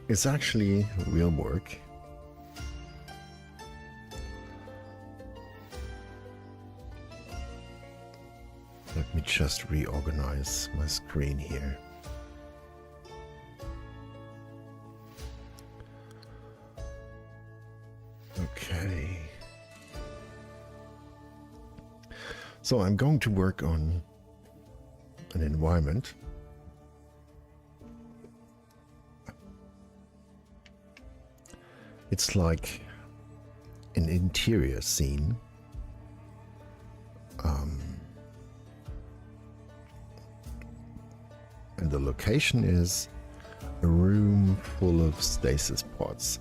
It's actually real work. Let me just reorganize my screen here. Okay. So I'm going to work on an environment. It's like an interior scene. And the location is a room full of stasis pods.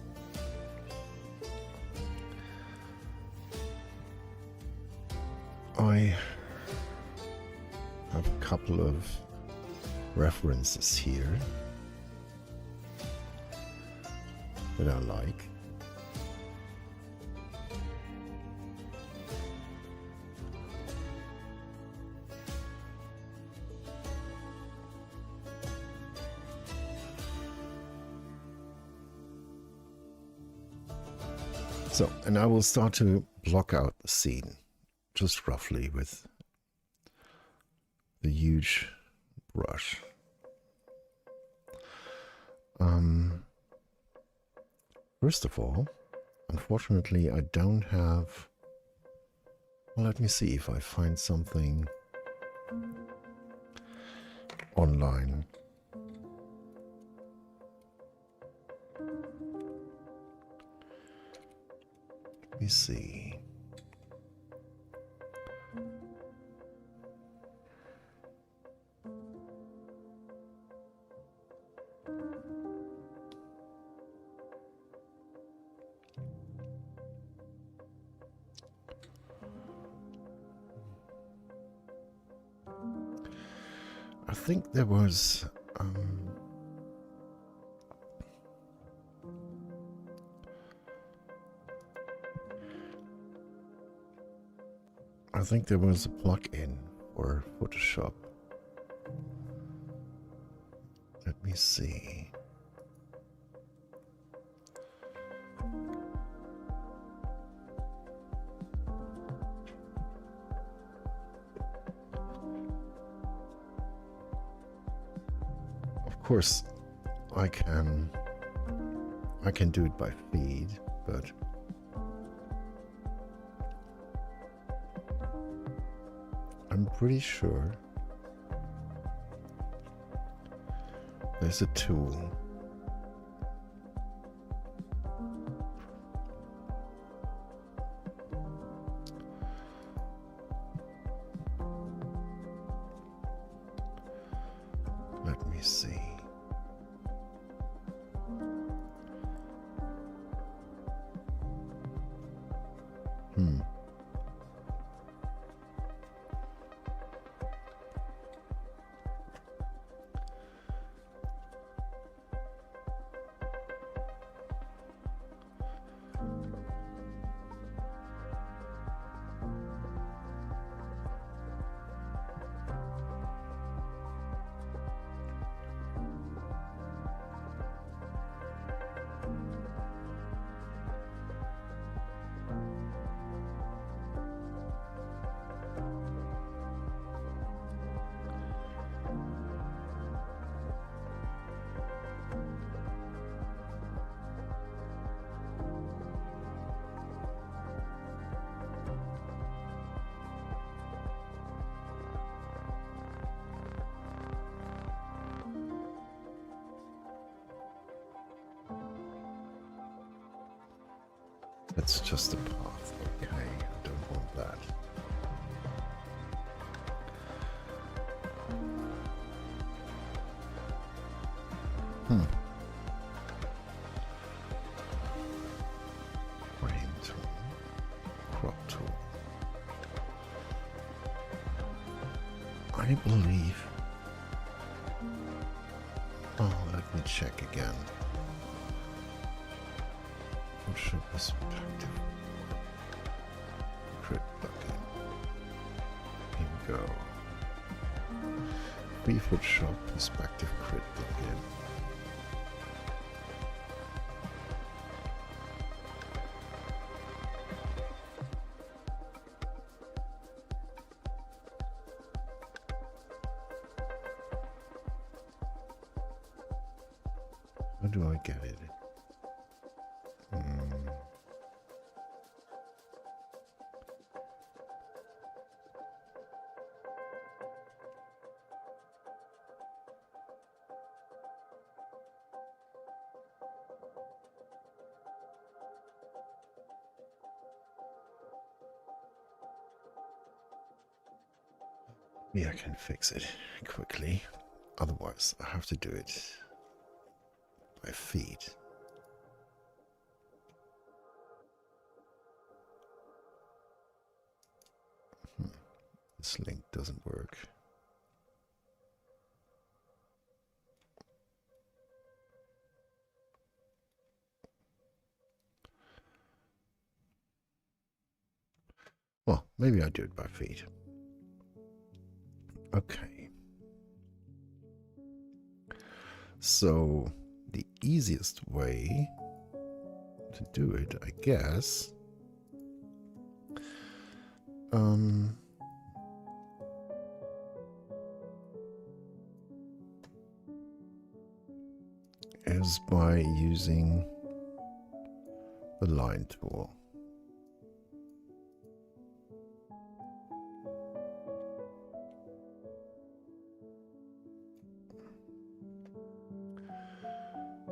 I have a couple of references here that I like. So, and I will start to block out the scene, just roughly with the huge brush. First of all, unfortunately, I don't have... Well, let me see if I find something online. Let me see. I think there was a plugin for Photoshop. Let me see. Of course, I can do it by feed, but I'm pretty sure there's a tool. Let me see. That's just a path. Okay, I don't want that. Frame tool, crop tool. I believe. Oh, let me check again. Photoshop perspective. KRITA plugin. Here we go. Adobe Photoshop Perspective Crit plugin. How do I get it? Yeah, I can fix it quickly. Otherwise, I have to do it by feet. This link doesn't work. Well, maybe I do it by feet. Okay. So the easiest way to do it, I guess, is by using the line tool.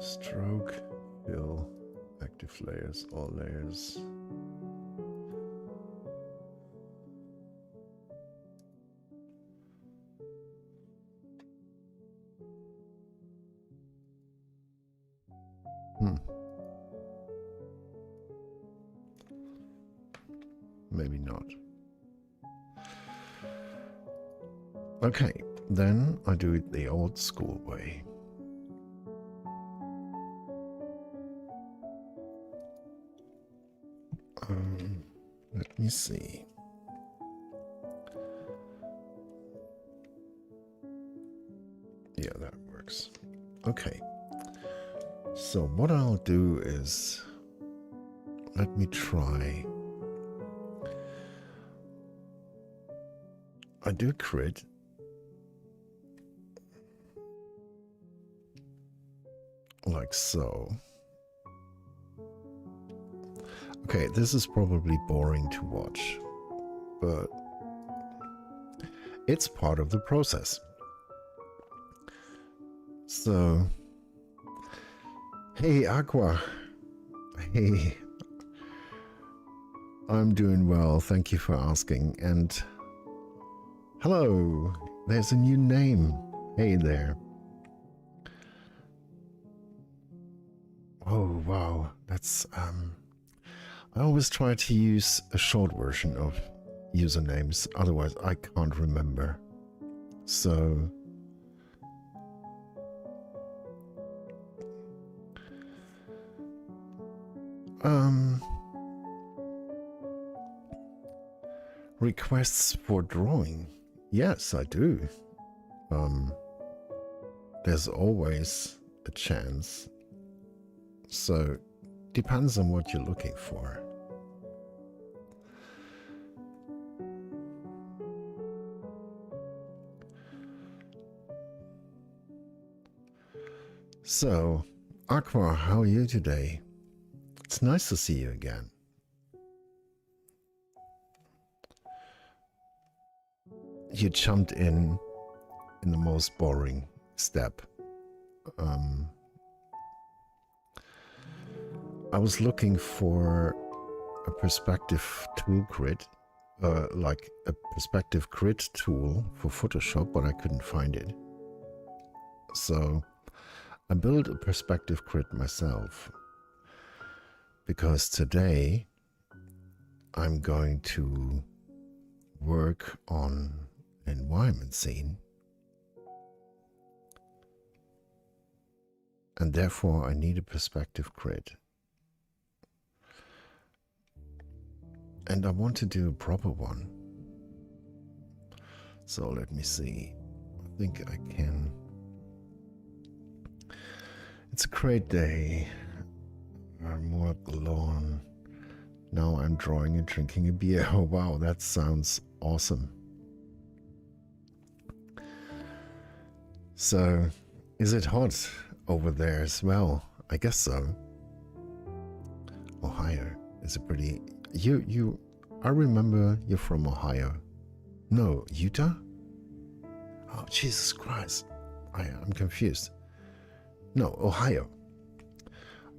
Stroke, fill, active layers, all layers. Maybe not. Okay, then I do it the old school way. Let me see. Yeah, that works. Okay. So what I'll do is, let me try. I do crit. Like so. Okay, this is probably boring to watch, but it's part of the process. So, hey Aqua, hey, I'm doing well, thank you for asking, and hello, there's a new name, hey there. Oh wow, that's, I always try to use a short version of usernames, otherwise I can't remember. So, requests for drawing. Yes, I do. There's always a chance. So, depends on what you're looking for. So, Aqua, how are you today? It's nice to see you again. You jumped in the most boring step. I was looking for a perspective tool grid, like a perspective grid tool for Photoshop, but I couldn't find it. So I built a perspective grid myself, because today I'm going to work on an environment scene, and therefore I need a perspective grid. And I want to do a proper one. So let me see. think I can. It's a great day. I'm more at the lawn. Now I'm drawing and drinking a beer. Oh wow, that sounds awesome. So, is it hot over there as well? I guess so. Ohio is a pretty... I remember you're from Ohio. No, Utah? Oh, Jesus Christ. I'm confused. No, Ohio.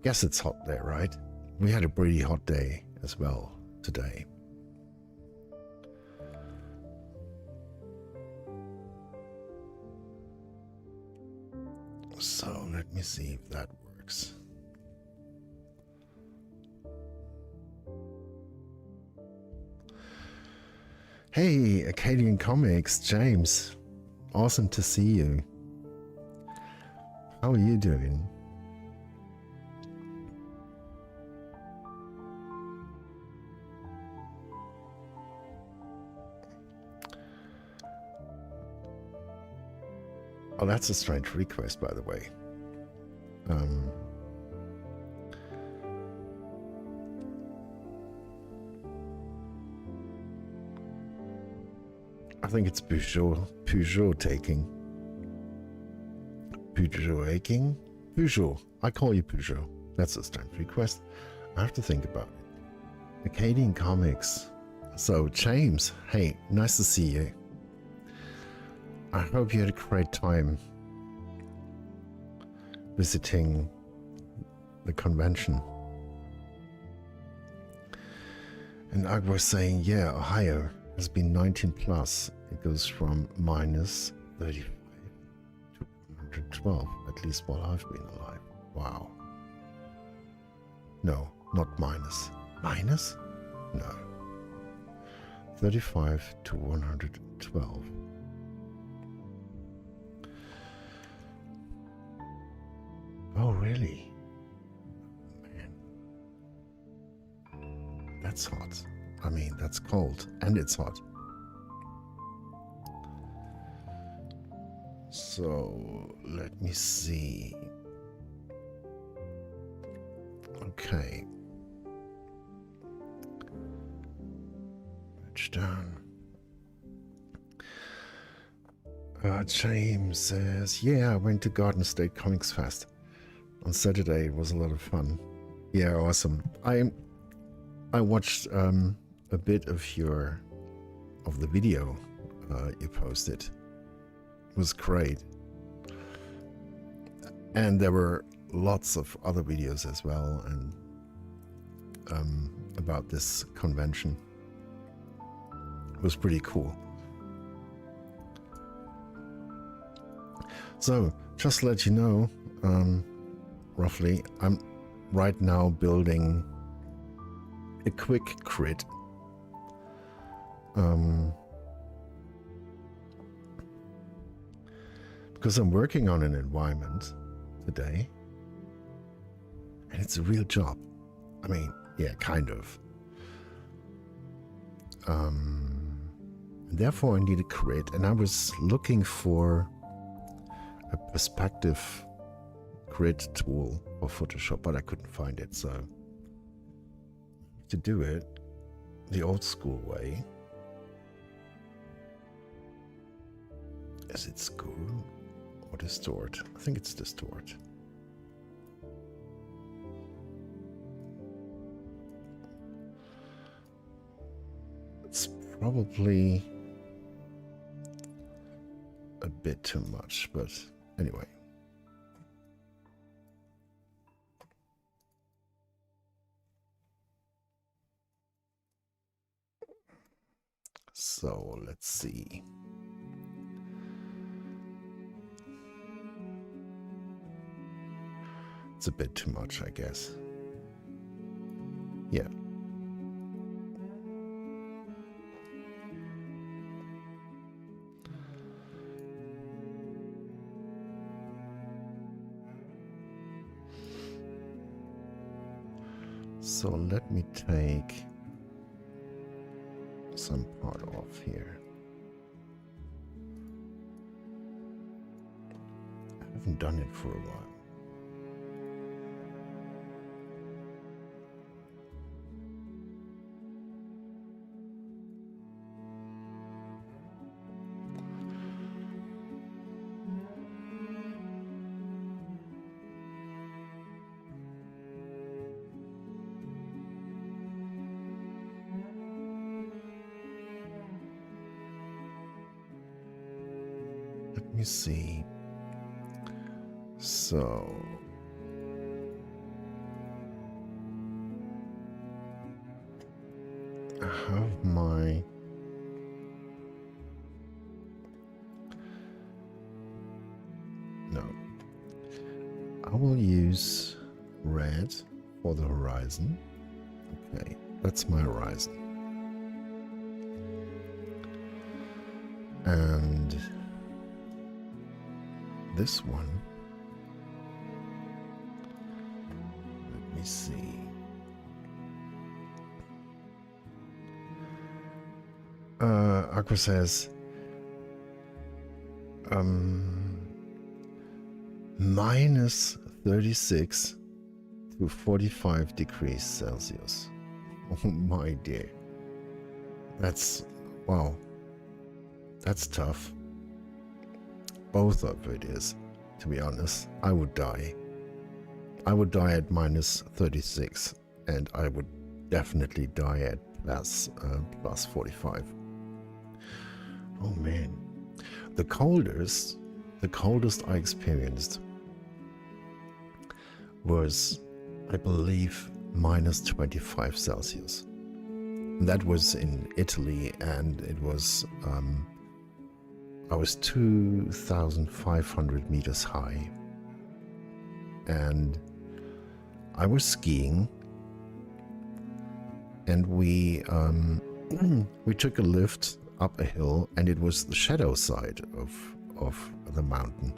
Guess it's hot there, right? We had a pretty hot day as well today. So let me see if that works. Hey, Acadian Comics, James. Awesome to see you. How are you doing? Oh, that's a strange request, by the way. I think it's Peugeot taking. Peugeot. I call you Peugeot. That's a strange request. I have to think about it. Acadian Comics. So, James, hey, nice to see you. I hope you had a great time visiting the convention. And I was saying, yeah, Ohio has been 19 plus. It goes from minus 35 to 112, at least while I've been alive. Wow. No, not minus. Minus? No. 35 to 112. Oh, really? Man. That's hot. I mean, that's cold. And it's hot. So, let me see. Okay. Match down. James says, yeah, I went to Garden State Comics Fest on Saturday. It was a lot of fun. Yeah, awesome. I watched a bit of the video you posted. It was great. And there were lots of other videos as well, and about this convention. It was pretty cool. So, just to let you know, roughly, I'm right now building a quick crit. Because I'm working on an environment today, and it's a real job. I mean, yeah, kind of. Therefore, I need a crit, and I was looking for a perspective grid tool for Photoshop, but I couldn't find it. So to do it the old school way, is it school or distort? I think it's distort. It's probably a bit too much, but anyway. So let's see. It's a bit too much, I guess. Yeah. So let me take some part off here. haven't done it for a while. Let me see. So I have my I will use red for the horizon. Okay, that's my horizon. And this one, let me see. Aqua says, minus 36 to 45 degrees Celsius. Oh my dear. That's, wow. That's tough. Both of it is, to be honest. I would die. I would die at minus 36, and I would definitely die at plus 45. Oh man. The coldest I experienced was, I believe, minus 25 Celsius. And that was in Italy, and it was, I was 2,500 meters high, and I was skiing, and we took a lift up a hill, and it was the shadow side of the mountain,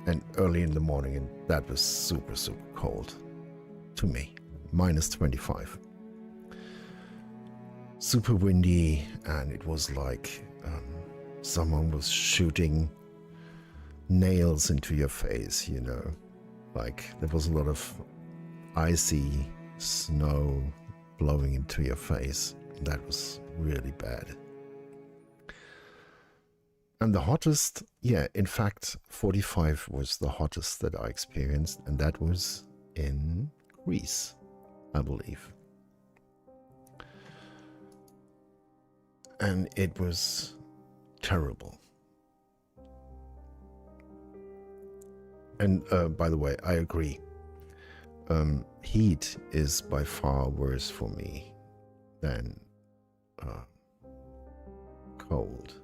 and early in the morning, and that was super cold to me. Minus 25, super windy, and it was like someone was shooting nails into your face, you know, like there was a lot of icy snow blowing into your face. That was really bad. And the hottest, yeah, in fact, 45 was the hottest that I experienced, and that was in Greece, I believe. And it was terrible. And by the way, I agree. Heat is by far worse for me than cold.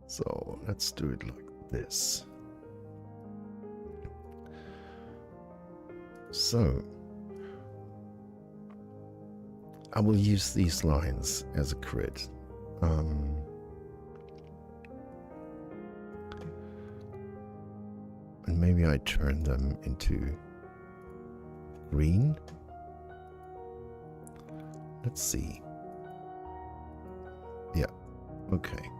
So let's do it like this. So I will use these lines as a grid. And maybe I turn them into green. Let's see. Yeah, okay.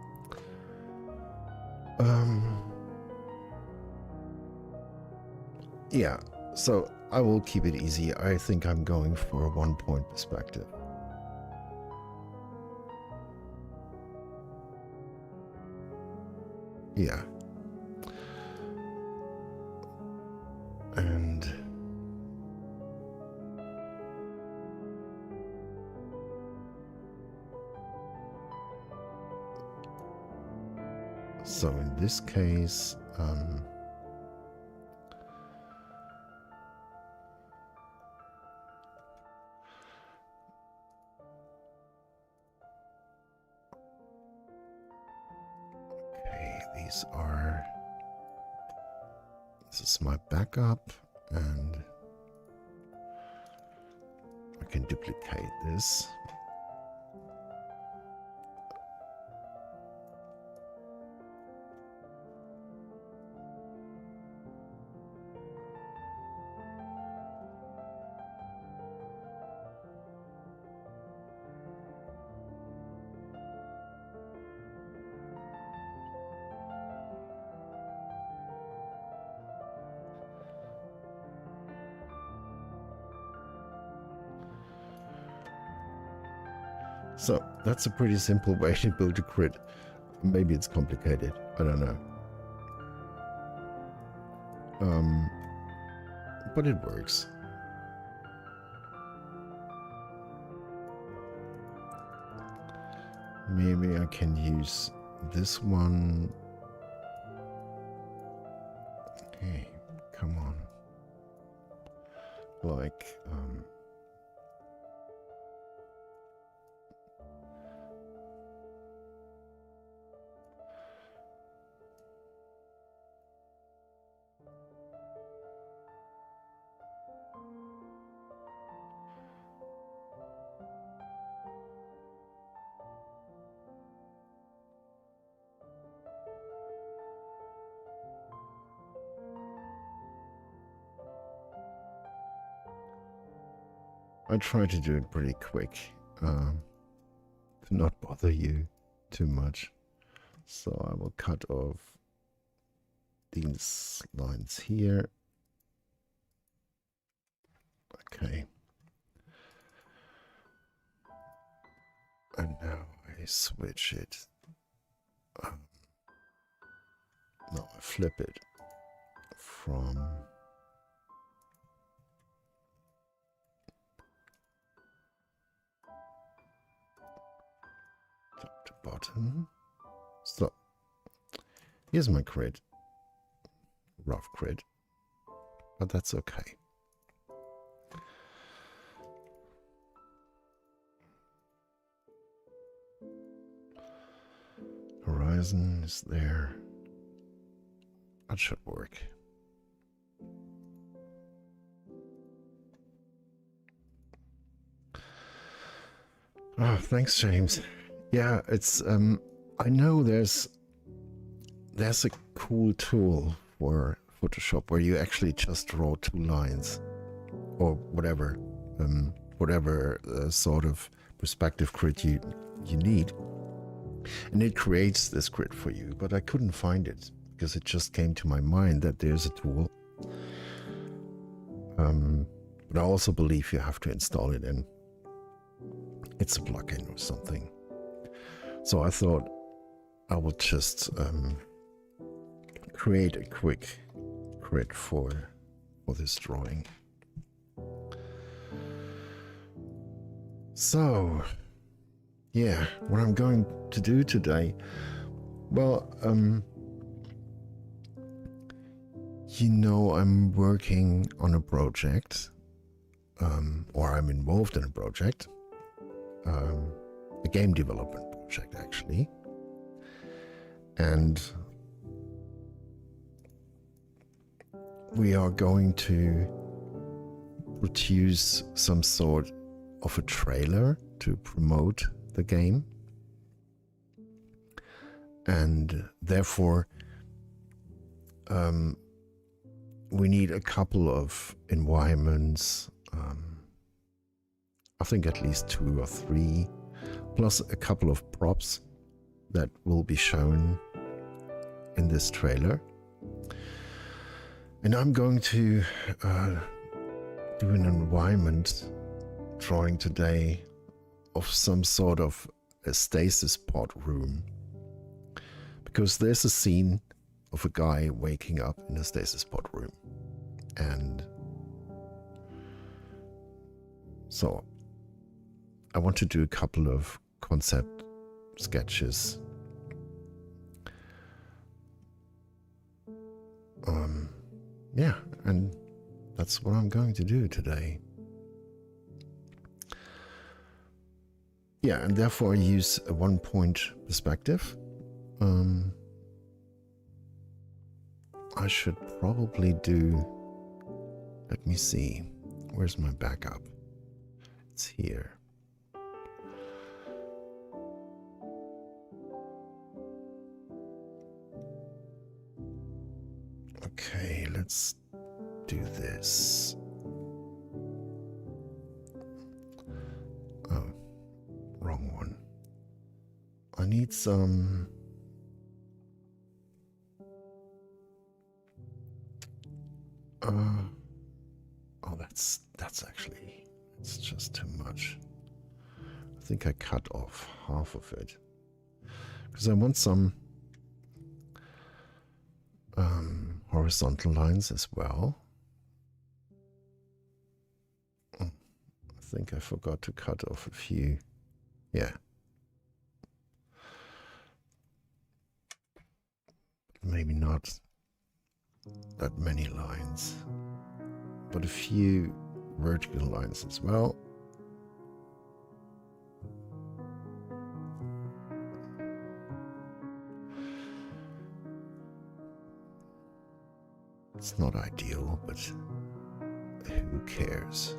Yeah, so I will keep it easy. I think I'm going for a 1-point perspective. Yeah. And so in this case, this is my backup, and I can duplicate this. So that's a pretty simple way to build a grid. Maybe it's complicated, I don't know. But it works. Maybe I can use this one. Hey, come on. Like, I try to do it pretty quick, to not bother you too much. So I will cut off these lines here. Okay. And now I switch it. No, I flip it from top to bottom. So here's my grid, rough grid, but that's okay. Horizon is there. That should work. Oh, thanks, James. Yeah, it's I know there's a cool tool for Photoshop where you actually just draw two lines or whatever sort of perspective grid you need, and it creates this grid for you. But I couldn't find it because it just came to my mind that there's a tool. But I also believe you have to install it, and it's a plugin or something. So I thought I would just create a quick grid for this drawing. So yeah, what I'm going to do today, well, you know, I'm working on a project, or I'm involved in a project, a game development project actually, and we are going to produce some sort of a trailer to promote the game, and therefore we need a couple of environments, I think at least 2 or 3, plus a couple of props that will be shown in this trailer. And I'm going to do an environment drawing today of some sort of a stasis pod room, because there's a scene of a guy waking up in a stasis pod room, and so I want to do a couple of concept sketches. Yeah, and that's what I'm going to do today. Yeah, and therefore I use a 1-point perspective. I should probably do, let me see, where's my backup? It's here. Okay, let's do this. Oh, wrong one. I need some... oh, that's actually, it's just too much. I think I cut off half of it because I want some horizontal lines as well. Oh, I think I forgot to cut off a few. Yeah. Maybe not that many lines, but a few vertical lines as well. It's not ideal, but who cares?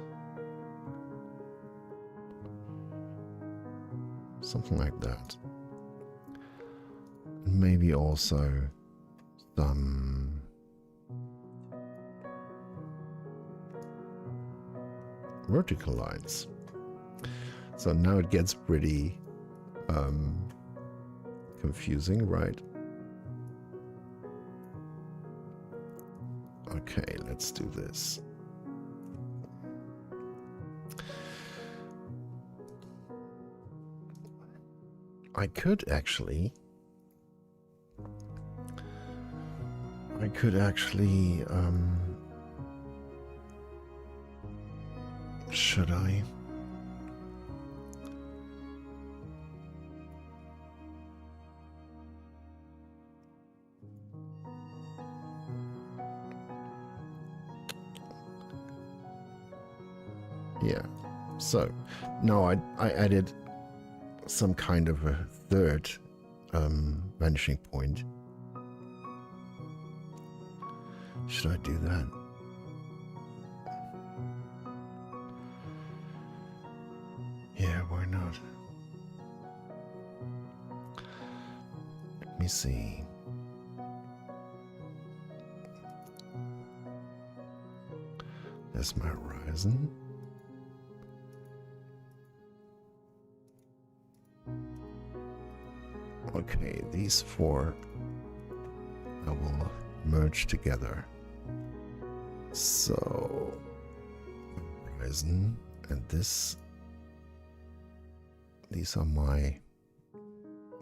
Something like that. Maybe also some vertical lines. So now it gets pretty confusing, right? Okay, let's do this. I could actually should I? Yeah, so now I added some kind of a third vanishing point. Should I do that? Yeah, why not? Let me see. There's my horizon. Okay, these four I will merge together. So, horizon and this, these are my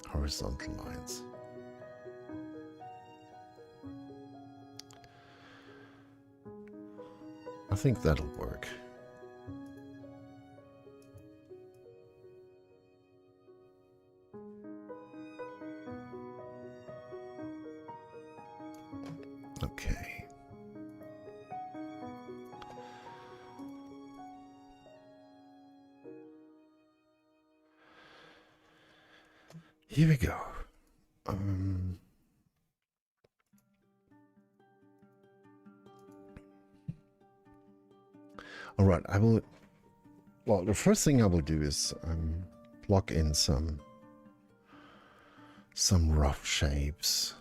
horizontal lines. I think that'll work. Okay. Here we go. All right, I will. Well, the first thing I will do is plug in some rough shapes.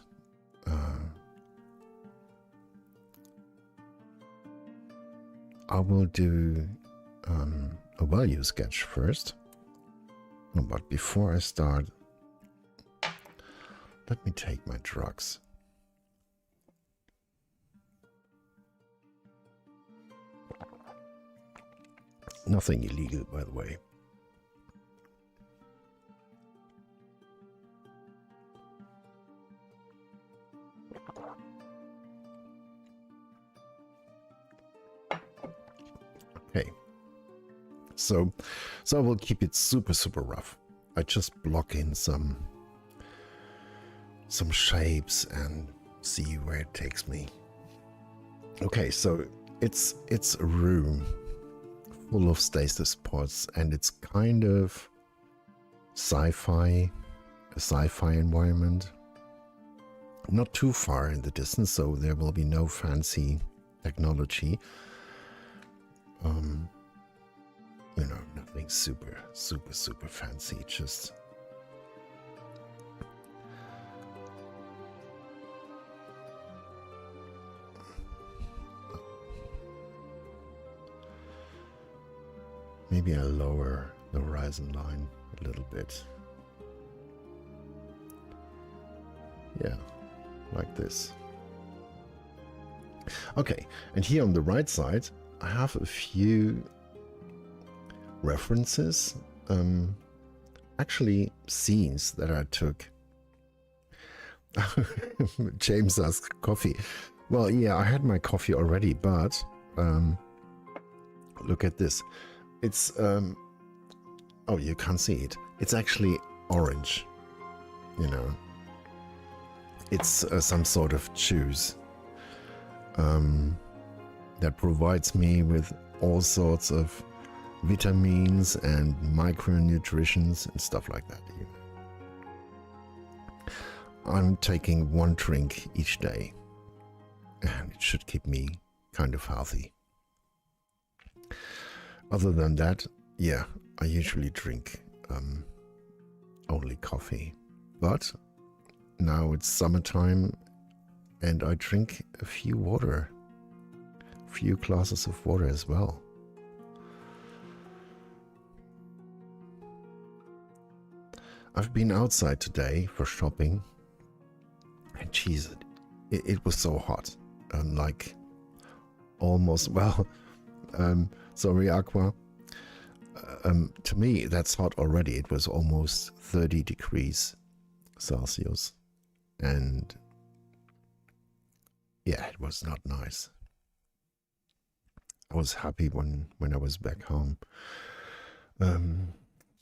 I will do a value sketch first. No, but before I start, let me take my drugs. Nothing illegal, by the way. Okay. So I will keep it super rough. I just block in some shapes and see where it takes me. Okay, so it's a room full of stasis pods, and it's kind of a sci-fi environment. Not too far in the distance, so there will be no fancy technology. You know, nothing super fancy, just maybe I lower the horizon line a little bit. Yeah, like this. Okay, and here on the right side, I have a few references actually scenes that I took. James asks coffee. Well, yeah, I had my coffee already, but look at this. It's oh, you can't see it. It's actually orange, you know. It's some sort of juice that provides me with all sorts of vitamins and micronutrients and stuff like that. I'm taking one drink each day, and it should keep me kind of healthy. Other than that, yeah, I usually drink only coffee. But now it's summertime, and I drink a few glasses of water as well. I've been outside today for shopping, and geez, it was so hot. Like almost, well, sorry, Aqua. To me, that's hot already. It was almost 30 degrees Celsius. And yeah, it was not nice. I was happy when I was back home.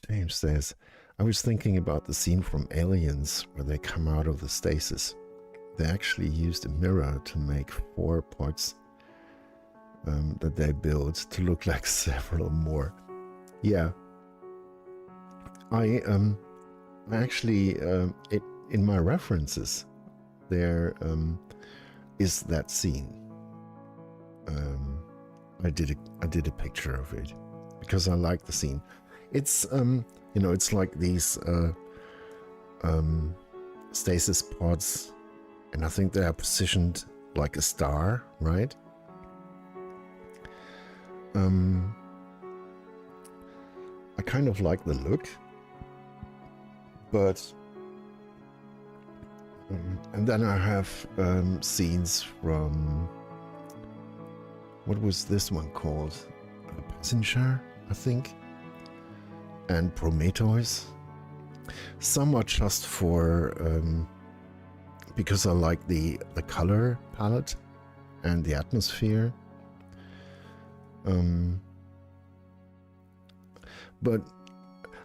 James says, I was thinking about the scene from Aliens where they come out of the stasis. They actually used a mirror to make 4 parts that they built to look like several more. Yeah, I actually in my references there is that scene. I did a picture of it because I like the scene. It's you know, it's like these stasis pods, and I think they are positioned like a star, right? I kind of like the look, but and then I have scenes from, what was this one called? Passenger, I think, and Prometheus. Some are just for because I like the color palette and the atmosphere. But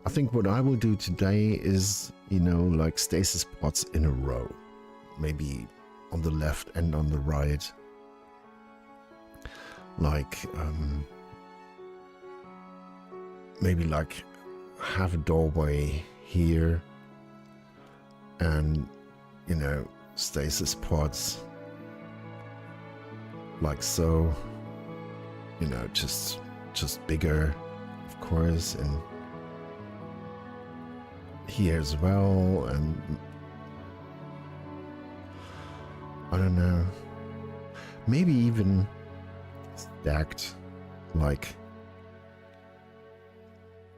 I think what I will do today is, you know, like stasis pods in a row, maybe on the left and on the right, like maybe like have a doorway here, and, you know, stasis pods like so, you know, just bigger, of course, and here as well, and I don't know, maybe even stacked, like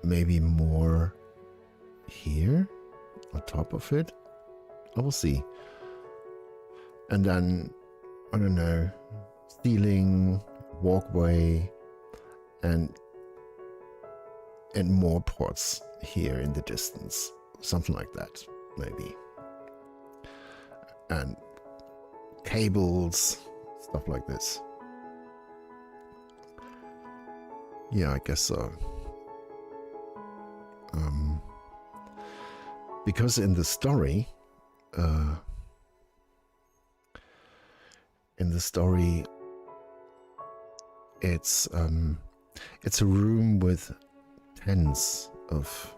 maybe more here on top of it. I will see. And then, I don't know, ceiling, walkway, and more ports here in the distance, something like that, maybe, and cables, stuff like this. Yeah, I guess so. Because in the story, it's a room with tens of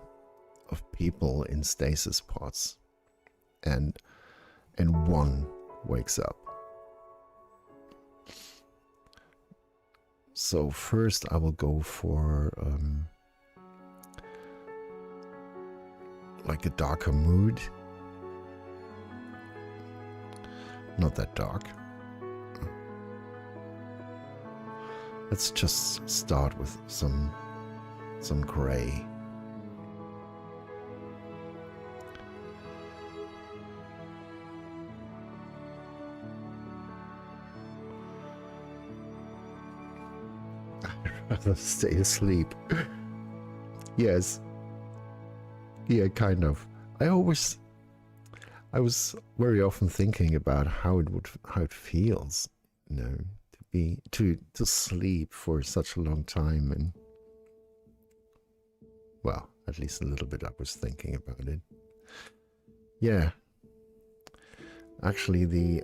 people in stasis pods, and one wakes up. So first I will go for like a darker mood. Not that dark. Let's just start with some gray. I'd rather stay asleep. Yes. Yeah, kind of. I was very often thinking about how it feels, to sleep for such a long time, and well, at least a little bit I was thinking about it. Yeah. Actually, the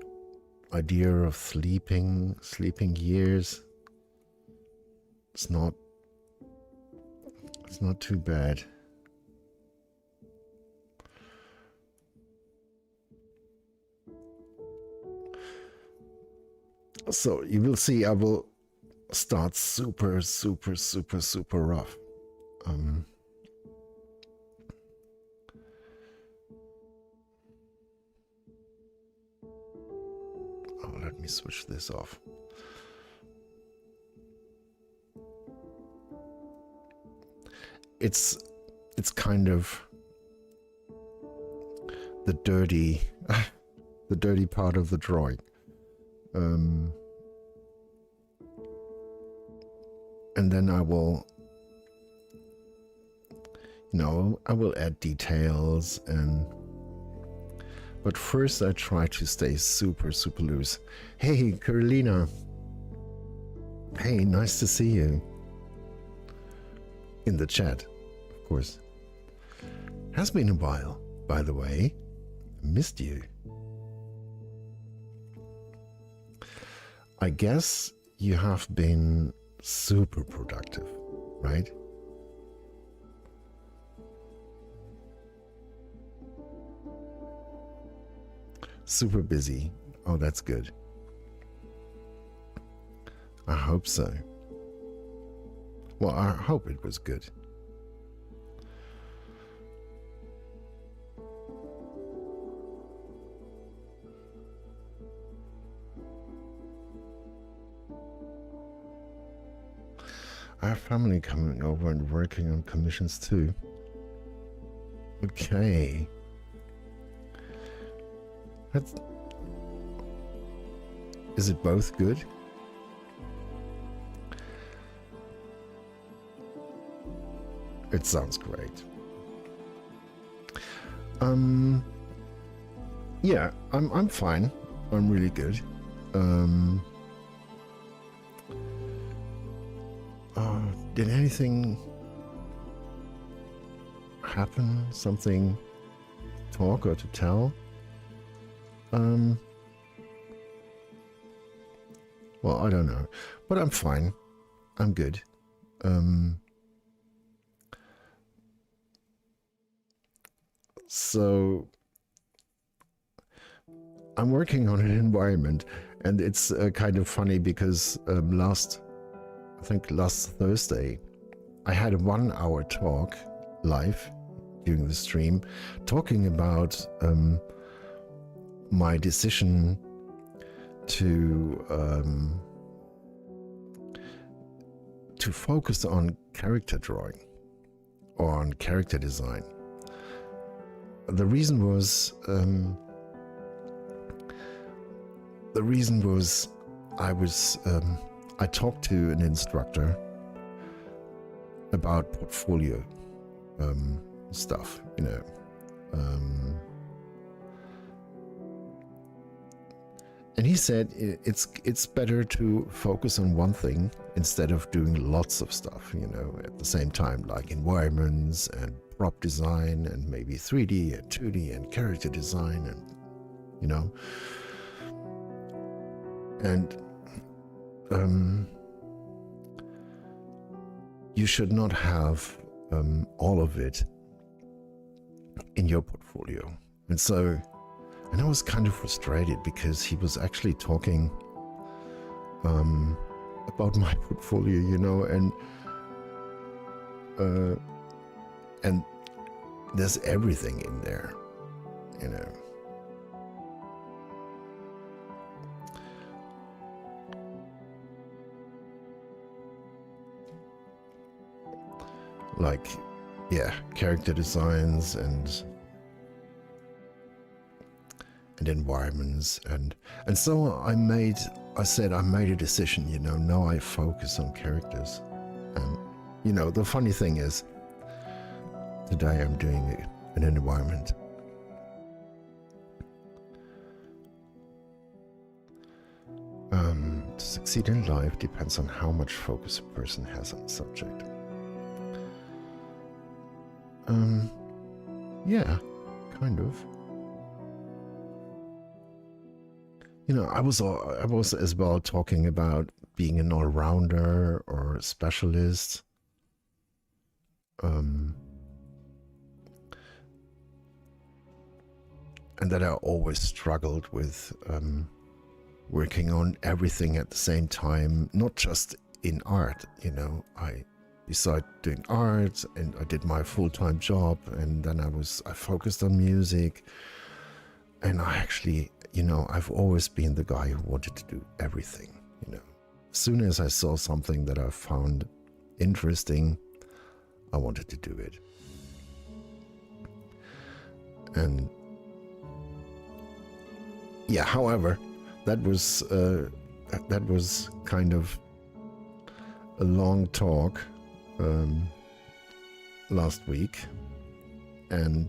idea of sleeping years, it's not too bad. So you will see I will start super rough. Oh, let me switch this off. It's kind of the dirty part of the drawing. And then I will, I will add details, but first I try to stay super loose. Hey, Carolina. Hey, nice to see you. In the chat, of course. Has been a while, by the way. Missed you. I guess you have been super productive, right? Super busy. Oh, that's good. I hope so. Well, I hope it was good. I have family coming over and working on commissions too. Okay. Is it both good? It sounds great. Yeah, I'm fine. I'm really good. Did anything happen? Something to talk or to tell? Well, I don't know, but I'm fine. I'm good. So I'm working on an environment, and it's kind of funny because last Thursday, I had a 1-hour talk live during the stream, talking about my decision to focus on character drawing or on character design. The reason was I talked to an instructor about portfolio stuff, and he said it's better to focus on one thing instead of doing lots of stuff, at the same time, like environments and prop design and maybe 3D and 2D and character design and you should not have all of it in your portfolio. And I was kind of frustrated because he was actually talking about my portfolio, and there's everything in there, like, yeah, character designs and environments, and so I said I made a decision, now I focus on characters. And the funny thing is, today I'm doing in an environment. To succeed in life depends on how much focus a person has on the subject. Yeah, kind of. You know, I was as well talking about being an all-rounder or a specialist. And that I always struggled with working on everything at the same time, not just in art. You know, besides doing art, and I did my full-time job, and then I focused on music, and I actually, you know, I've always been the guy who wanted to do everything. You know, as soon as I saw something that I found interesting, I wanted to do it. And yeah, however, that was kind of a long talk last week, and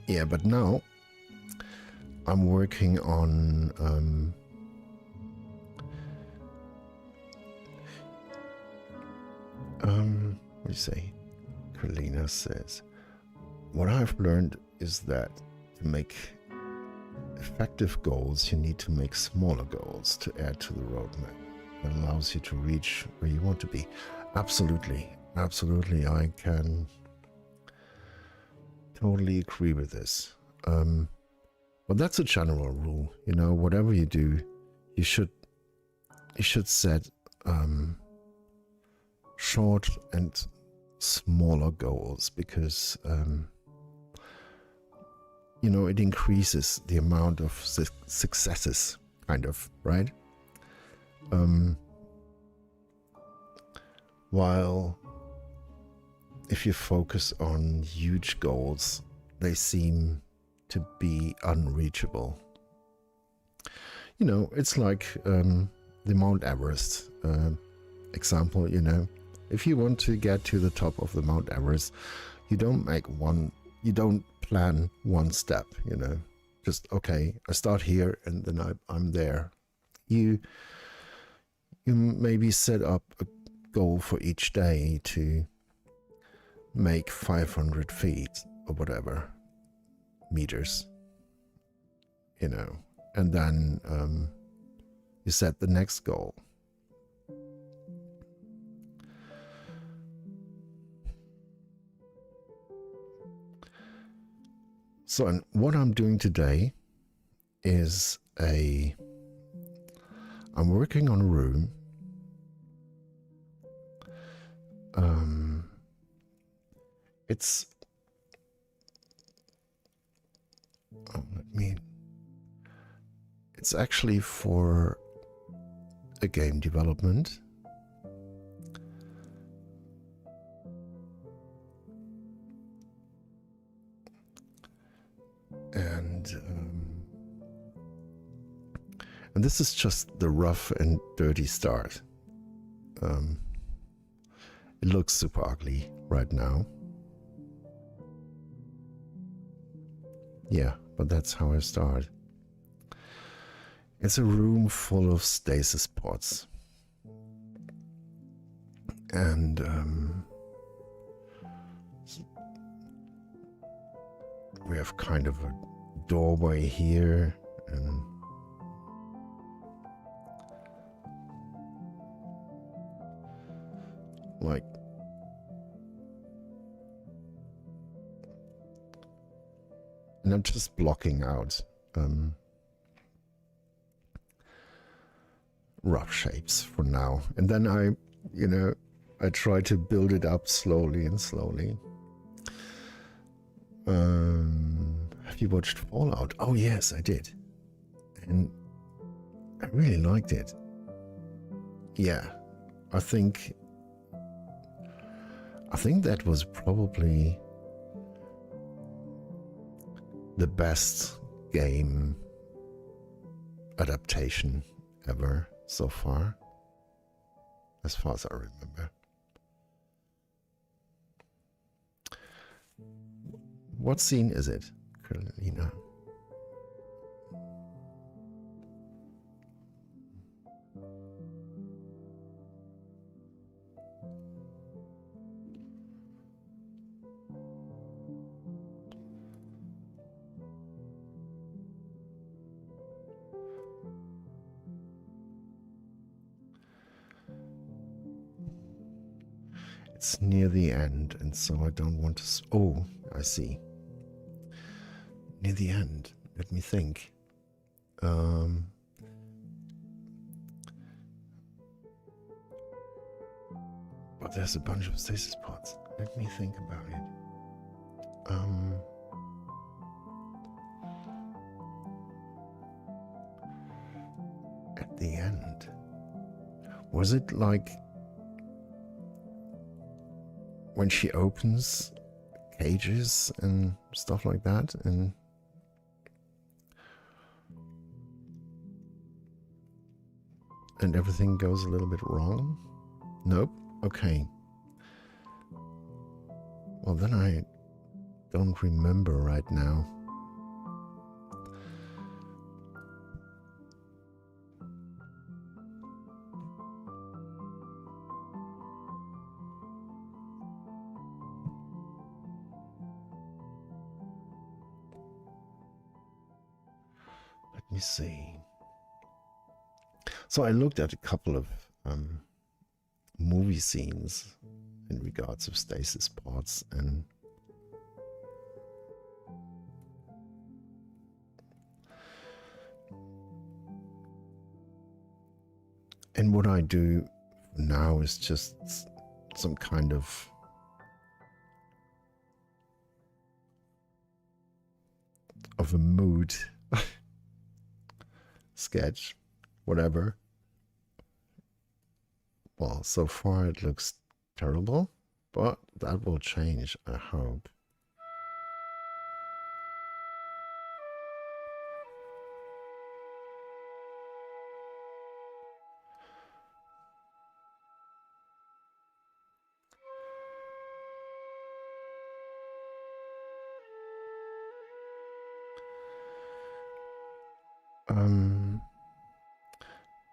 yeah, but now I'm working on what do you say? Carlina says, what I've learned is that to make effective goals, you need to make smaller goals to add to the roadmap. That allows you to reach where you want to be. Absolutely, absolutely. I can totally agree with this. But that's a general rule. You know, whatever you do, you should set short and smaller goals, because you know, it increases the amount of successes, kind of, right? While if you focus on huge goals, they seem to be unreachable. You know, it's like the Mount Everest example. You know, if you want to get to the top of the Mount Everest, you don't plan one step, you know, just, okay, I start here and then I'm there. You maybe set up a goal for each day to make 500 feet or whatever meters, you know, and then you set the next goal. So, and what I'm doing today is I'm working on a room. It's actually for a game development. And this is just the rough and dirty start. It looks super ugly right now. Yeah, but that's how I start. It's a room full of stasis pods. And we have kind of a doorway here, and like and I'm just blocking out rough shapes for now, and then I try to build it up slowly and slowly. Have you watched Fallout? Oh yes, I did, and I really liked it. Yeah, I think that was probably the best game adaptation ever so far as I remember. What scene is it, Carolina? It's near the end, and so I don't want to... Oh, I see. Near the end. Let me think. But there's a bunch of stasis pods. Let me think about it. At the end. Was it like when she opens cages and stuff like that, and everything goes a little bit wrong? Nope. Okay. Well, then I don't remember right now. Let me see. So I looked at a couple of movie scenes in regards of stasis pods, and what I do now is just some kind of a mood sketch, whatever. Well, so far it looks terrible, but that will change, I hope.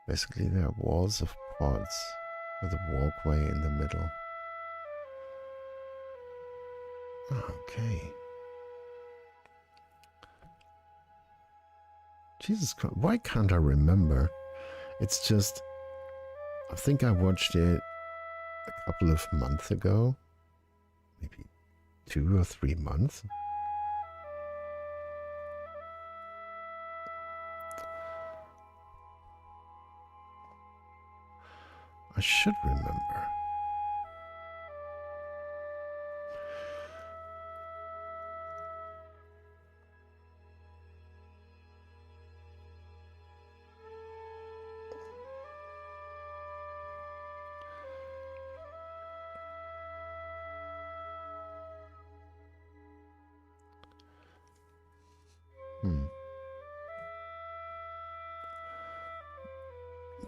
Basically there are walls of pods with a walkway in the middle. Okay. Jesus Christ, why can't I remember? It's just, I think I watched it a couple of months ago, maybe 2 or 3 months. I should remember.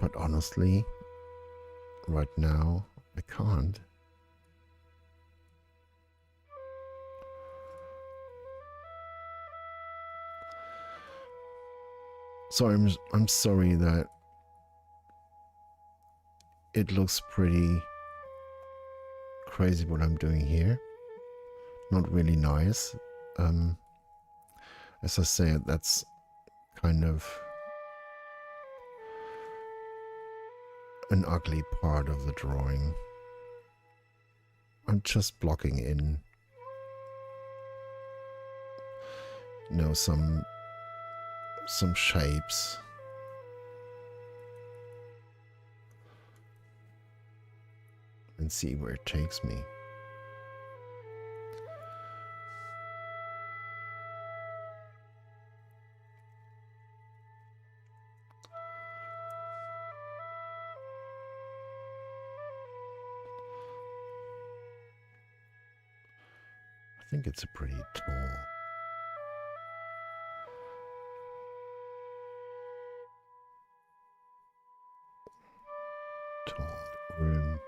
But honestly, right now, I can't. So I'm sorry that it looks pretty crazy what I'm doing here. Not really nice. As I said, that's kind of an ugly part of the drawing. I'm just blocking in, you know, some shapes. And see where it takes me. I think it's a pretty tall room.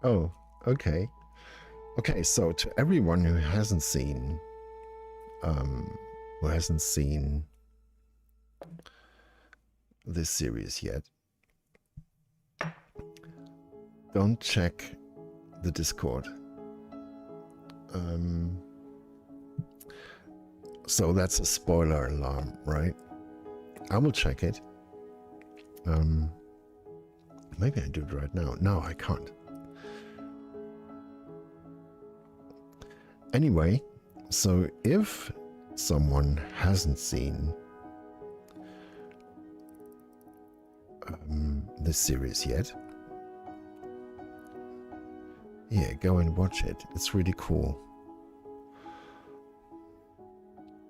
Oh, okay. Okay, so to everyone who hasn't seen this series yet, don't check the Discord. So that's a spoiler alarm, right? I will check it. Maybe I do it right now. No, I can't. Anyway, so if someone hasn't seen this series yet, yeah, go and watch it. It's really cool.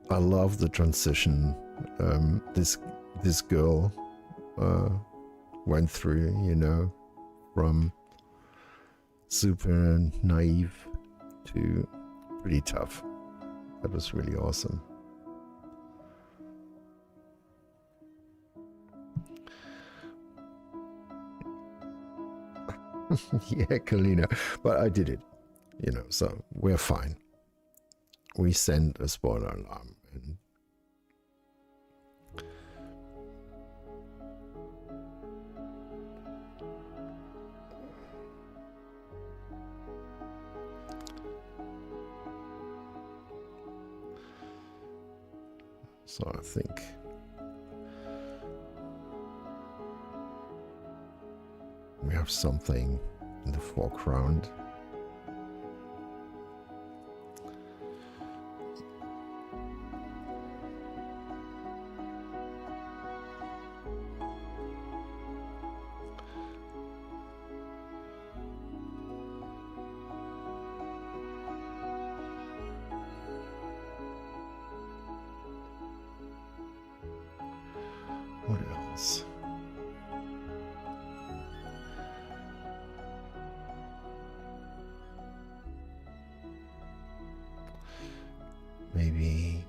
I love the transition this girl went through, you know, from super naive to pretty tough. That was really awesome. Yeah, Kalina, but I did it, you know, so we're fine. We sent a spoiler alarm. And so I think we have something in the foreground. What else? Maybe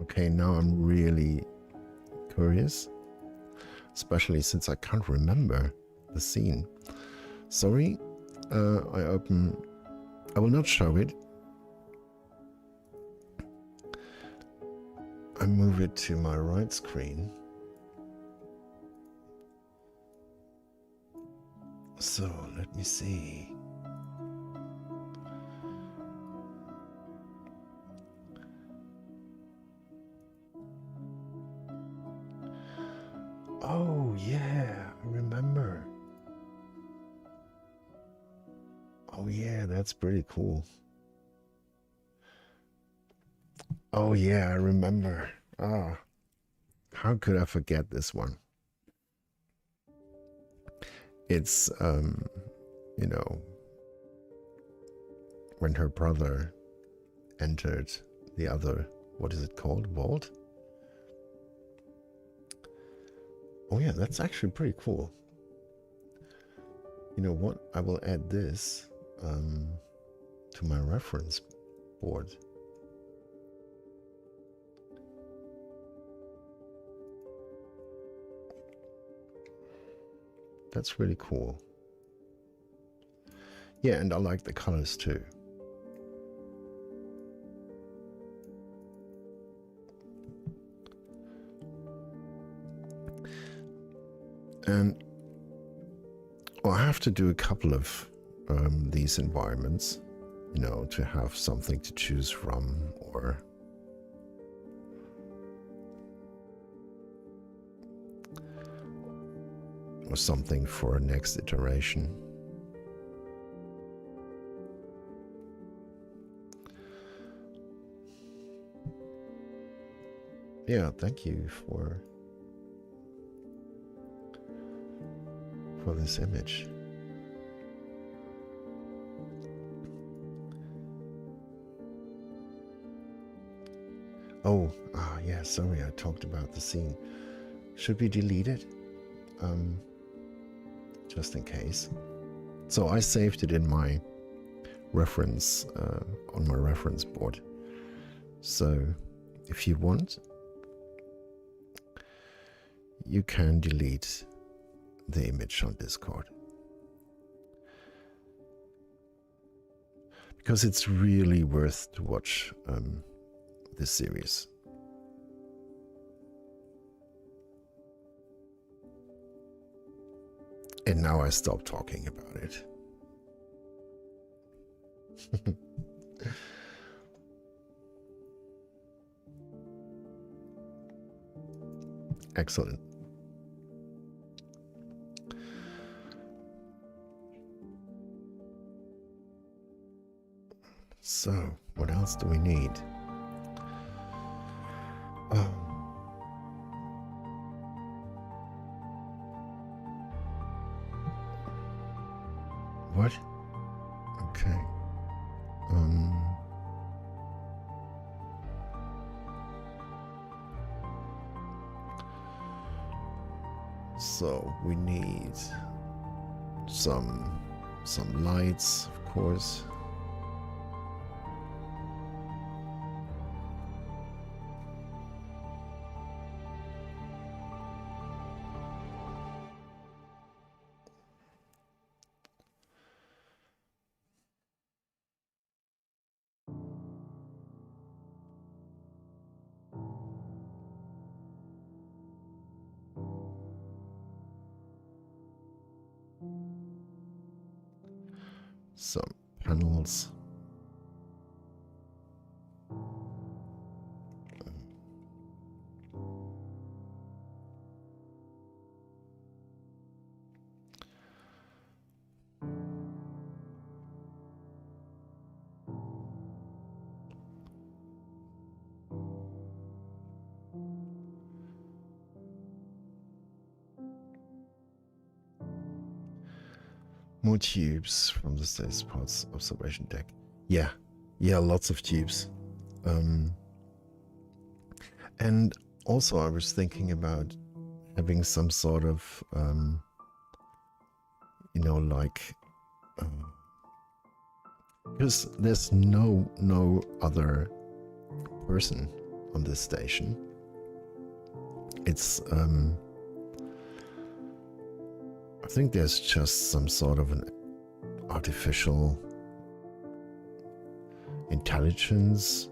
Okay, now I'm really curious, especially since I can't remember the scene. Sorry, I will not show it. I move it to my right screen. So let me see. Oh yeah, I remember. Oh yeah, that's pretty cool. Oh yeah, I remember. Ah, how could I forget this one? It's you know, when her brother entered the other, what is it called? Vault? Oh yeah, that's actually pretty cool. You know what? I will add this to my reference board. That's really cool. Yeah, and I like the colors too. And well, I have to do a couple of these environments, you know, to have something to choose from, or something for next iteration. Yeah, thank you for this image. Oh, yeah, sorry, I talked about the scene. Should we delete it? Just in case. So I saved it in my reference, on my reference board. So if you want, you can delete the image on Discord. Because it's really worth to watch this series. And now I stop talking about it. Excellent. So, what else do we need? What? Okay. So we need some lights, of course. Some panels. More tubes from the States Parts observation deck. Yeah, lots of tubes. And also I was thinking about having some sort of, you know, like, because there's no other person on this station. It's, I think there's just some sort of an artificial intelligence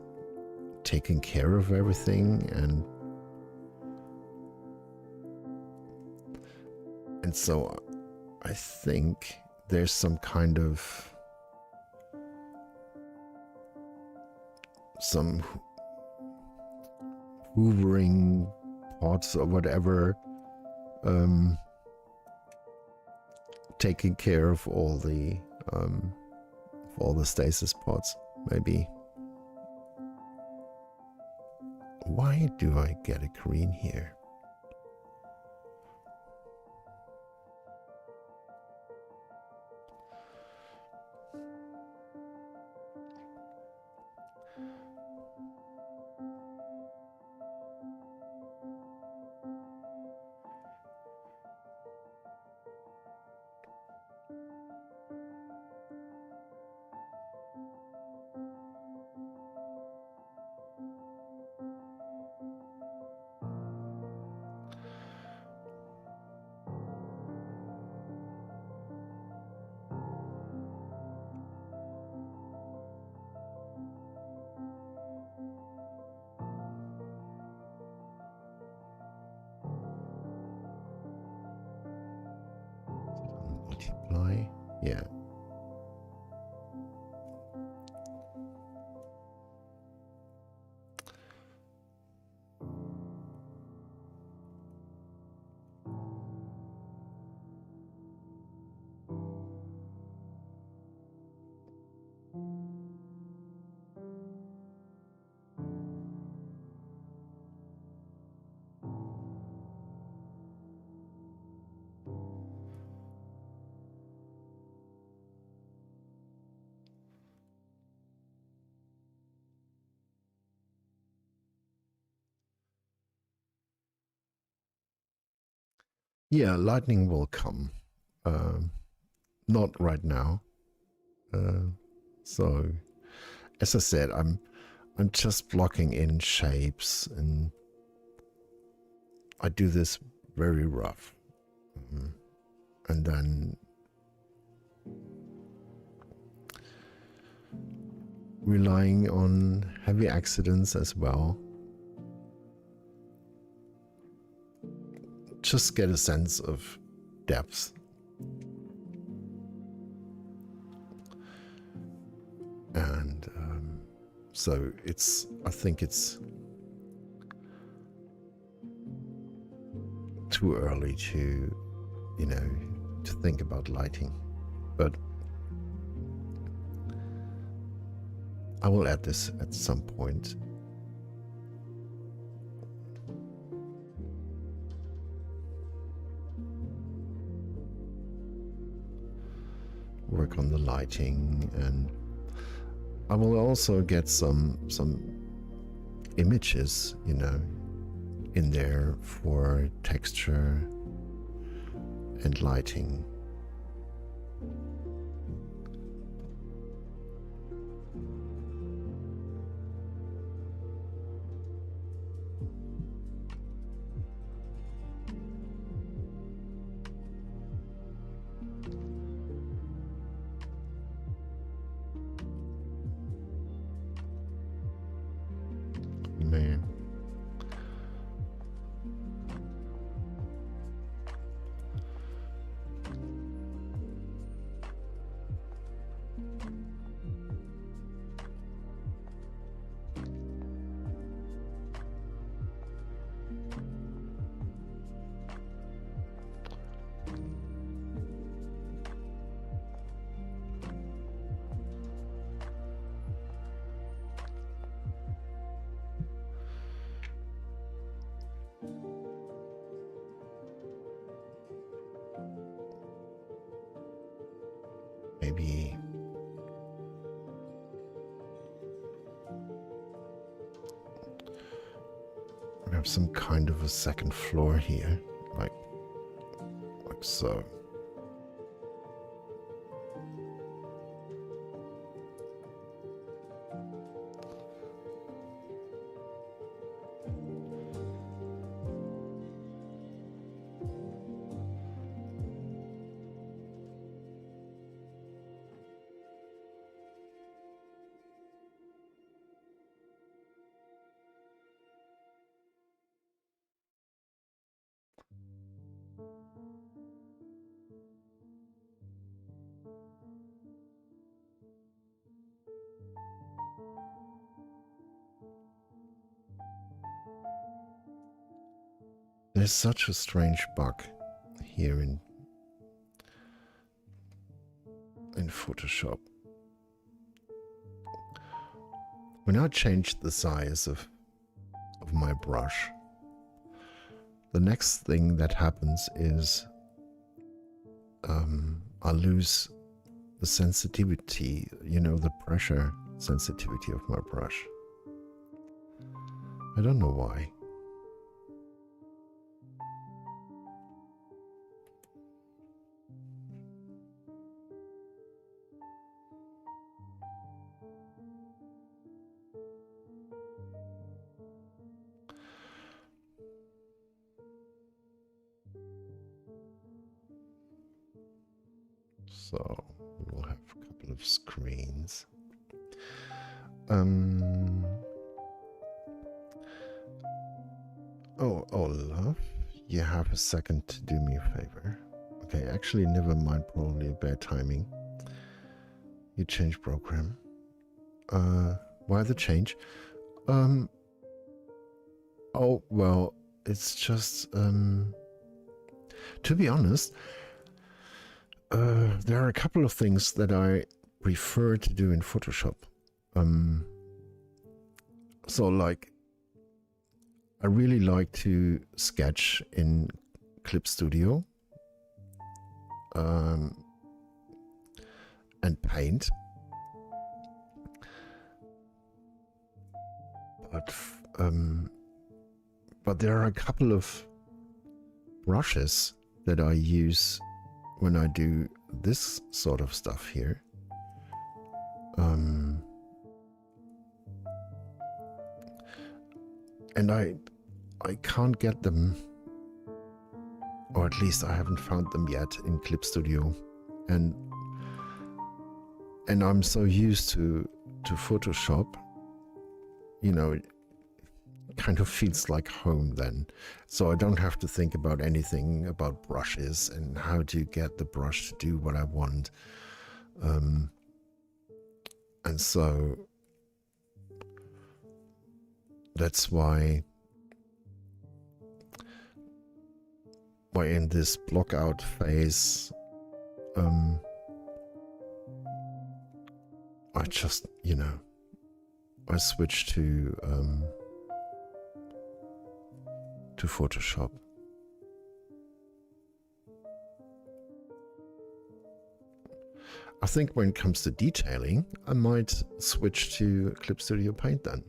taking care of everything, and so I think there's some kind of some hoovering pods or whatever, taking care of all the stasis pods, maybe. Why do I get a green here? Multiply, yeah. Yeah, lightning will come. Not right now. So, as I said, I'm just blocking in shapes, and I do this very rough, and then relying on heavy accidents as well. Just get a sense of depth. And so I think it's too early to, to think about lighting. But I will add this at some point. Work on the lighting, and I will also get some images, in there for texture and lighting. Man. Maybe we have some kind of a second floor here, like so. There's such a strange bug here in Photoshop. When I change the size of my brush, the next thing that happens is I lose the sensitivity, the pressure sensitivity of my brush. I don't know why. So we'll have a couple of screens. Oh, Olaf, you have a second to do me a favor. Okay, actually, never mind, probably bad timing. You change program. Why the change? Oh, well, it's just, to be honest, there are a couple of things that I prefer to do in Photoshop. So like, I really like to sketch in Clip Studio and paint. But there are a couple of brushes that I use when I do this sort of stuff here. And I can't get them, or at least I haven't found them yet in Clip Studio, and I'm so used to Photoshop, you know, it kind of feels like home then. So I don't have to think about anything about brushes and how to get the brush to do what I want. And so that's why in this block out phase, I just, you know, I switched to Photoshop. I think when it comes to detailing, I might switch to ClipStudioPaint then.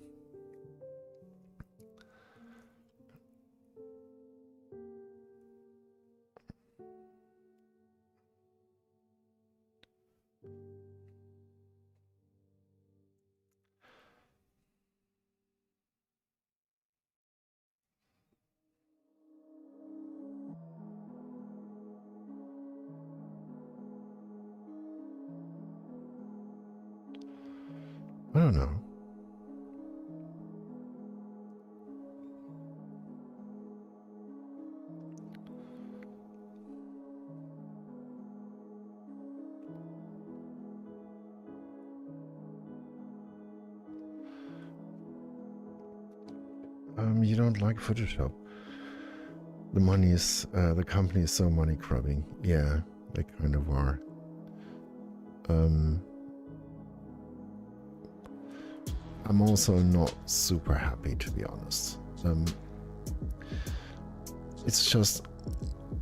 I don't know. You don't like Photoshop? The money is, the company is so money grubbing. Yeah, they kind of are. I'm also not super happy, to be honest. It's just,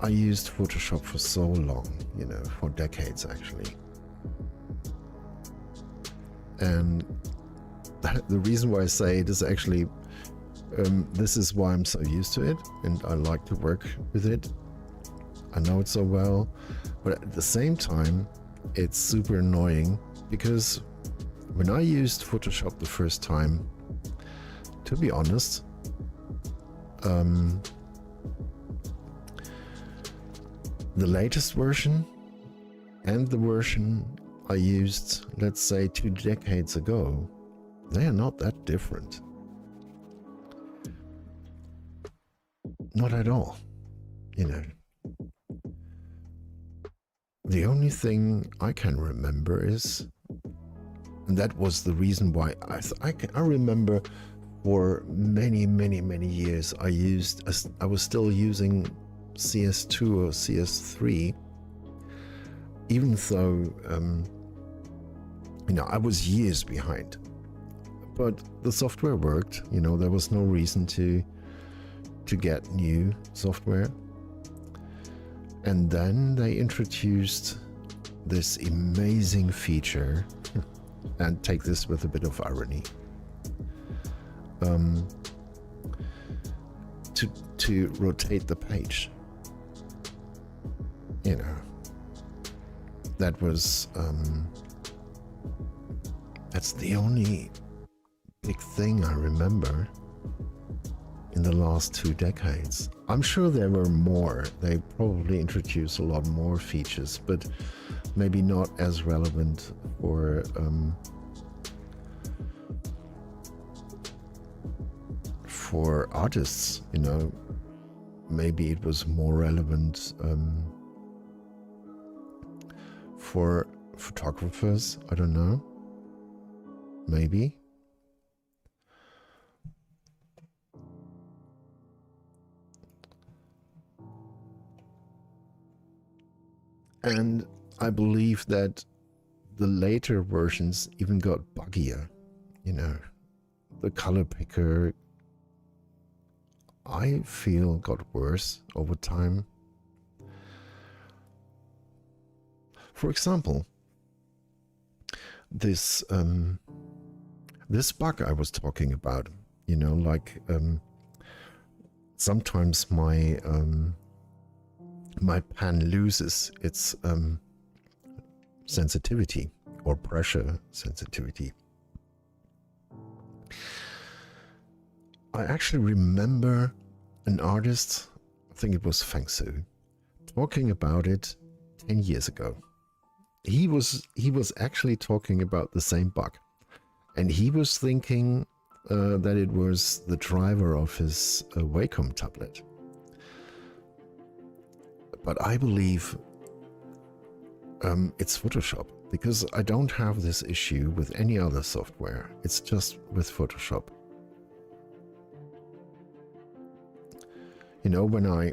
I used Photoshop for so long, you know, for decades actually. And the reason why I say it is actually, this is why I'm so used to it and I like to work with it. I know it so well, but at the same time, it's super annoying because when I used Photoshop the first time, to be honest, the latest version and the version I used, let's say 2 decades ago, they are not that different. Not at all, you know. The only thing I can remember is, and that was the reason why I remember for many years I was still using CS2 or CS3, even though you know, I was years behind. But the software worked, you know, there was no reason to get new software. And then they introduced this amazing feature, and take this with a bit of irony, to rotate the page. You know, that was that's the only big thing I remember in the last 2 decades. I'm sure there were more. They probably introduced a lot more features, but maybe not as relevant for artists, you know. Maybe it was more relevant for photographers. I don't know. Maybe. And I believe that the later versions even got buggier, you know. The color picker, I feel, got worse over time. For example, this bug I was talking about, you know, like sometimes my my pen loses its sensitivity or pressure sensitivity. I actually remember an artist, I think it was Feng Su, talking about it 10 years ago. He was actually talking about the same bug, and he was thinking that it was the driver of his Wacom tablet. But I believe it's Photoshop, because I don't have this issue with any other software. It's just with Photoshop. You know, when I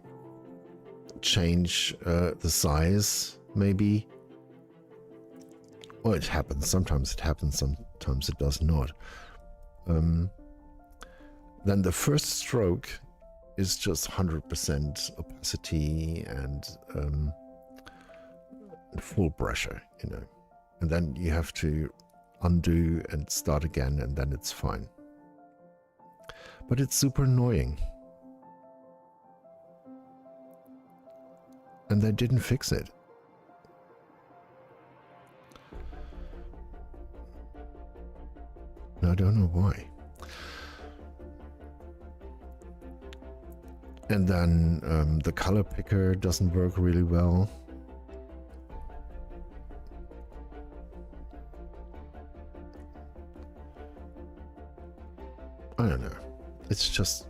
change the size, maybe, well, it happens. Sometimes it happens, sometimes it does not. Then the first stroke is just 100% opacity and full pressure, you know. And then you have to undo and start again, and then it's fine. But it's super annoying. And they didn't fix it. I don't know why. And then the color picker doesn't work really well. I don't know. It's just,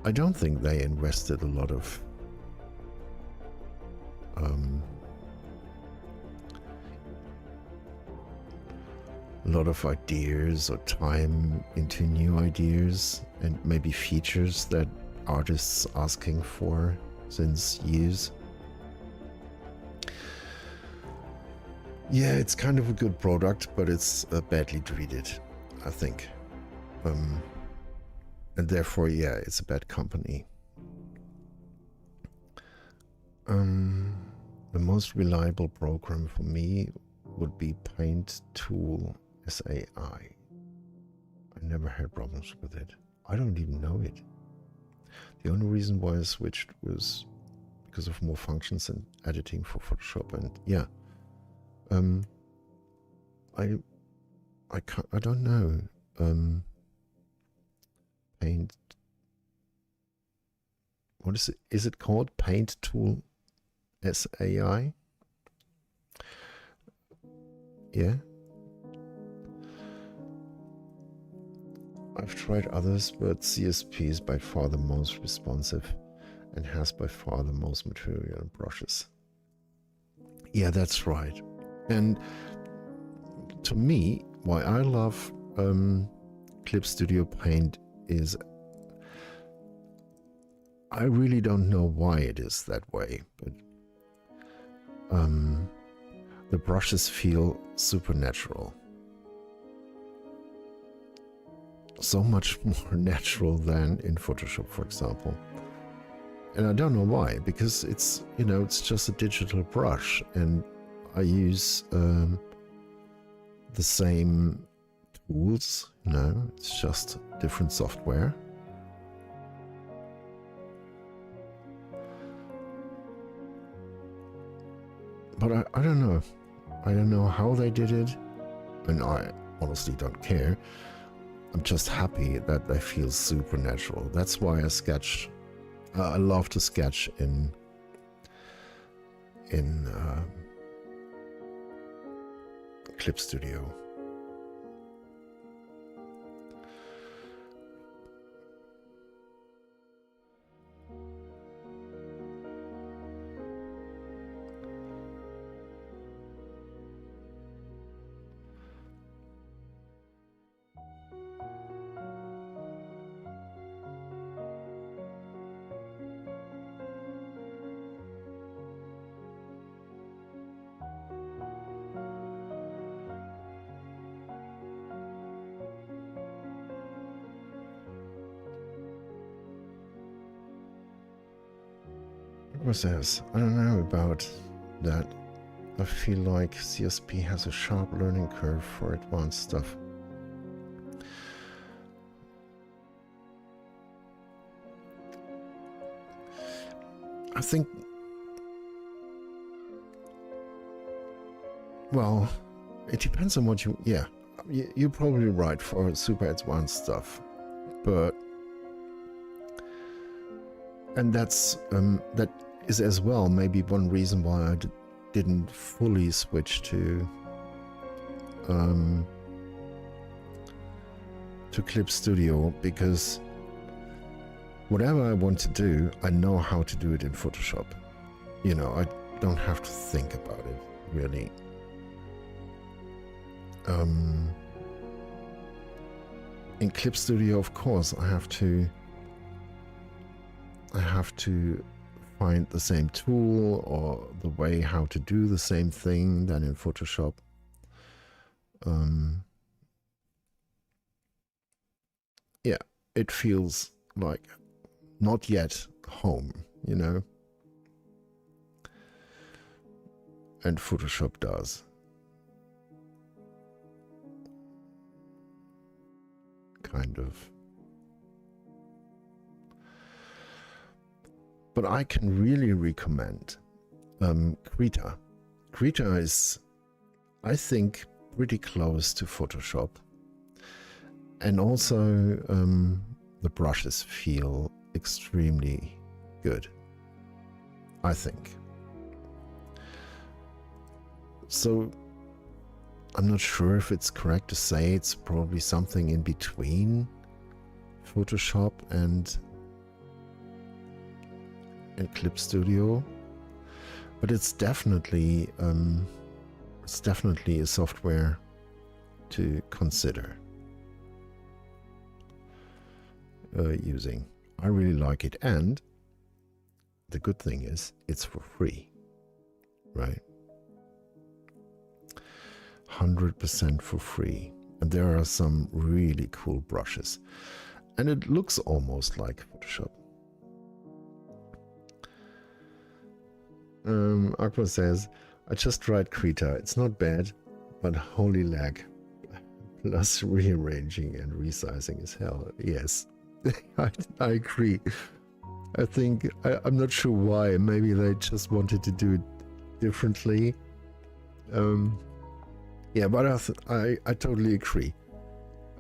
I don't think they invested a lot of ideas or time into new ideas and maybe features that artists asking for since years. Yeah, it's kind of a good product, but it's badly treated, I think. And therefore, yeah, it's a bad company. The most reliable program for me would be Paint Tool SAI. I never had problems with it. I don't even know it. The only reason why I switched was because of more functions and editing for Photoshop. And yeah, I don't know. Paint. What is it? Is it called Paint Tool SAI? Yeah. I've tried others, but CSP is by far the most responsive and has by far the most material and brushes. Yeah, that's right. And to me, why I love ClipStudioPaint is I really don't know why it is that way, but the brushes feel supernatural. So much more natural than in Photoshop, for example. And I don't know why, because it's, you know, it's just a digital brush, and I use the same tools, you know, it's just different software. But I don't know. I don't know how they did it, and I honestly don't care. I'm just happy that they feel supernatural. That's why I sketch. I love to sketch in Clip Studio. What was this? I don't know about that. I feel like CSP has a sharp learning curve for advanced stuff. I think, well, it depends on what you, yeah, you're probably right for super advanced stuff, but, and that's, that is as well maybe one reason why I didn't fully switch to Clip Studio, because whatever I want to do, I know how to do it in Photoshop. You know, I don't have to think about it, really. In Clip Studio, of course, I have to find the same tool or the way how to do the same thing than in Photoshop. Yeah, it feels like not yet home, you know, and Photoshop does. Kind of. But I can really recommend KRITA. KRITA is, I think, pretty close to Photoshop. And also the brushes feel extremely good, I think. So I'm not sure if it's correct to say it's probably something in between Photoshop and Clip Studio, but it's definitely a software to consider using. I really like it, and the good thing is it's for free, right? 100% for free, and there are some really cool brushes, and it looks almost like Photoshop. Aqua says, I just tried KRITA. It's not bad, but holy lag. Plus rearranging and resizing is hell. Yes, I agree. I think, I'm not sure why. Maybe they just wanted to do it differently. Yeah, but I totally agree.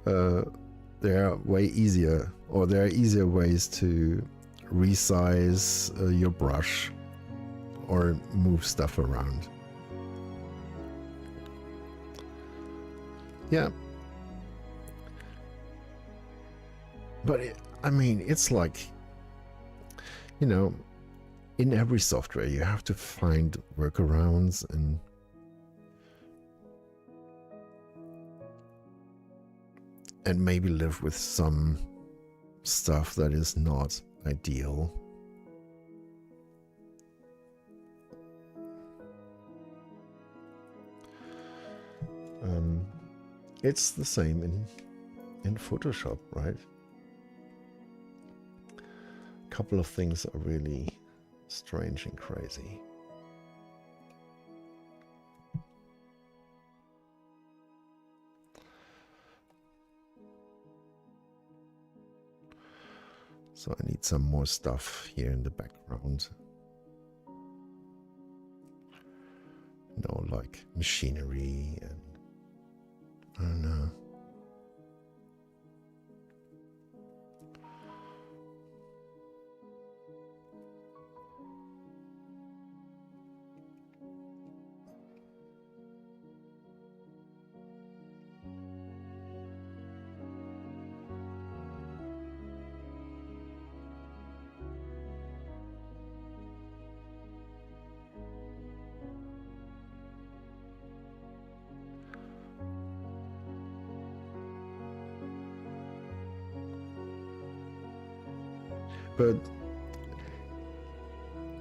There are way easier, or there are easier ways to resize your brush or move stuff around. Yeah. But I mean, it's like, you know, in every software you have to find workarounds and maybe live with some stuff that is not ideal. It's the same in Photoshop, right? A couple of things are really strange and crazy. So I need some more stuff here in the background. You know, like machinery and I don't know. But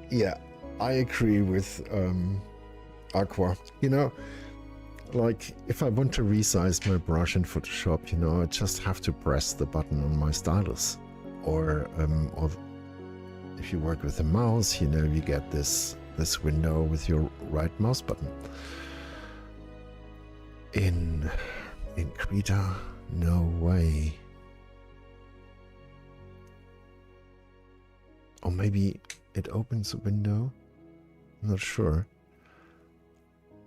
yeah, I agree with Aqua. You know, like if I want to resize my brush in Photoshop, you know, I just have to press the button on my stylus, or if you work with a mouse, you know, you get this window with your right mouse button. In KRITA, no way. Or maybe it opens a window. I'm not sure.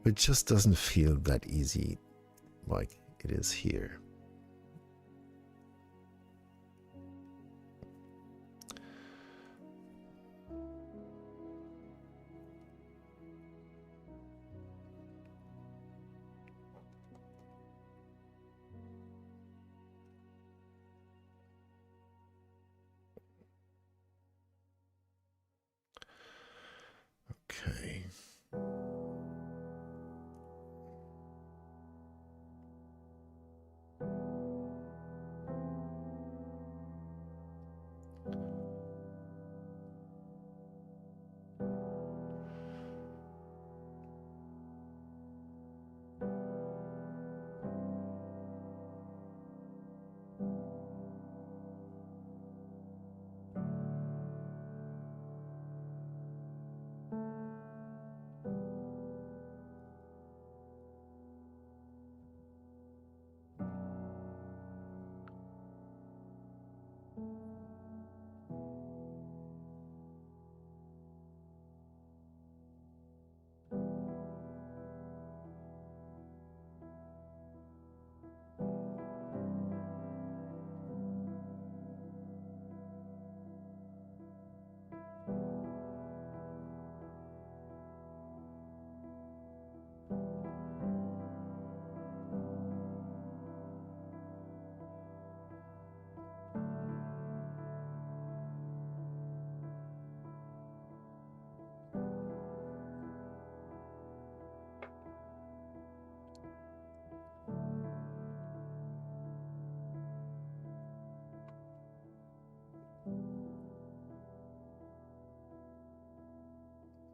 It just doesn't feel that easy like it is here. Okay.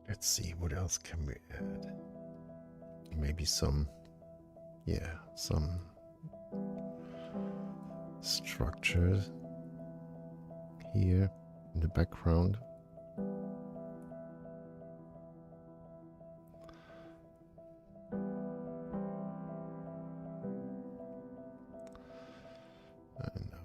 Let's see, what else can we add? Maybe some structures here in the background. I don't know.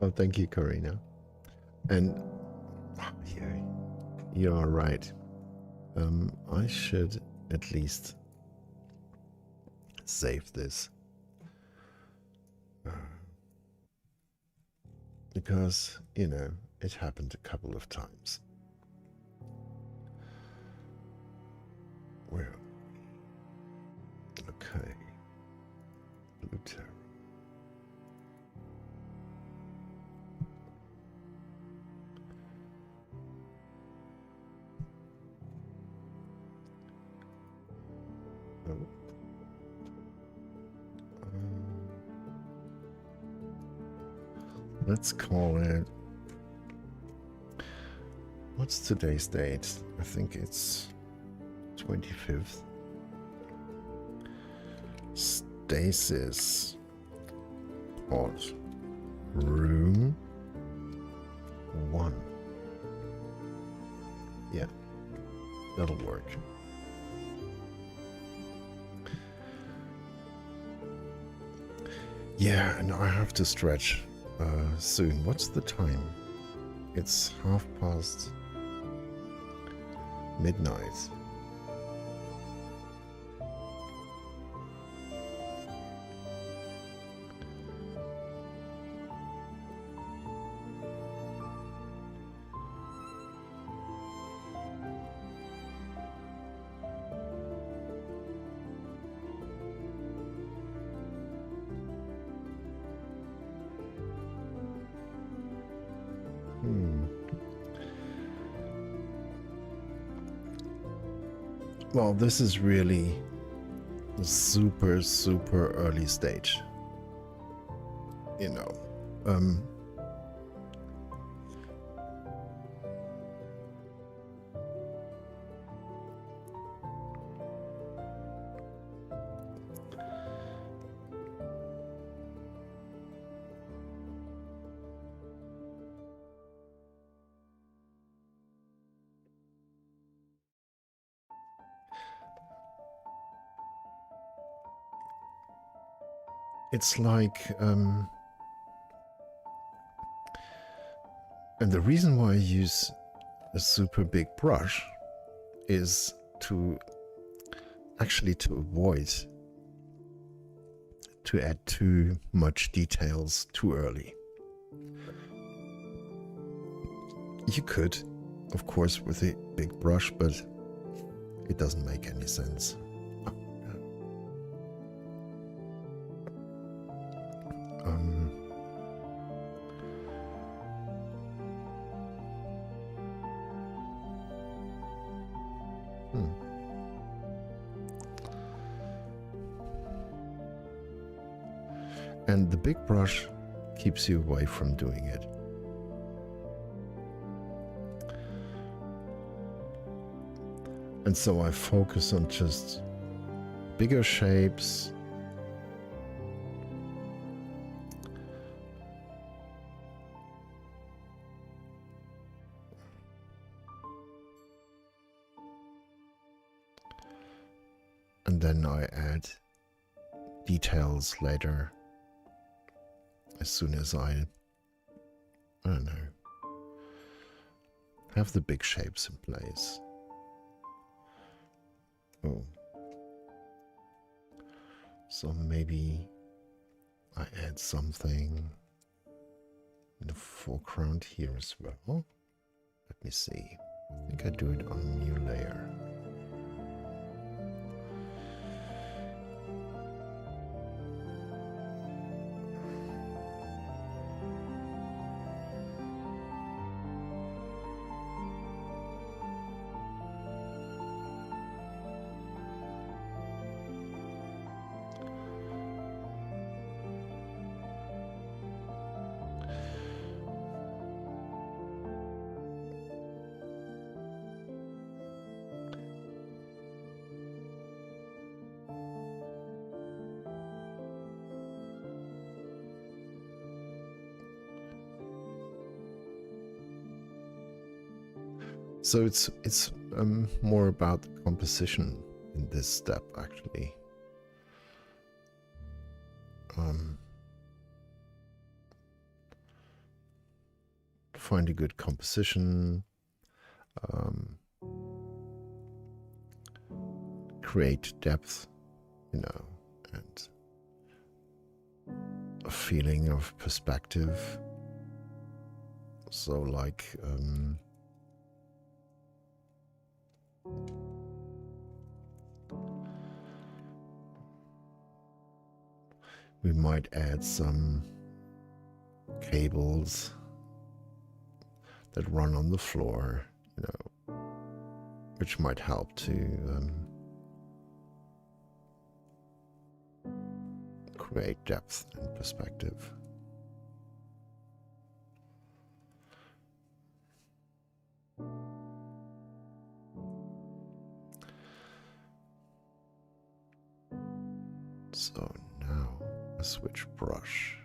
Oh, thank you, Karina. And yeah, you are right. I should at least save this because, you know, it happened a couple of times. Well, okay, Bluetooth. Let's call it. What's today's date? I think it's 25th. Stasis Pod Room 1. Yeah, that'll work. Yeah, and I have to stretch soon. What's the time? It's midnight. Well, this is really a super early stage. You know, it's like, and the reason why I use a super big brush is to actually to avoid to add too much details too early. You could, of course, with a big brush, but it doesn't make any sense. And the big brush keeps you away from doing it. And so I focus on just bigger shapes. And then I add details later, as soon as I don't know, have the big shapes in place. Oh. So maybe I add something in the foreground here as well. Let me see. I think I do it on a new layer. So it's more about the composition in this step, actually. Find a good composition, create depth, you know, and a feeling of perspective. So like we might add some cables that run on the floor, you know, which might help to create depth and perspective. So now I switch brush.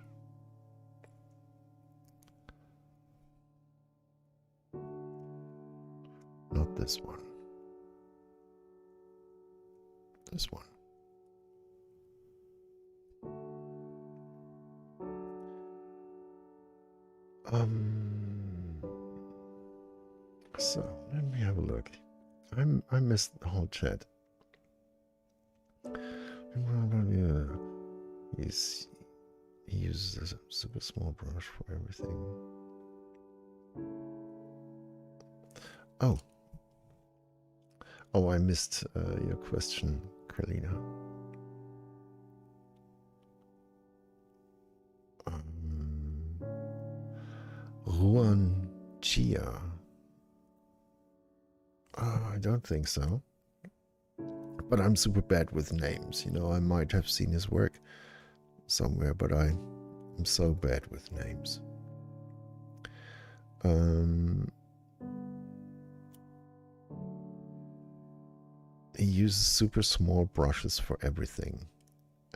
Not this one. This one. So let me have a look. I missed the whole chat. He uses a super small brush for everything. Oh, I missed your question, Carlina. Ruan Chia. I don't think so. But I'm super bad with names. You know, I might have seen his work somewhere, but I'm so bad with names. He uses super small brushes for everything,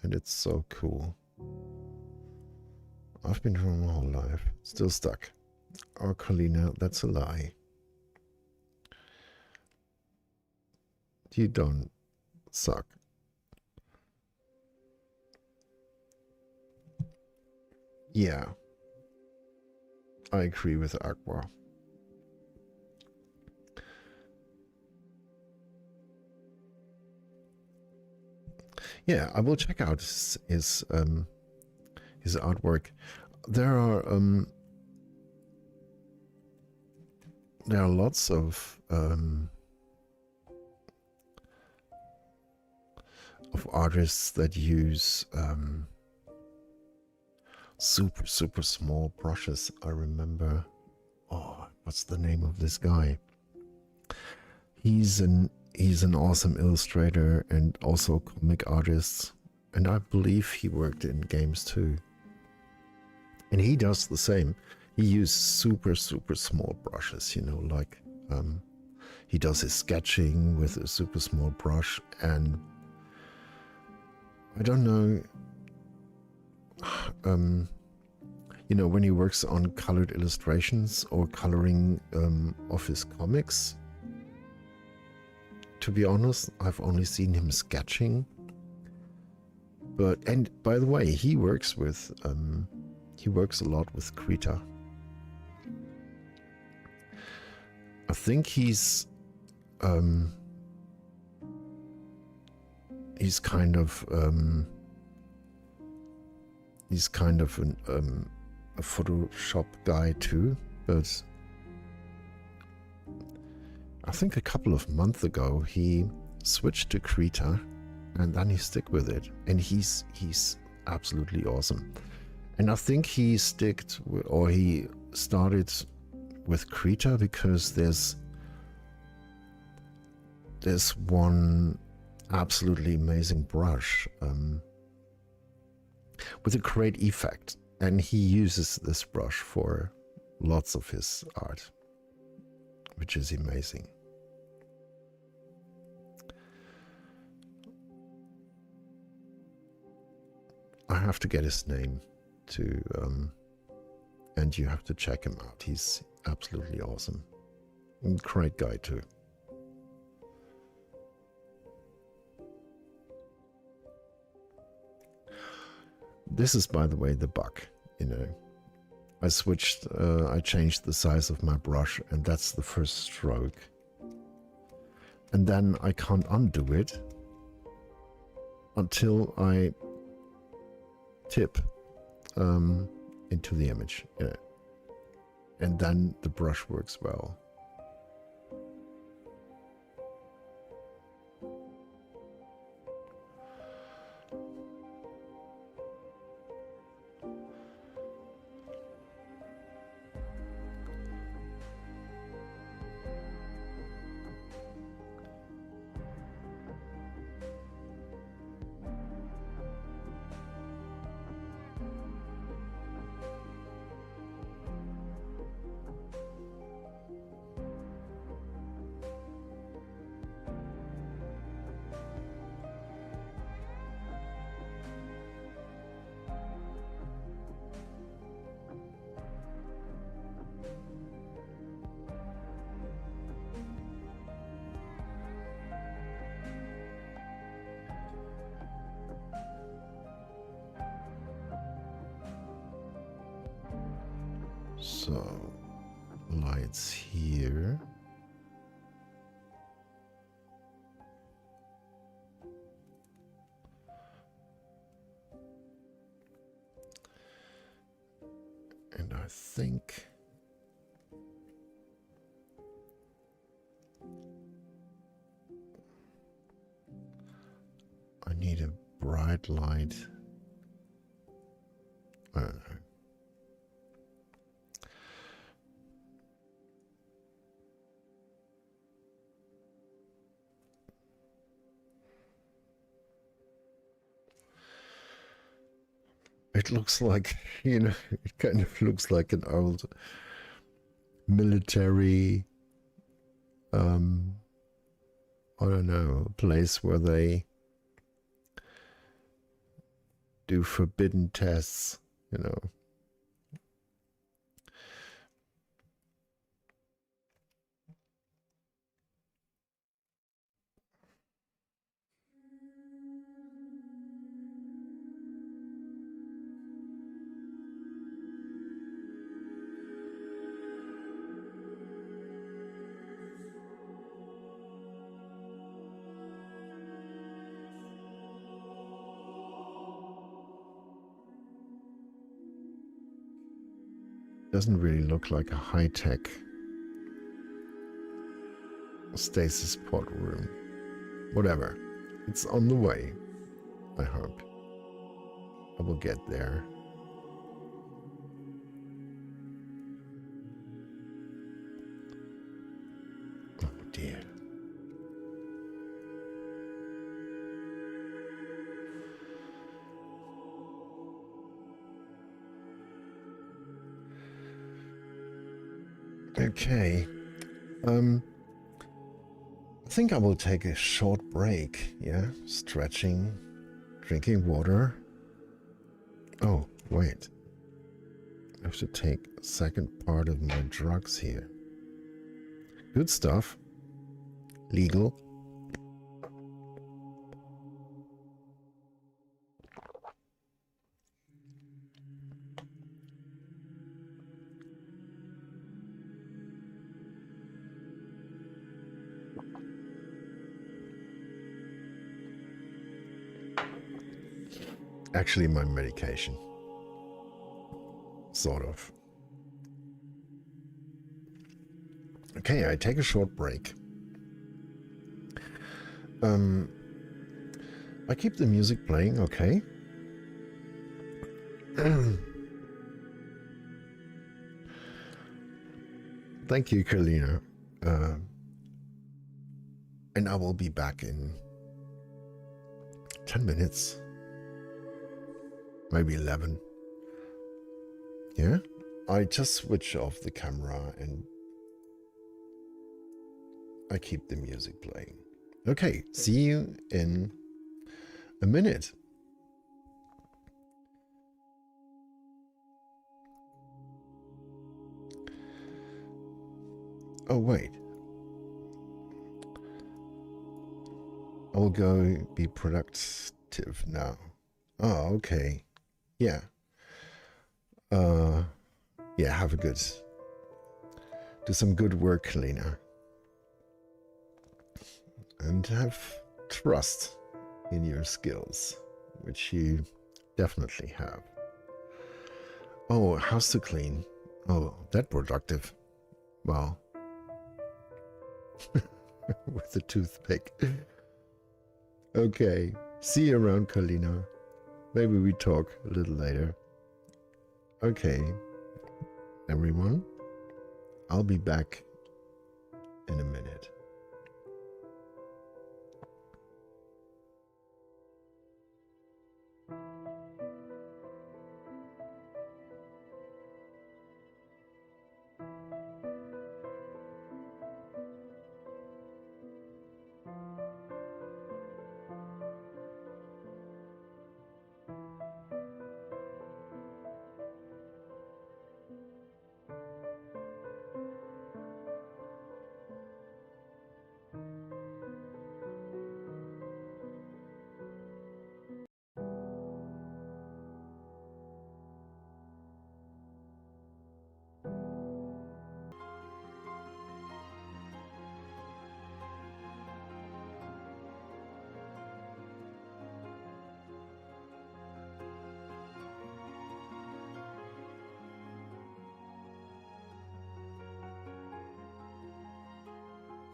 and it's so cool. I've been drawing my whole life, still stuck. Oh, Carlina, that's a lie. You don't suck. Yeah, I agree with Aqua. Yeah, I will check out his artwork. There are lots of artists that use super small brushes. I remember, oh, what's the name of this guy? He's an awesome illustrator and also comic artist, and I believe he worked in games too. And he does the same. He uses super small brushes, you know, like he does his sketching with a super small brush, and I don't know, you know, when he works on colored illustrations or coloring of his comics, to be honest, I've only seen him sketching. But, and by the way, he works a lot with KRITA. I think he's kind of a Photoshop guy too, but I think a couple of months ago he switched to KRITA, and then he stuck with it, and he's absolutely awesome. And I think he started with KRITA because there's one absolutely amazing brush with a great effect, and he uses this brush for lots of his art, which is amazing. I have to get his name to and you have to check him out. He's absolutely awesome. Great guy too. This is, by the way, the bug, you know. I changed the size of my brush, and that's the first stroke. And then I can't undo it until I tip into the image, you know. And then the brush works well. So, lights here. And I think I need a bright light. I don't know. It looks like, you know, it kind of looks like an old military, I don't know, place where they do forbidden tests, you know. doesn't really look like a high-tech stasis pod room. Whatever. It's on the way, I hope. I will get there. Oh dear. Okay. I think I will take a short break, yeah? Stretching, drinking water. Oh, wait. I have to take a second part of my drugs here. Good stuff. Legal. Actually, my medication. Sort of. Okay, I take a short break. I keep the music playing, okay. Thank you, Kalina. And I will be back in 10 minutes. Maybe 11. Yeah? I just switch off the camera and I keep the music playing. Okay, see you in a minute. Oh, wait. I will go be productive now. Oh, okay. Yeah. Yeah, have a good... Do some good work, Lena. And have trust in your skills, which you definitely have. Oh, house to clean. Oh, that productive. Well, with the toothpick. Okay, see you around, Kalina. Maybe we talk a little later. Okay, everyone, I'll be back in a minute.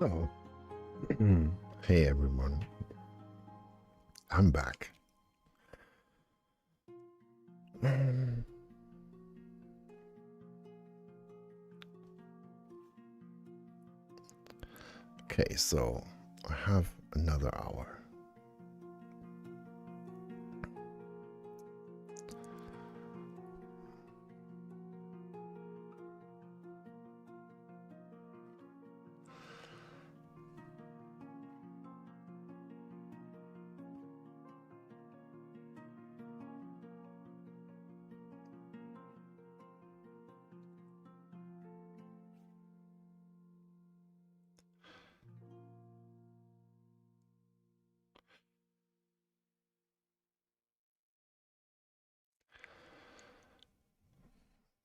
Oh, hey everyone, I'm back. Okay, so I have another hour.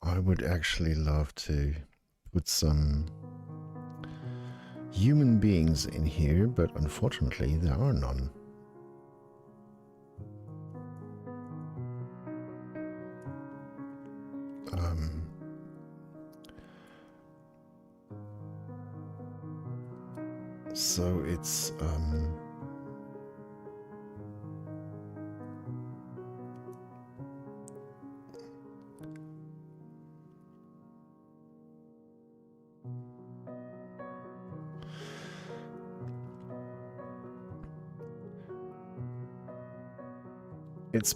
I would actually love to put some human beings in here, but unfortunately there are none. So it's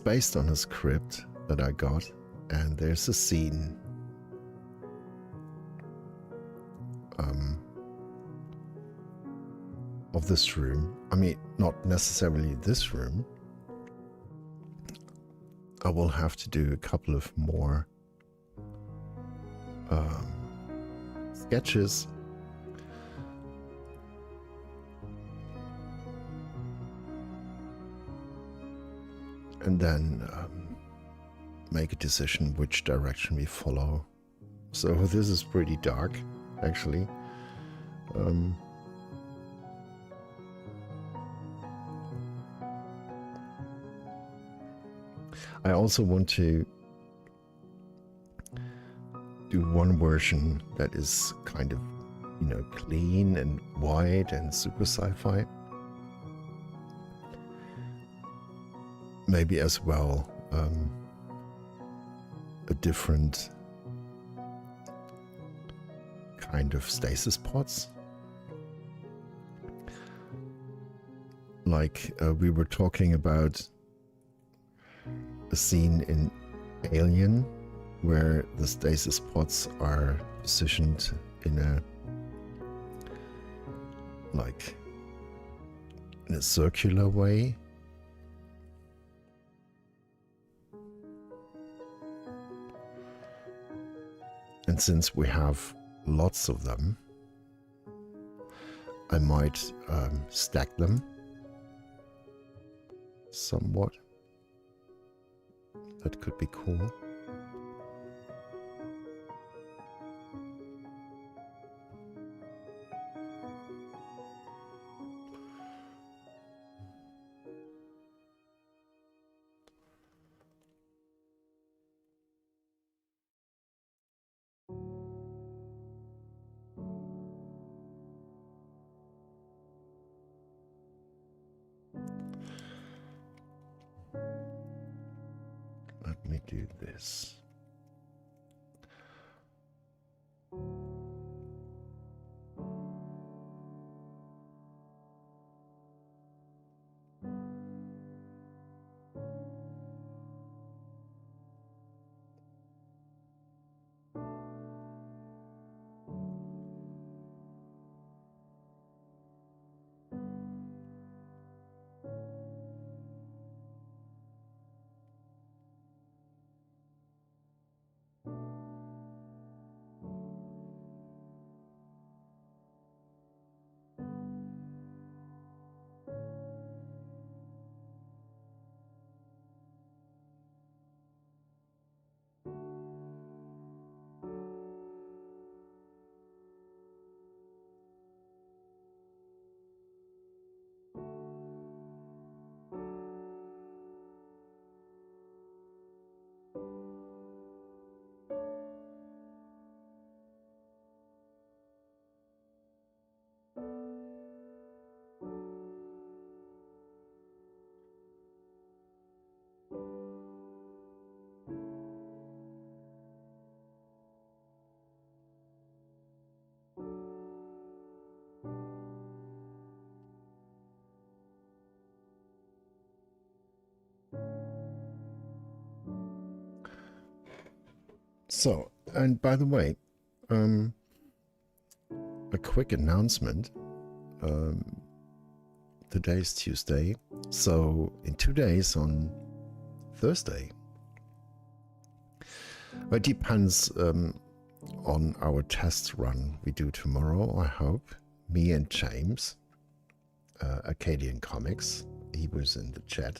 based on a script that I got, and there's a scene of this room. I mean, not necessarily this room. I will have to do a couple of more sketches. And then make a decision which direction we follow. So this is pretty dark, actually. I also want to do one version that is kind of, you know, clean and white and super sci-fi. Maybe as well a different kind of stasis pods. Like we were talking about a scene in Alien where the stasis pods are positioned in a circular way. And since we have lots of them, I might stack them somewhat. That could be cool. Let me do this. So, and by the way, a quick announcement. Today's Tuesday, so in 2 days on Thursday, it depends on our test run we do tomorrow, I hope. Me and James, Acadian Comics, he was in the chat.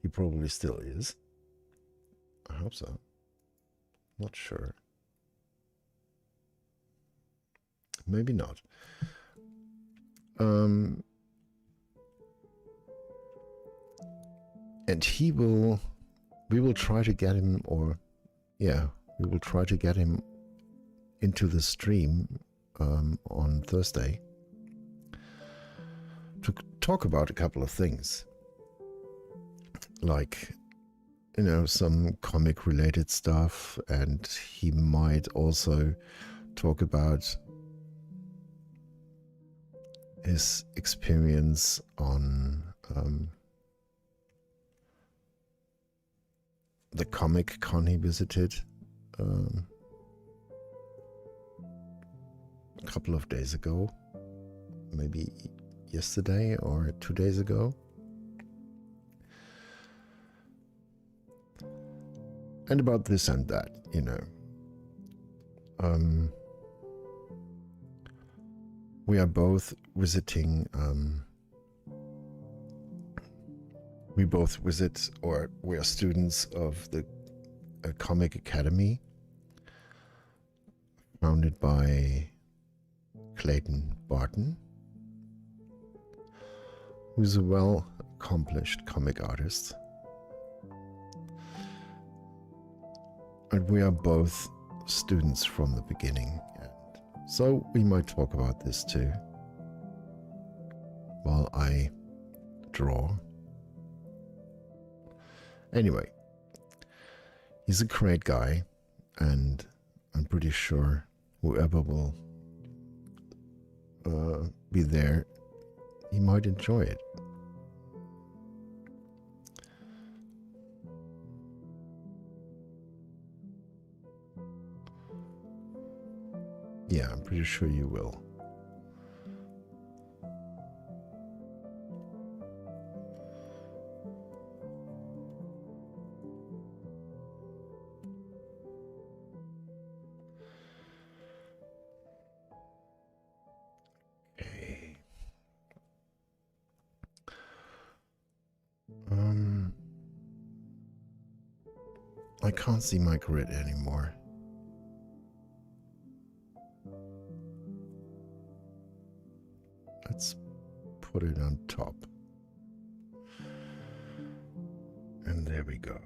He probably still is. I hope so. Not sure. Maybe not. And we will try to get him, we will try to get him into the stream on Thursday to talk about a couple of things, like, you know, some comic related stuff, and he might also talk about his experience on the Comic Con he visited a couple of days ago, maybe yesterday or 2 days ago. And about this and that, you know. We are both visiting, we both visit, or we are students of the Comic Academy, founded by Clayton Barton, who's a well-accomplished comic artist. And we are both students from the beginning. So we might talk about this too, while I draw. Anyway, he's a great guy, and I'm pretty sure whoever will be there, he might enjoy it. Yeah, I'm pretty sure you will. Okay. I can't see my grid anymore. Let's put it on top. And there we go.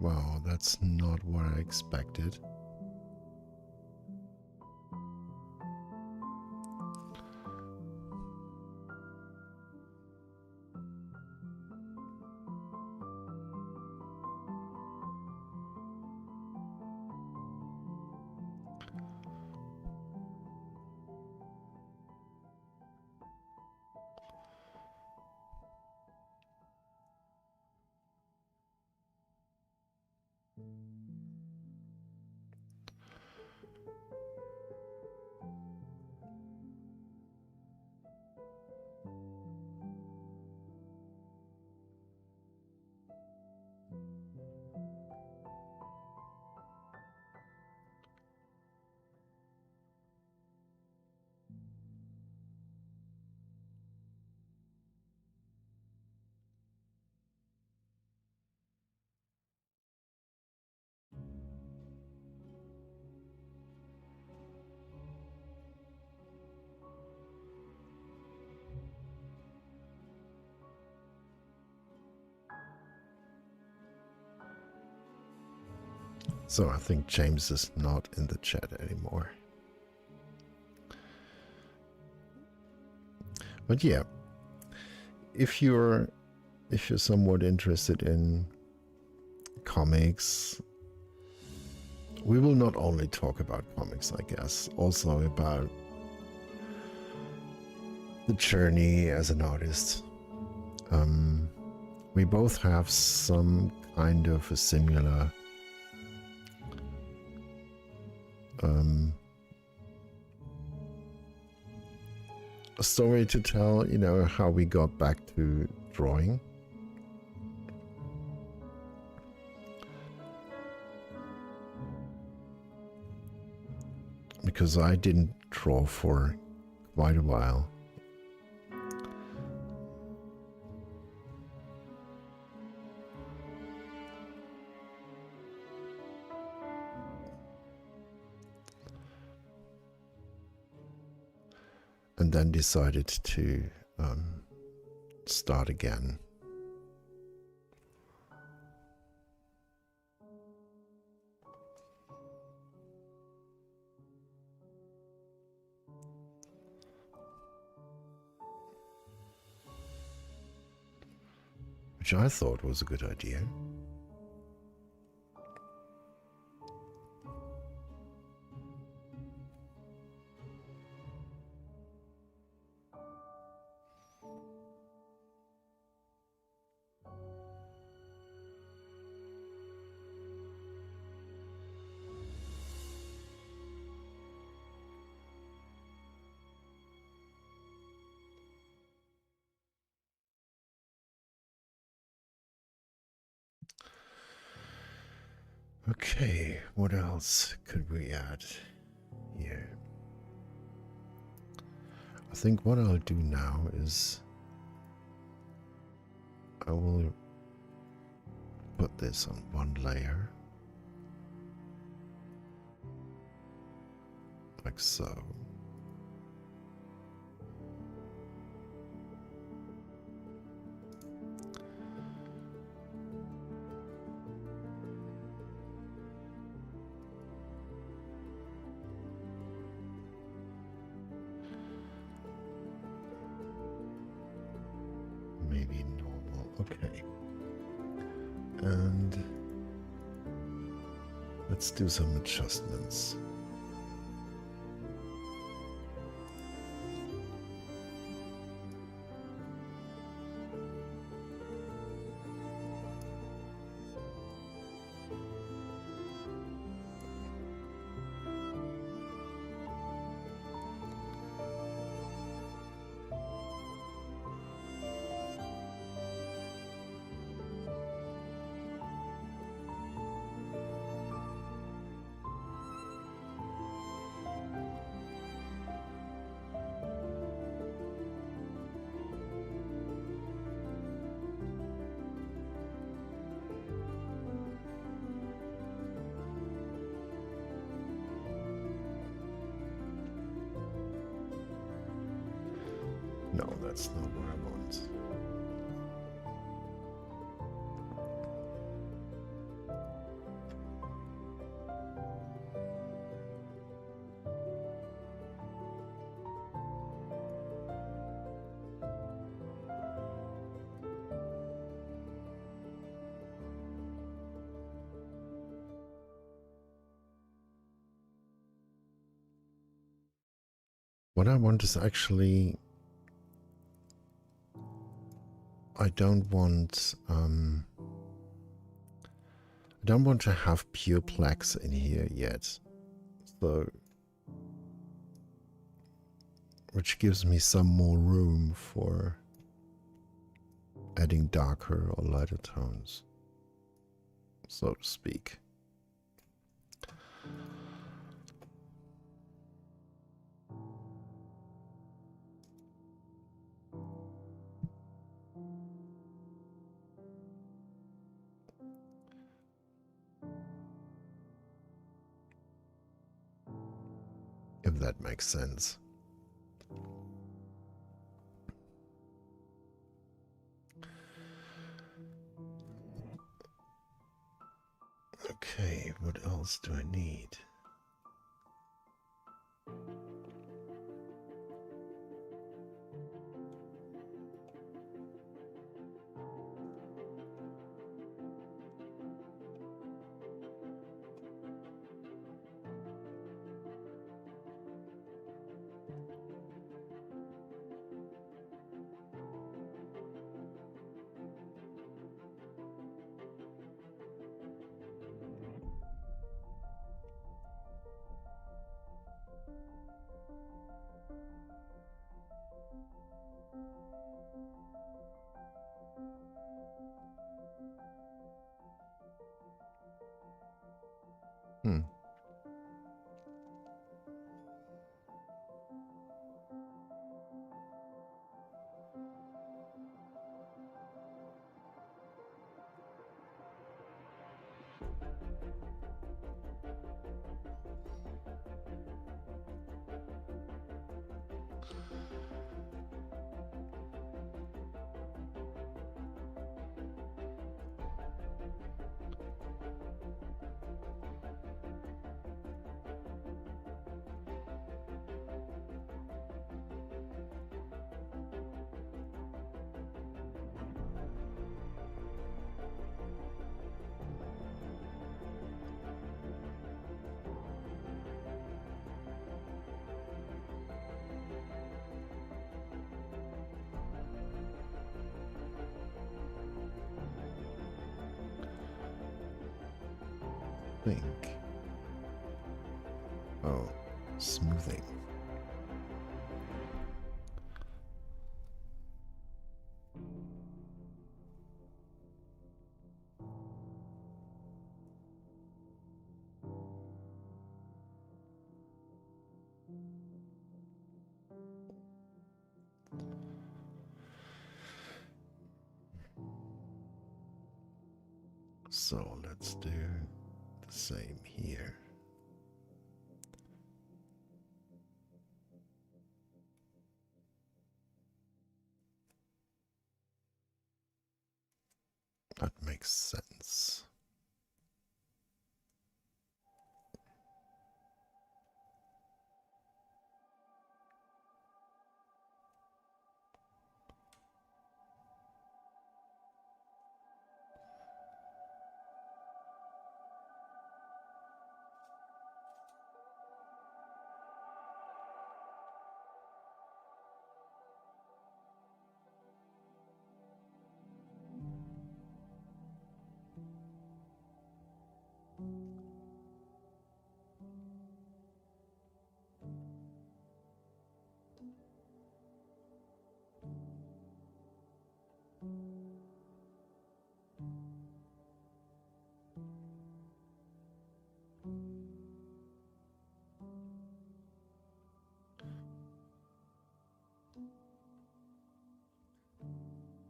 Wow, that's not what I expected. So I think James is not in the chat anymore. But yeah, if you're somewhat interested in comics, we will not only talk about comics, I guess, also about the journey as an artist, we both have some kind of a similar a story to tell, you know, how we got back to drawing. Because I didn't draw for quite a while. And then decided to start again. Which I thought was a good idea. Okay, what else could we add here? I think what I'll do now is I will put this on one layer, like so. Maybe normal, okay. And let's do some adjustments. No, that's not what I want. What I want is actually, I don't want to have pure blacks in here yet. So, which gives me some more room for adding darker or lighter tones, so to speak. If that makes sense. Okay, what else do I need? Think. Oh, smoothing. So let's do the same here. That makes sense.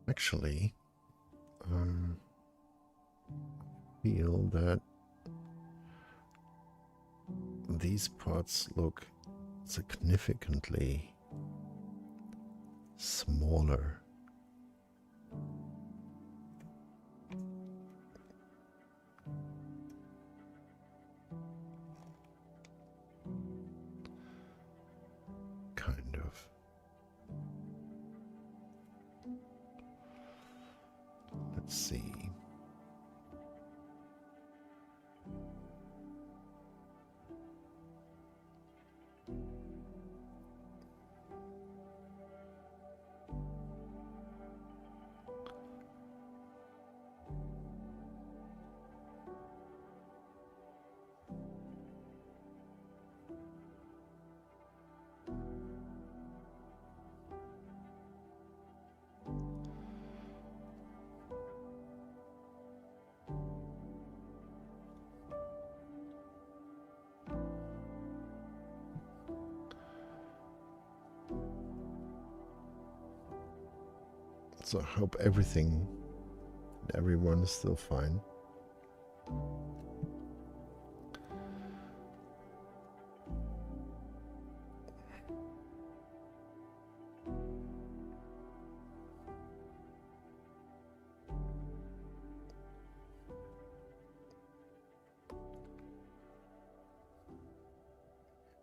Actually, feel that these parts look significantly smaller. Kind of. Let's see. So I hope everyone is still fine.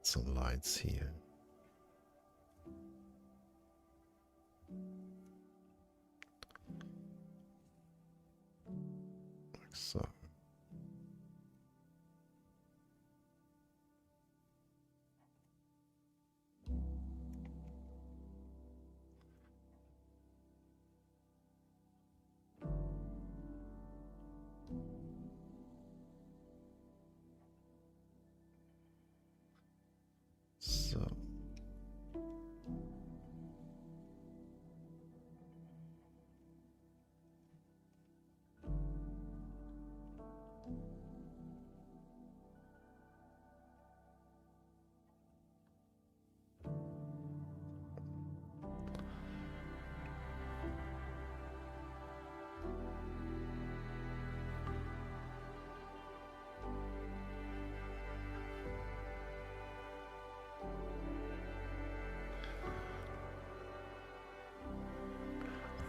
Some lights here. Like so. So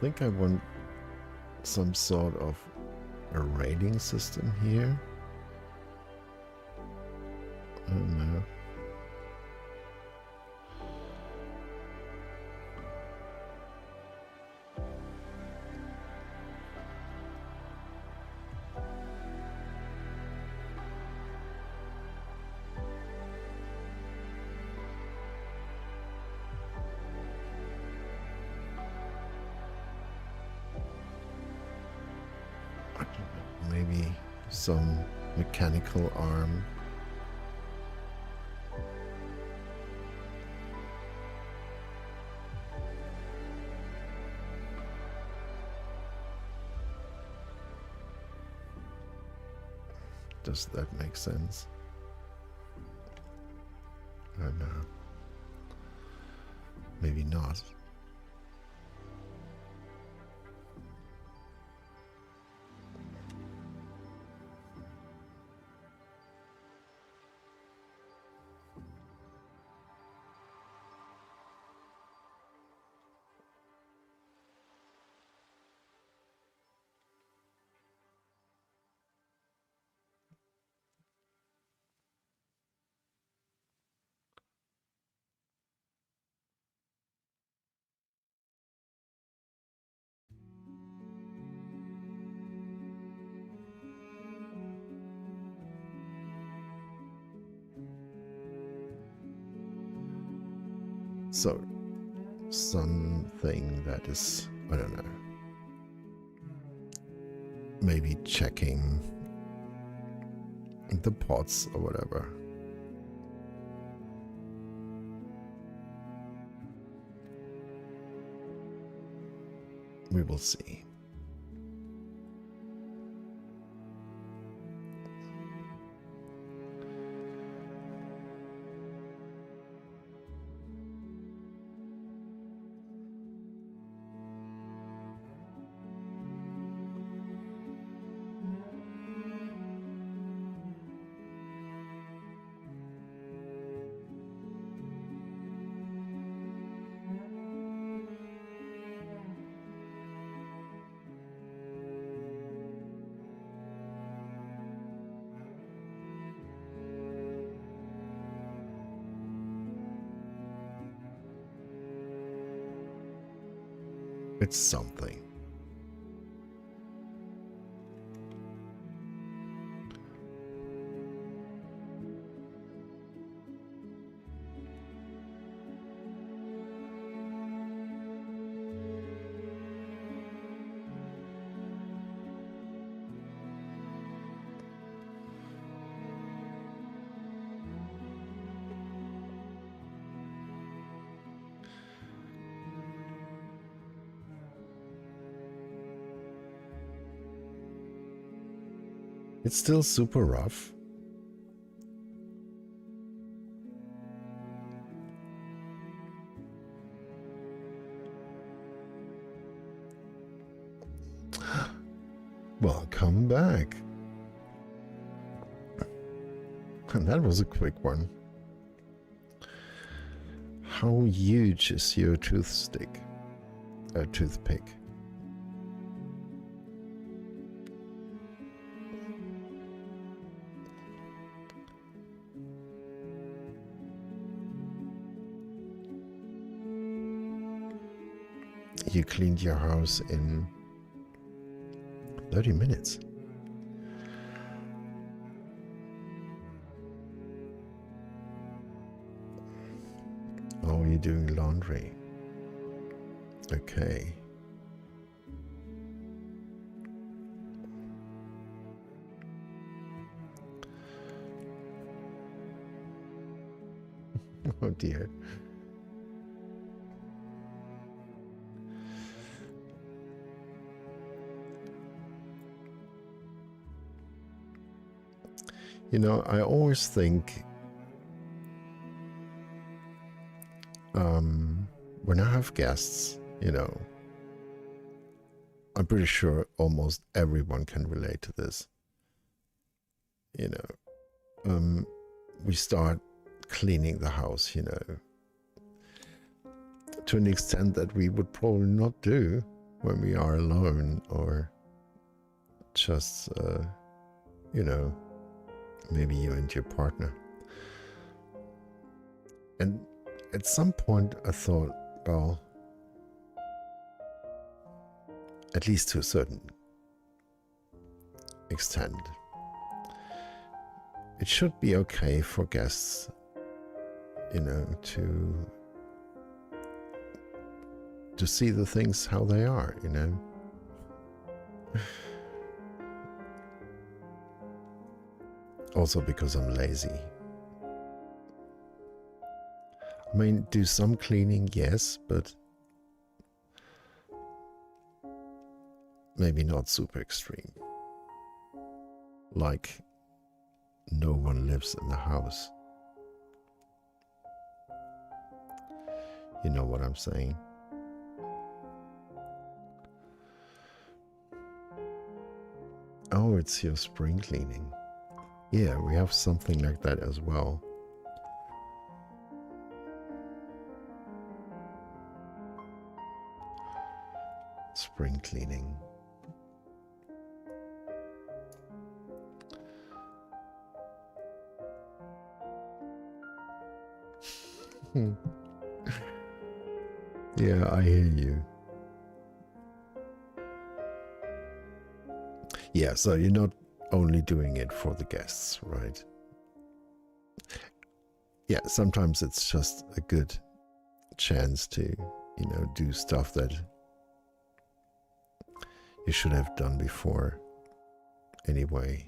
think I want some sort of a rating system here. I don't know. Maybe some mechanical arm. Does that make sense? I don't know. Maybe not. So, something that is, I don't know, maybe checking the pots or whatever. We will see. It's something. It's still super rough. Welcome back. And that was a quick one. How huge is your toothpick? You cleaned your house in 30 minutes. Oh, you're doing laundry. Okay. Oh dear. You know, I always think when I have guests, you know, I'm pretty sure almost everyone can relate to this. You know, we start cleaning the house, you know, to an extent that we would probably not do when we are alone, or just, you know, maybe you and your partner. And at some point I thought, well, at least to a certain extent, it should be okay for guests, you know, to see the things how they are, you know. Also because I'm lazy. I mean, do some cleaning, yes, but maybe not super extreme. Like, no one lives in the house. You know what I'm saying? Oh, it's your spring cleaning. Yeah, we have something like that as well. Spring cleaning. Yeah, I hear you. Yeah, so you're not only doing it for the guests, right? Yeah, sometimes it's just a good chance to, you know, do stuff that you should have done before anyway.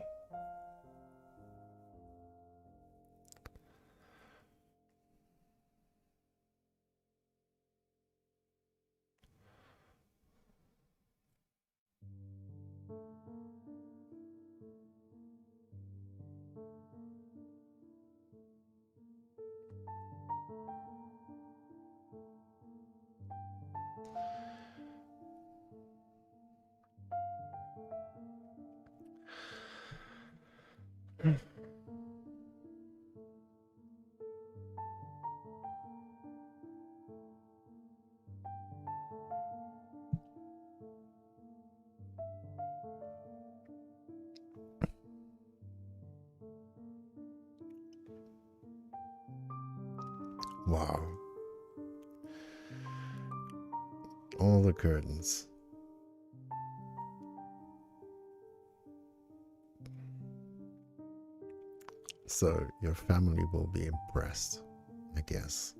Wow. All the curtains. So your family will be impressed, I guess.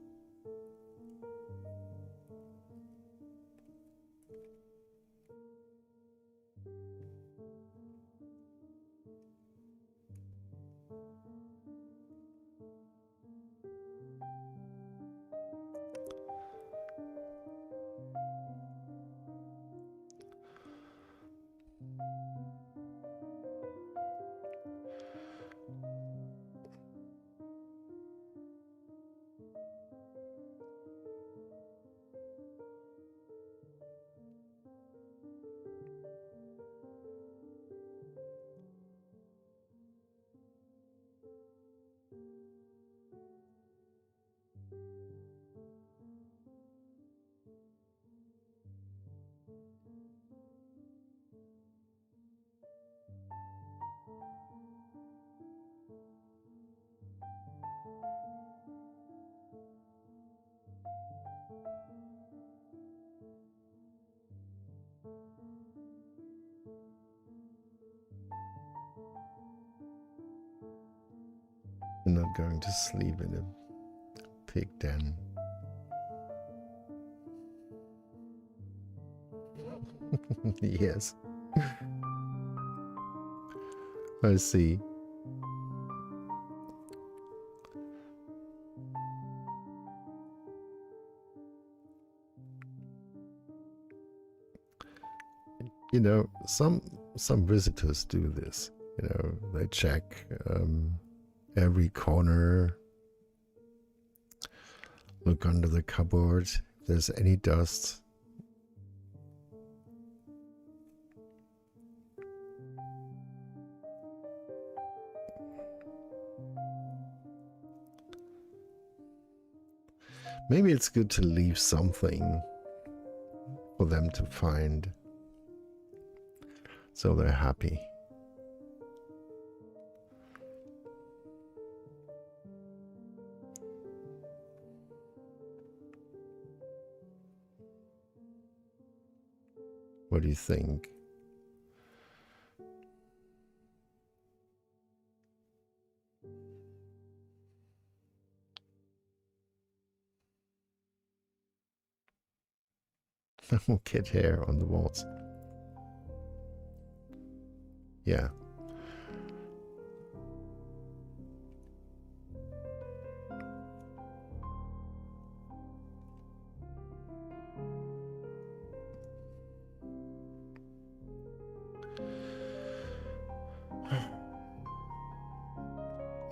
I'm not going to sleep in a pig den. Yes. I see. You know, some visitors do this. You know, they check every corner, look under the cupboard if there's any dust. Maybe it's good to leave something for them to find, so they're happy. What do you think? Kid hair on the walls. Yeah.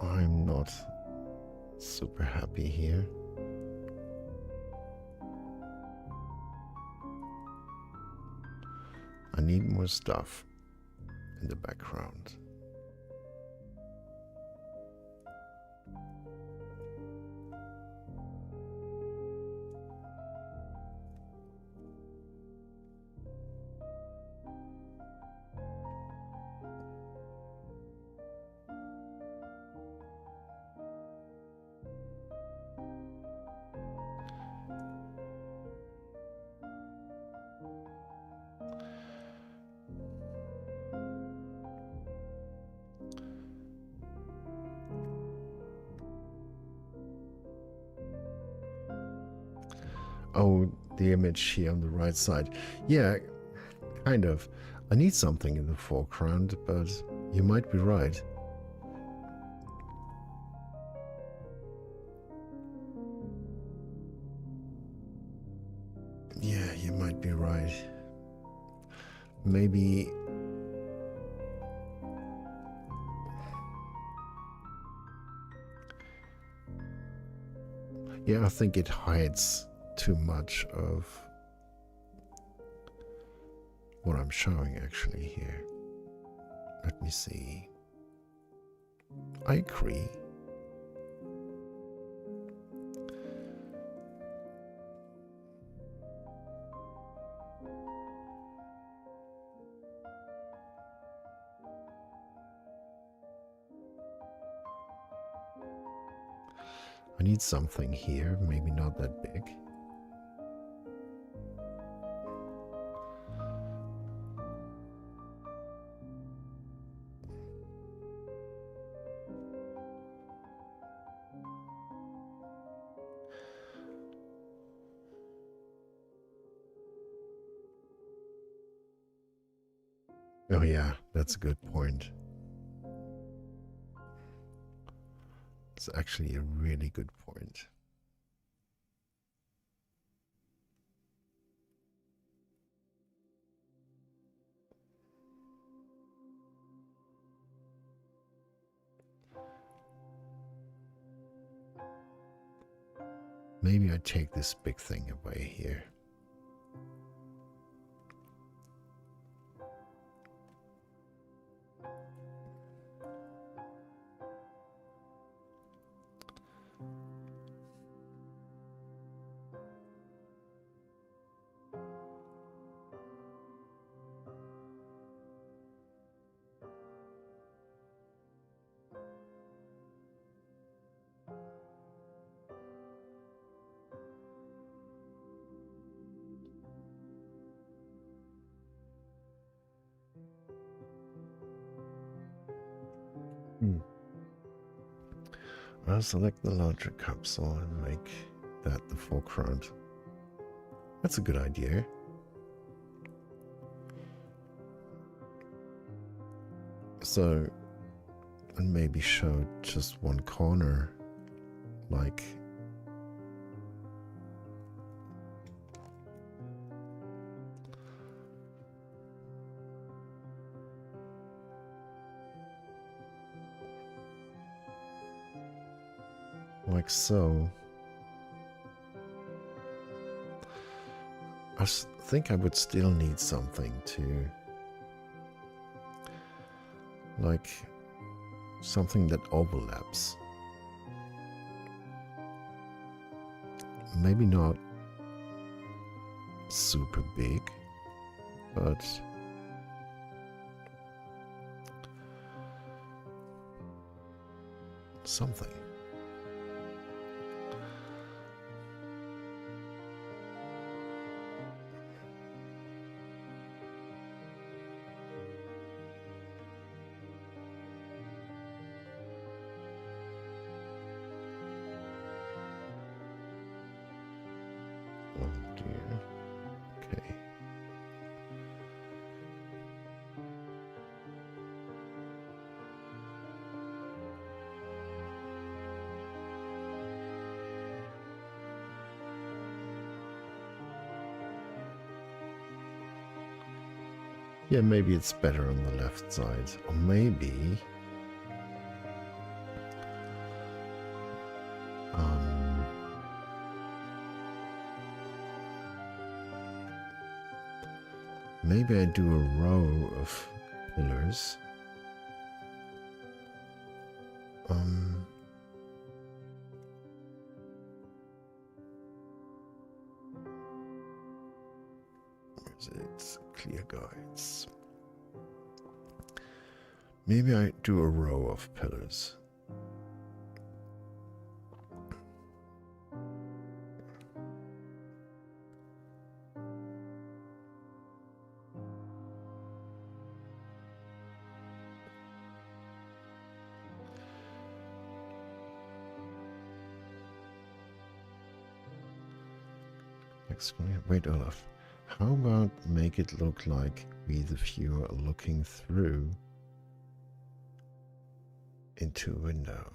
I'm not super happy here. I need more stuff in the background. Oh, the image here on the right side. Yeah, kind of. I need something in the foreground, but you might be right. Yeah, you might be right. Maybe... Yeah, I think it hides too much of what I'm showing actually here. Let me see. I agree. I need something here, maybe not that big. Oh yeah, that's a good point. It's actually a really good point. Maybe I take this big thing away here. I'll select the larger capsule and make that the foreground. That's a good idea. So, and maybe show just one corner, like so. I think I would still need something to, like, something that overlaps. Maybe not super big, but something. Oh dear. Okay. Yeah, maybe it's better on the left side, or maybe maybe I do a row of pillars. Where's it? Clear guides. Maybe I do a row of pillars. Wait, Olaf. How about make it look like we, the viewer, are looking through into a window?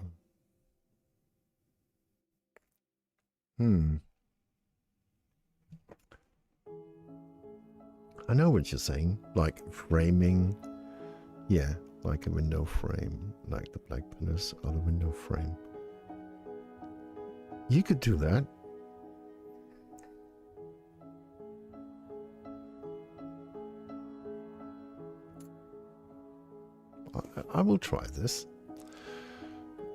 I know what you're saying, like framing. Yeah, like a window frame, like the black pillars are the window frame. You could do that. I will try this.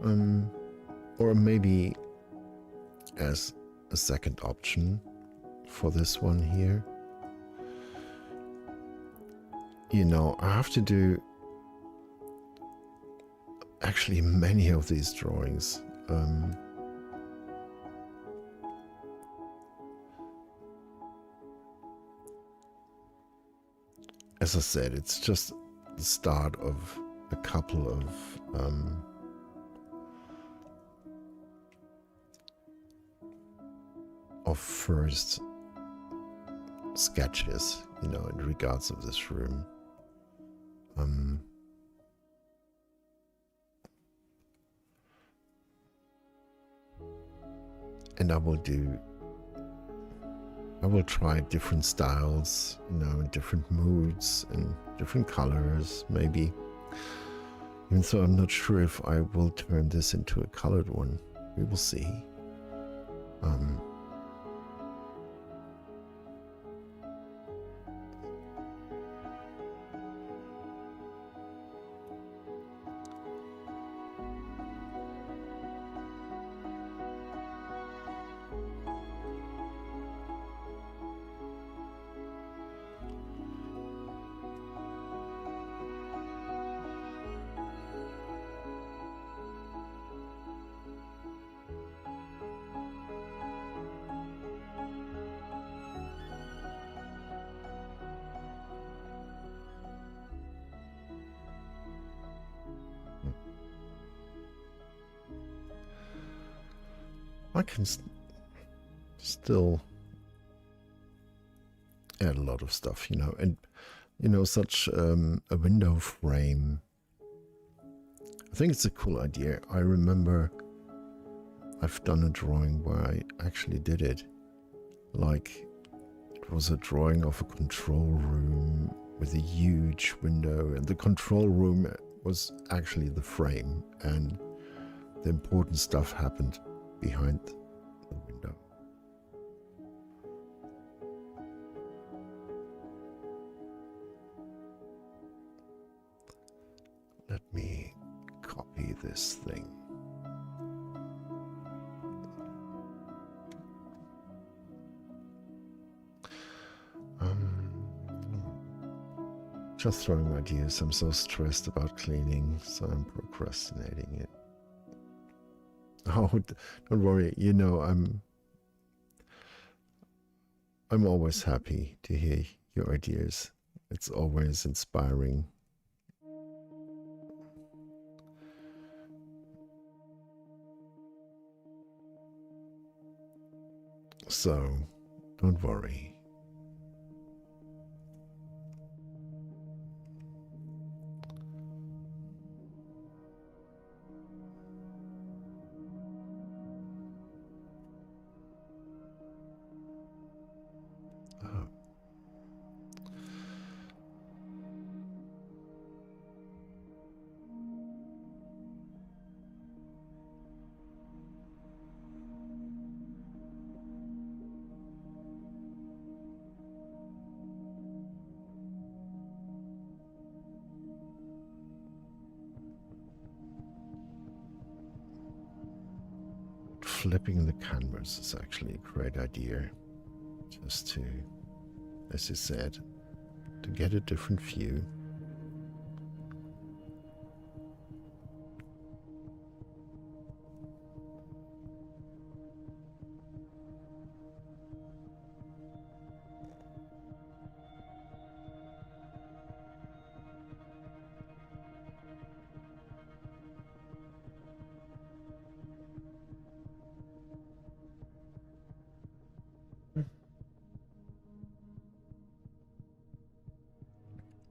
Or maybe as a second option for this one here. You know, I have to do actually many of these drawings. As I said, it's just the start of a couple of first sketches, you know, in regards of this room. And I will try different styles, you know, different moods and different colors, maybe. Even so, I'm not sure if I will turn this into a colored one. We will see. I can still add a lot of stuff, you know, and you know, such a window frame. I think it's a cool idea. I remember I've done a drawing where I actually did it. Like, it was a drawing of a control room with a huge window, and the control room was actually the frame, and the important stuff happened behind the window. Let me copy this thing. Just throwing ideas. I'm so stressed about cleaning, so I'm procrastinating it. Oh, don't worry. You know, I'm always happy to hear your ideas. It's always inspiring. So, don't worry. Oh. Flipping the canvas is actually a great idea. Just to, as you said, to get a different view.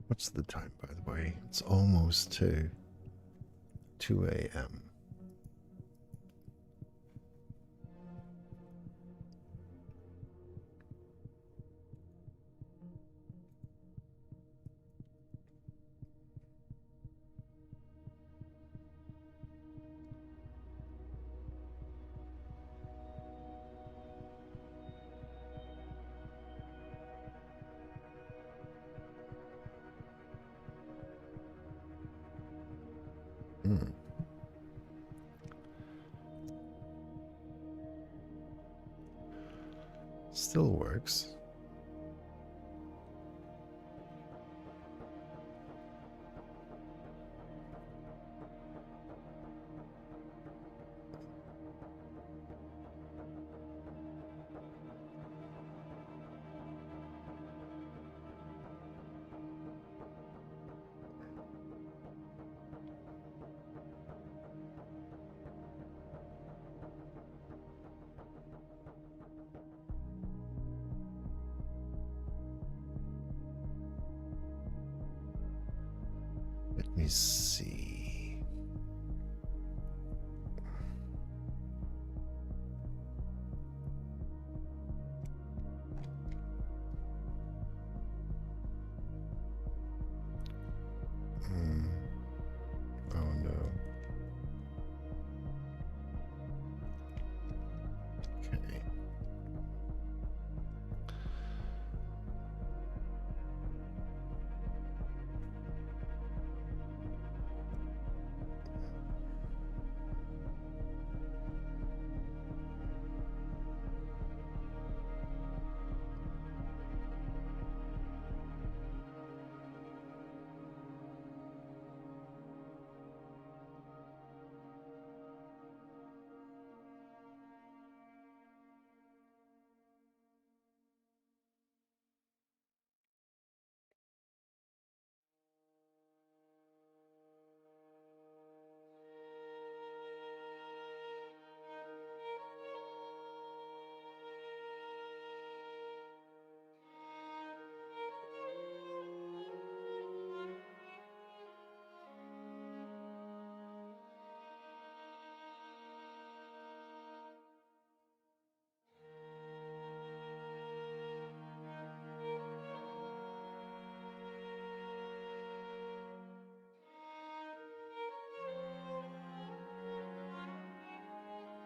What's the time, by the way? It's almost 2 a.m. Still works. Let me see. Oh no. Okay.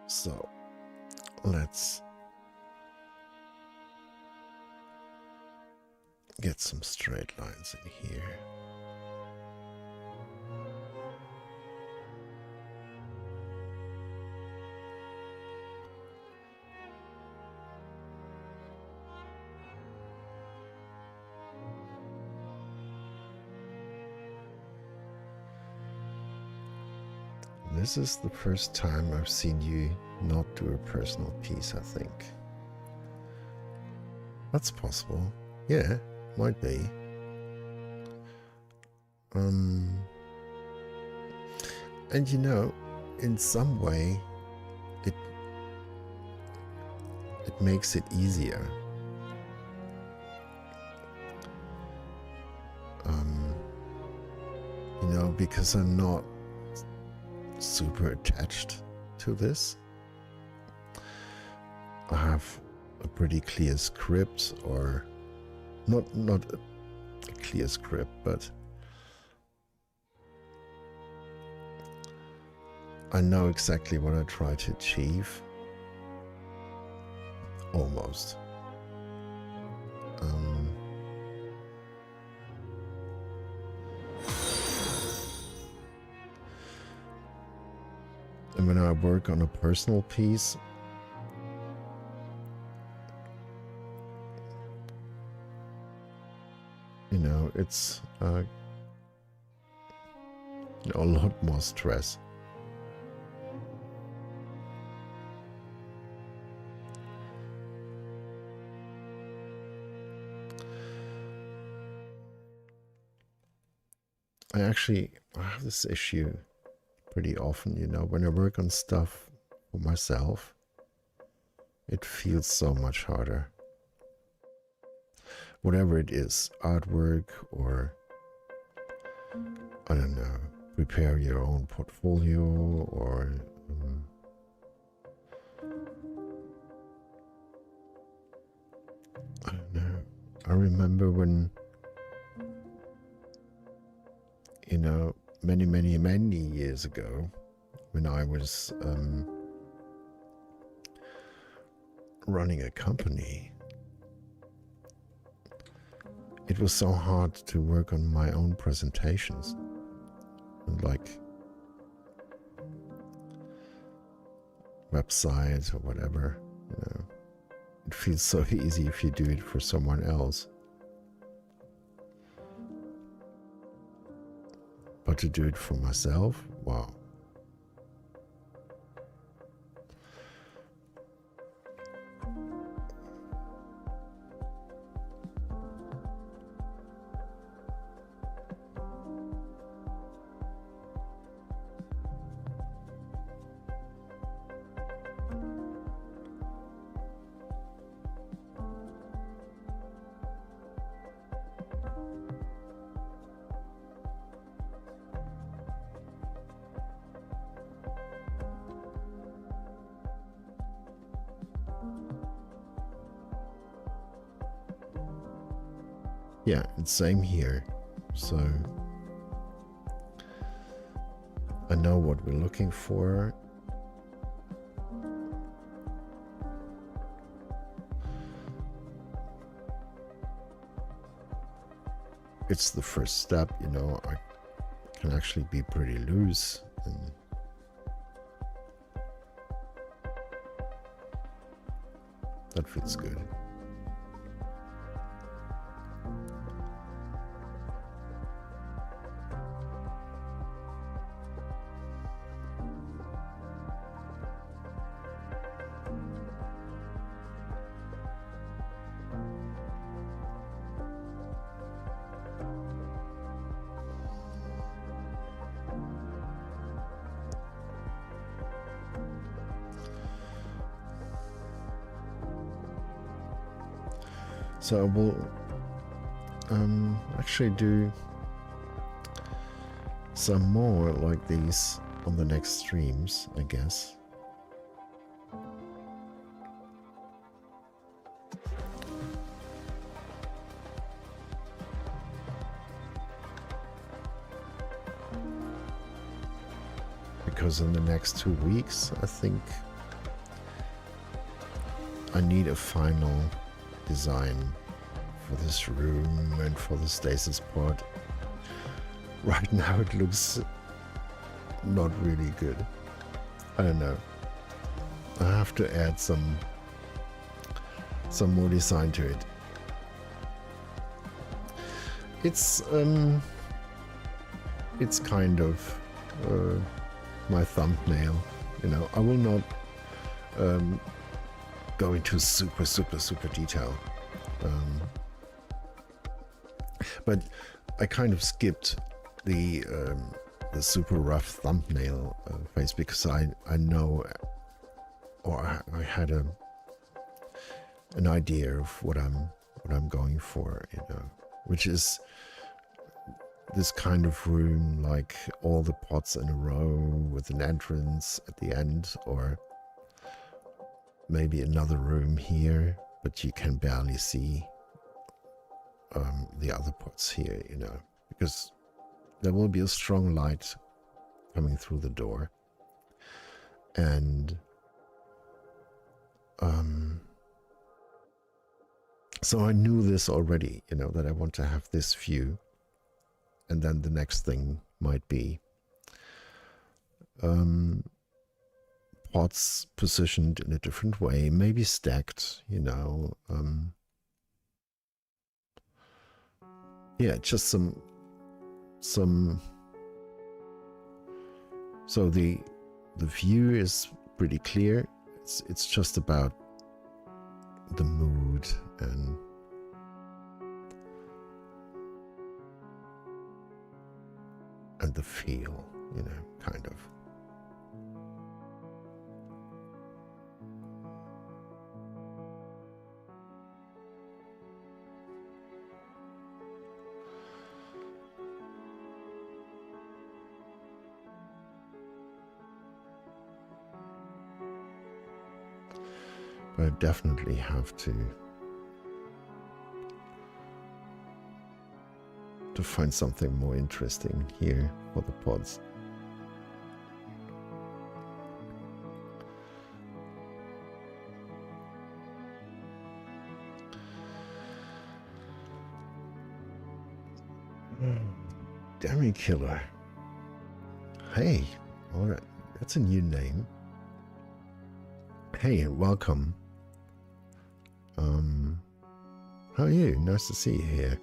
So let's get some straight lines in here. This is the first time I've seen you not do a personal piece, I think. That's possible. Yeah, might be. And you know, in some way, it makes it easier. You know, because I'm not super attached to this. I have a pretty clear script, or not a clear script, but I know exactly what I try to achieve. Almost. And when I work on a personal piece, you know, it's you know, a lot more stress. I have this issue pretty often, you know, when I work on stuff for myself, it feels so much harder. Whatever it is, artwork or, I don't know, prepare your own portfolio or I don't know. I remember when, you know, many years ago, when I was running a company, it was so hard to work on my own presentations, and like websites or whatever, you know. It feels so easy if you do it for someone else. But to do it for myself, wow. Yeah, it's same here. So I know what we're looking for. It's the first step, you know. I can actually be pretty loose, and that feels good. So I will actually do some more like these on the next streams, I guess. Because in the next 2 weeks, I think I need a final design for this room and for the stasis pod. Right now it looks not really good. I don't know. I have to add some more design to it. It's kind of my thumbnail. You know, I will not go into super detail, but I kind of skipped the super rough thumbnail phase because I know, or I had an idea of what I'm going for, you know, which is this kind of room, like all the pots in a row with an entrance at the end, or maybe another room here, but you can barely see the other pots here, you know, because there will be a strong light coming through the door. And so I knew this already, you know, that I want to have this view. And then the next thing might be pots positioned in a different way, maybe stacked, you know. Yeah, just some. So the view is pretty clear. It's just about the mood and the feel, you know, kind of. But I definitely have to find something more interesting here for the pods. Demi Killer. Hey, all right, that's a new name. Hey, welcome. How are you? Nice to see you here.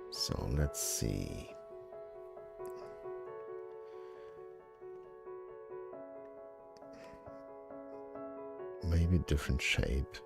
So let's see. Maybe different shape.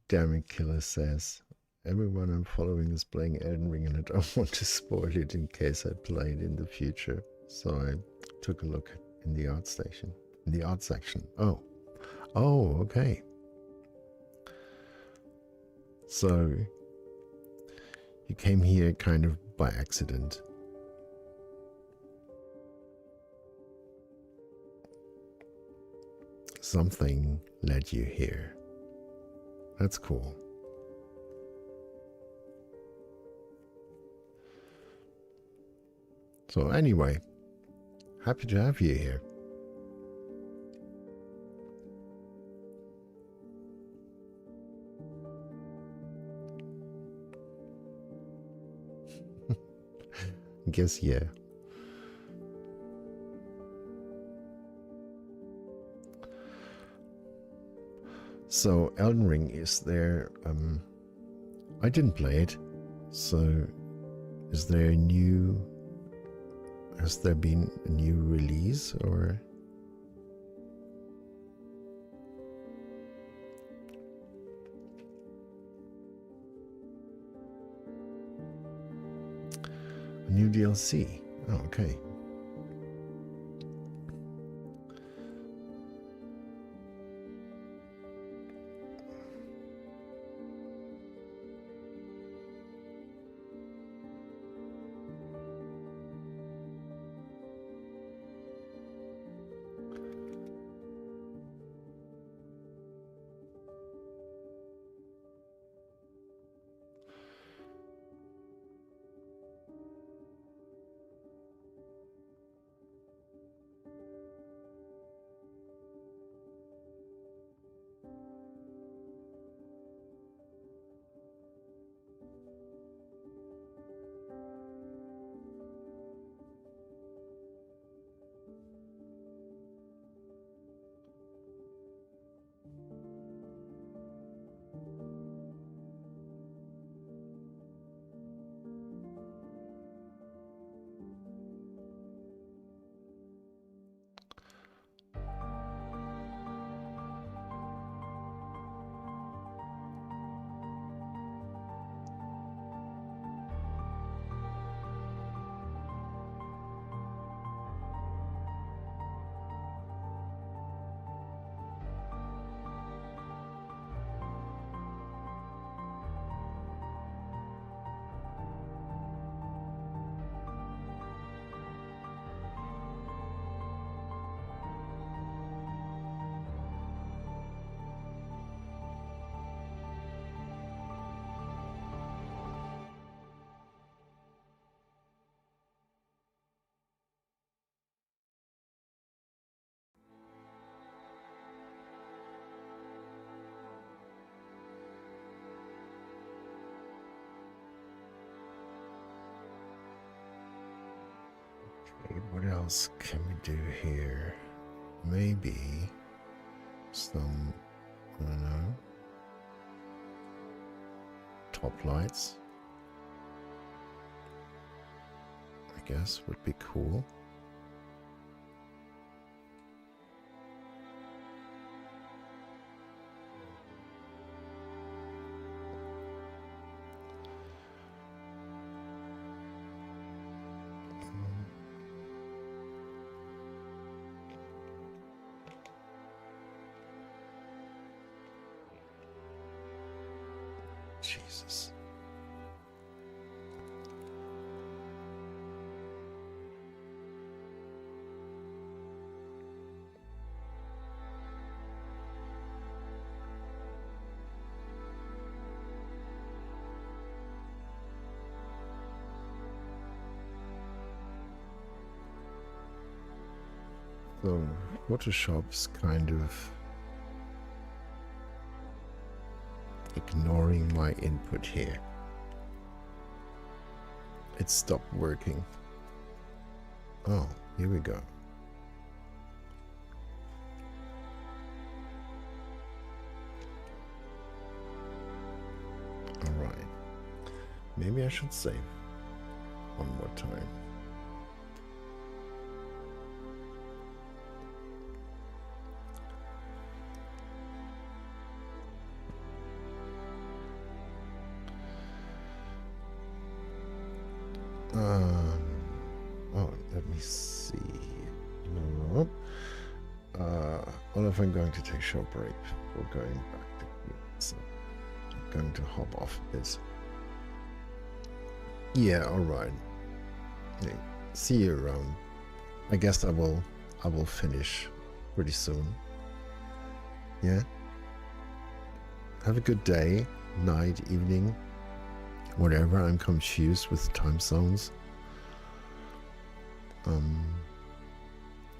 Damn Killer says, everyone I'm following is playing Elden Ring and I don't want to spoil it in case I play it in the future. So I took a look in the art section. Oh, okay. So you came here kind of by accident. Something led you here. That's cool. So anyway, happy to have you here. I guess, yeah. So Elden Ring is there. I didn't play it. So is there a new... Has there been a new release or... A new DLC? Oh, okay. What else can we do here? Maybe some, I don't know, top lights, I guess, would be cool. Jesus. So Photoshop's kind of ignoring my input here. It stopped working. Oh, here we go. All right. Maybe I should save one more time. Oh, let me see. No. Well, if I'm going to take a short break, we're going back to so going to hop off a bit. Yeah, all right. Yeah, see you around. I guess I will finish pretty soon. Yeah. Have a good day, night, evening, whatever. I'm confused with time zones.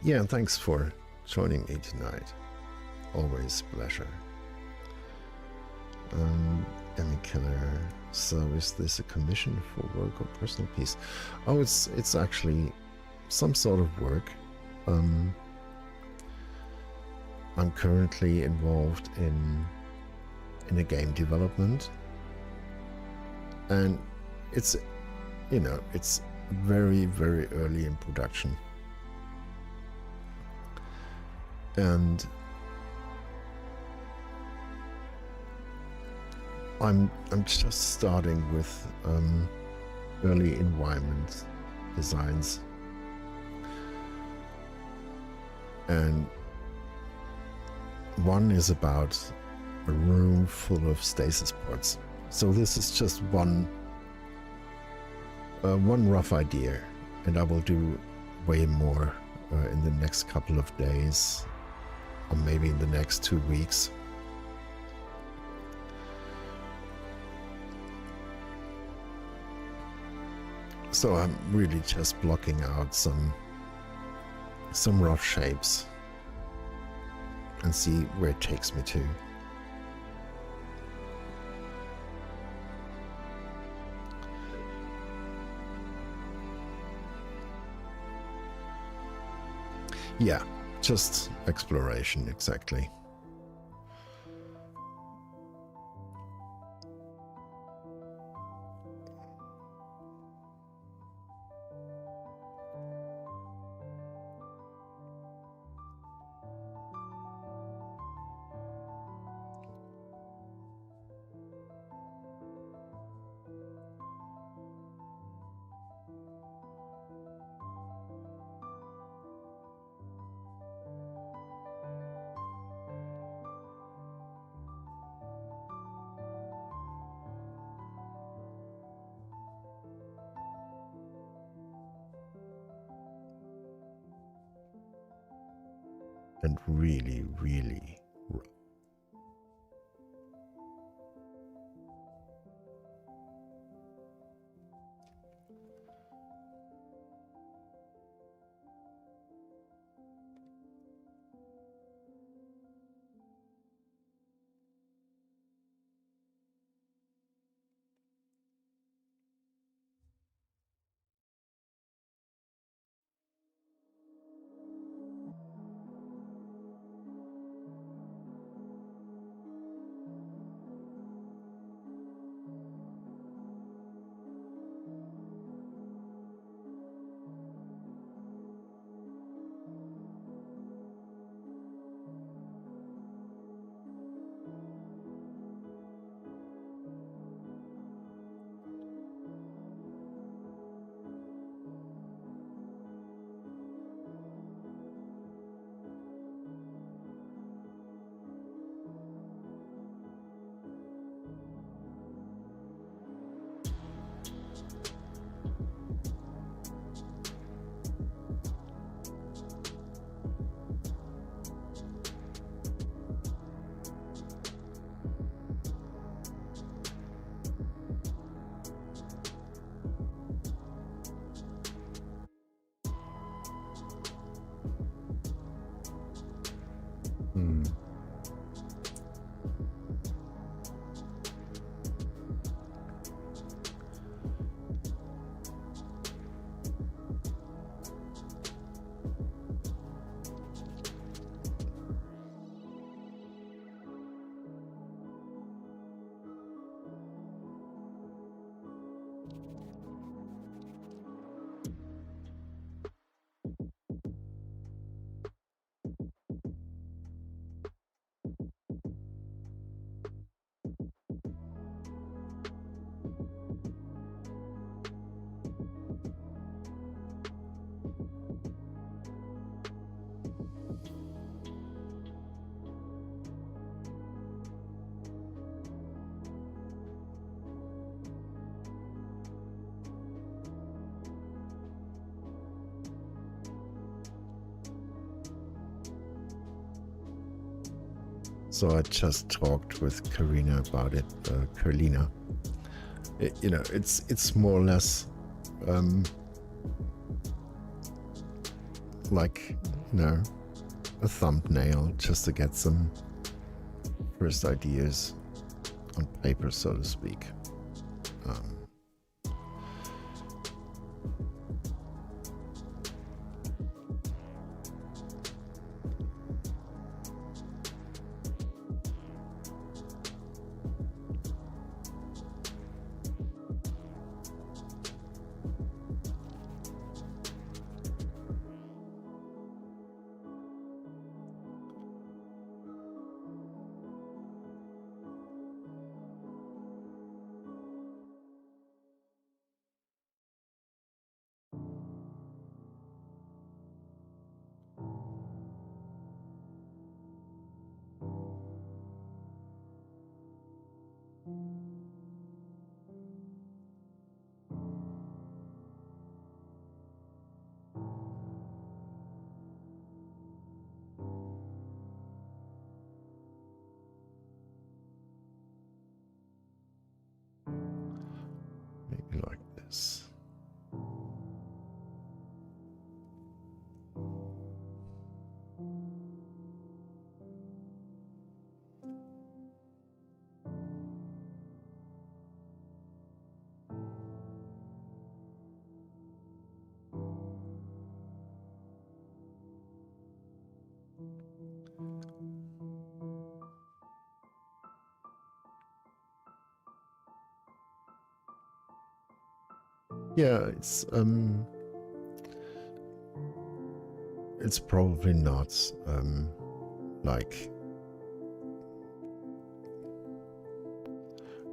Yeah, thanks for joining me tonight. Always a pleasure. Demi Killer. So is this a commission for work or personal piece? Oh, it's actually some sort of work. I'm currently involved in a game development, and it's, you know, it's very, very early in production, and I'm just starting with early environment designs, and one is about a room full of stasis pods. So this is just one rough idea, and I will do way more in the next couple of days, or maybe in the next 2 weeks. So I'm really just blocking out some rough shapes and see where it takes me to. Yeah, just exploration, exactly. And really, really rough. Hmm. So I just talked with Karina about it, Carlina. You know, it's more or less like, you know, a thumbnail just to get some first ideas on paper, so to speak. Maybe like this. Yeah, it's probably not like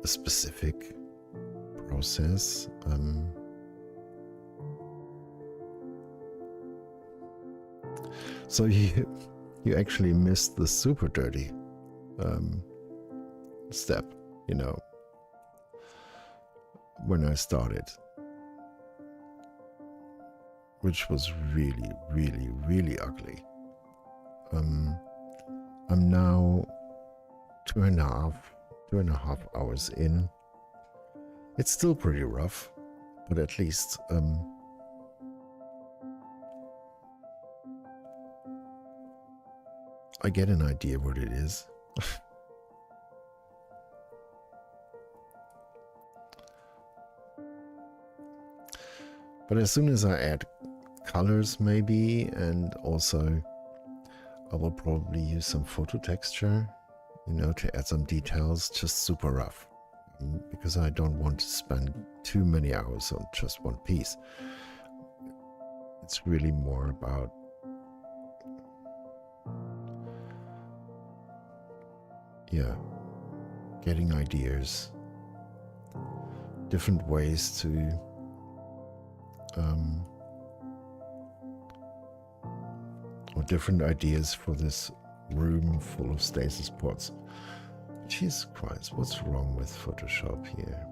a specific process. So you actually missed the super dirty step, you know, when I started, which was really, really, really ugly. I'm now two and a half hours in. It's still pretty rough, but at least I get an idea what it is. But as soon as I add colors maybe, and also I will probably use some photo texture, you know, to add some details, just super rough, because I don't want to spend too many hours on just one piece. It's really more about getting ideas, different ways to or different ideas for this room full of stasis pods. Jesus Christ, what's wrong with Photoshop here?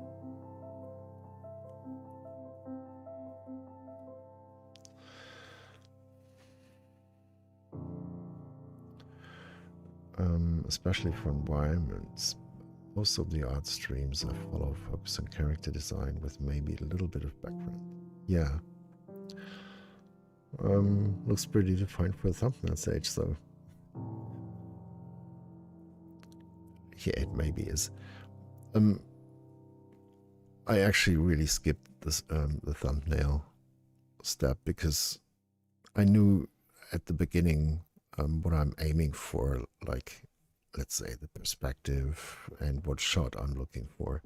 Especially for environments. Most of the art streams I follow focus on character design with maybe a little bit of background. Yeah. Looks pretty defined for a thumbnail stage, though. Yeah, it maybe is. I actually really skipped this the thumbnail step because I knew at the beginning what I'm aiming for, like, let's say the perspective and what shot I'm looking for.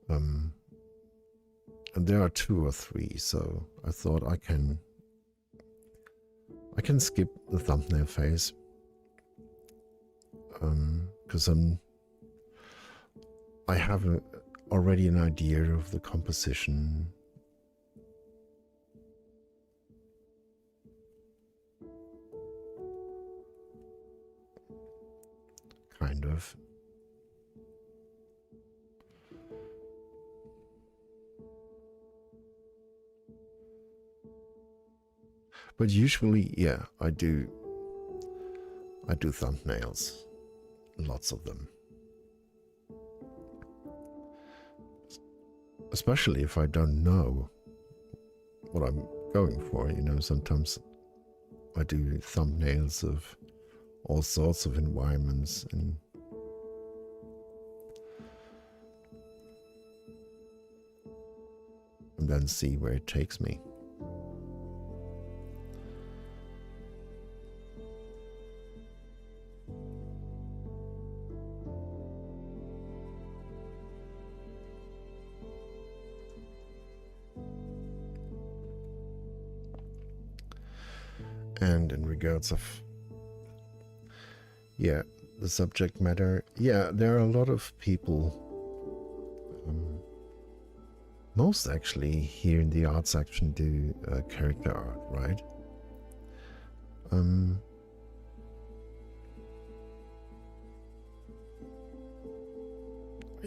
And there are 2 or 3, so I thought I can skip the thumbnail phase, because I have already an idea of the composition. Kind of. But usually, yeah, I do thumbnails. lots of them. Especially if I don't know what I'm going for, you know, sometimes I do thumbnails of all sorts of environments and then see where it takes me. And in regards of, yeah, the subject matter, yeah, there are a lot of people, most actually here in the art section do character art, right?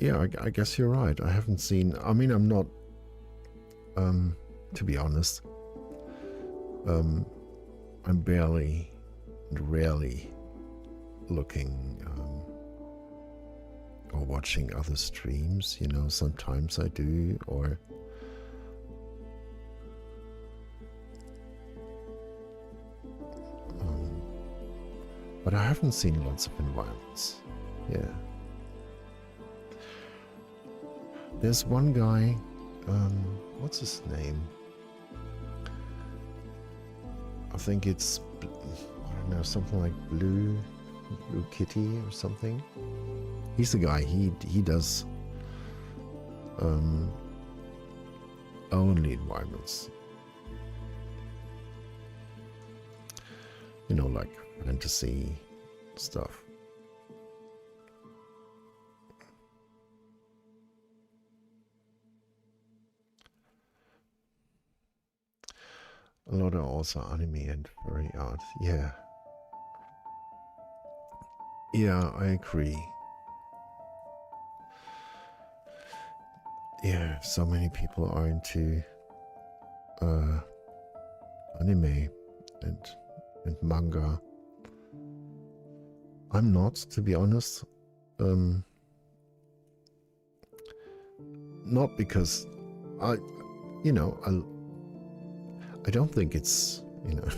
Yeah, I guess you're right. I haven't seen, I mean, I'm not, to be honest, I'm barely and rarely looking or watching other streams, you know, sometimes I do, or but I haven't seen lots of environments. Yeah. There's one guy, what's his name? I think it's, I don't know, something like Blue Kitty or something. He's the guy, he does only environments. You know, like fantasy stuff. A lot of also anime and furry art. Yeah. Yeah, I agree. Yeah, so many people are into anime and manga. I'm not, to be honest. Not because I don't think it's, you know,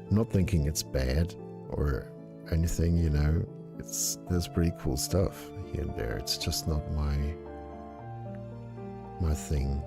I'm not thinking it's bad or anything, you know. There's pretty cool stuff here and there. It's just not my thing.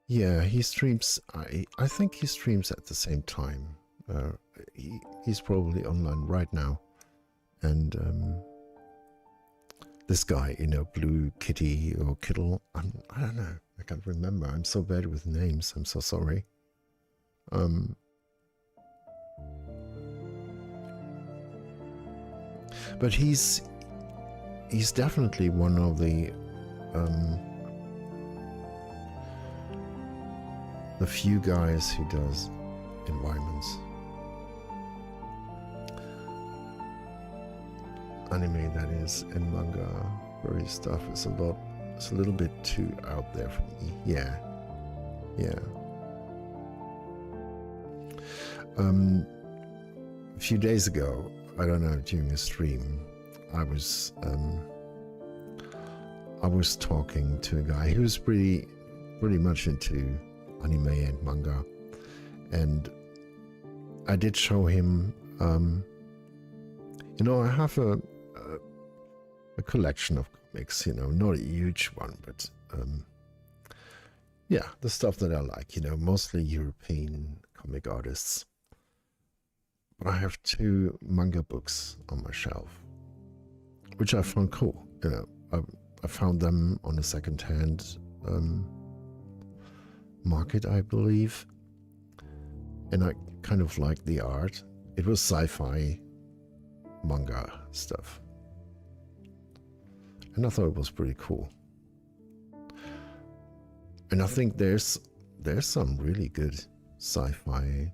Yeah, he streams. I think he streams at the same time. He's probably online right now, and this guy, you know, Blue Kitty or Kittle. I don't know. I can't remember. I'm so bad with names. I'm so sorry. But he's definitely one of the few guys who does environments. Anime, that is, and manga, furry stuff is it's a little bit too out there for me. Yeah. A few days ago, I don't know, during a stream, I was talking to a guy who was pretty much into anime and manga, and I did show him, you know, I have a collection of comics, you know, not a huge one, but yeah, the stuff that I like, you know, mostly European comic artists. But I have 2 manga books on my shelf, which I found cool, you know. I I found them on a second-hand market, I believe, and I kind of liked the art. It was sci-fi manga stuff, and I thought it was pretty cool. And I think there's some really good sci-fi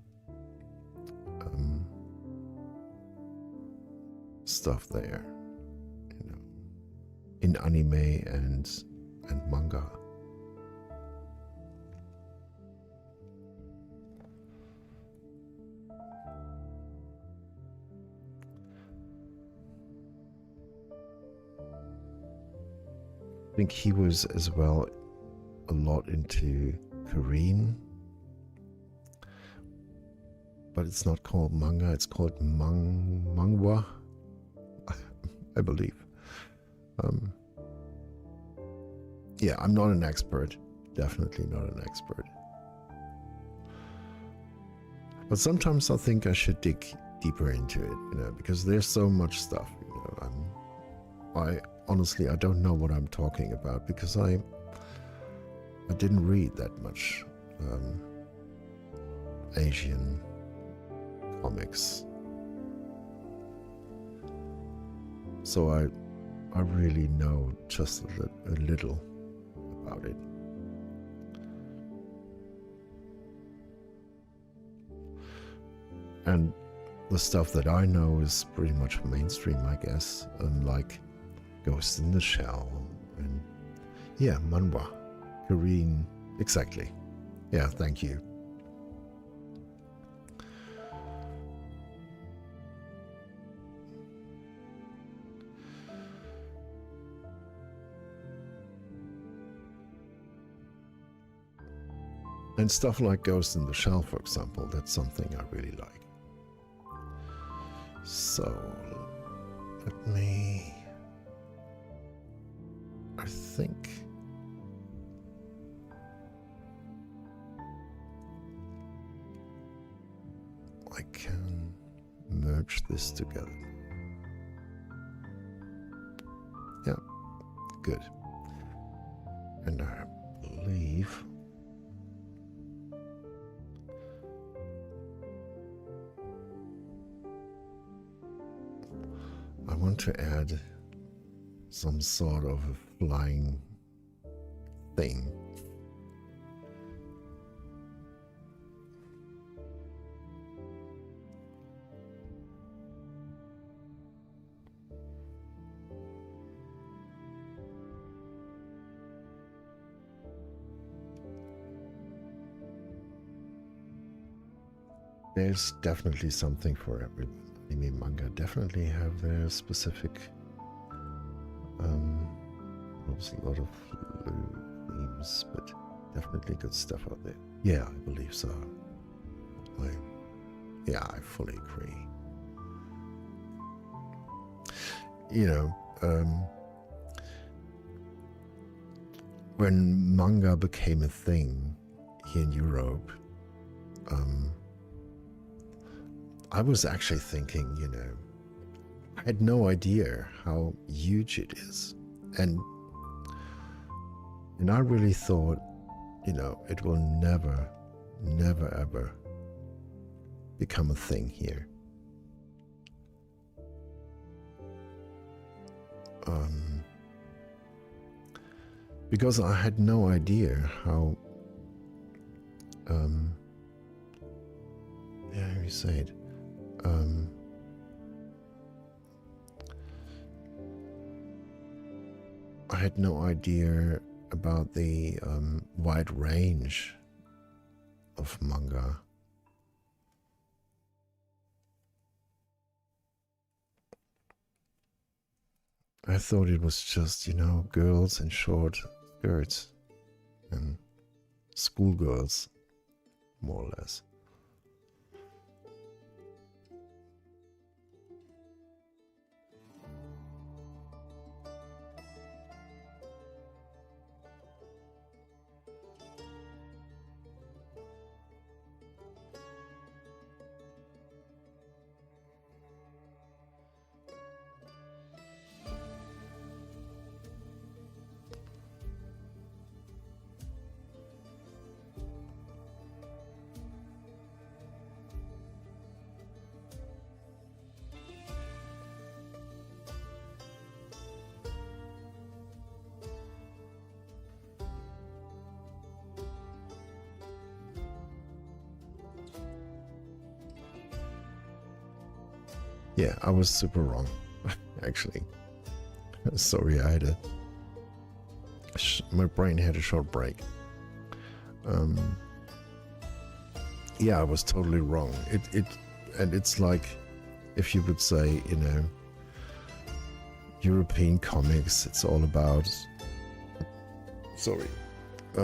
stuff there, you know, in anime and manga. I think he was as well a lot into Korean, but it's not called manga, it's called manhwa, I believe. Yeah, I'm not an expert, definitely not an expert. But sometimes I think I should dig deeper into it, you know, because there's so much stuff, you know. I honestly, I don't know what I'm talking about, because I didn't read that much Asian comics. So I really know just a little about it. And the stuff that I know is pretty much mainstream, I guess, like Ghost in the Shell and yeah, manhwa, Korean, exactly. Yeah, thank you. And stuff like Ghost in the Shell, for example, that's something I really like. So, let me... I think... I can merge this together. Yeah, good. And I believe... I want to add some sort of a flying thing. There's definitely something for everyone. Anime manga definitely have their specific there's a lot of themes, but definitely good stuff out there. Yeah, I believe so. I fully agree. You know, when manga became a thing here in Europe, I was actually thinking, you know, I had no idea how huge it is. And I really thought, you know, it will never, ever become a thing here. Because I had no idea how, yeah, you say it. I had no idea about the wide range of manga. I thought it was just, you know, girls in short skirts and schoolgirls, more or less. Yeah, I was super wrong, actually. Sorry, I had my brain had a short break. Yeah, I was totally wrong. And it's like, if you would say, you know, European comics, it's all about, sorry, I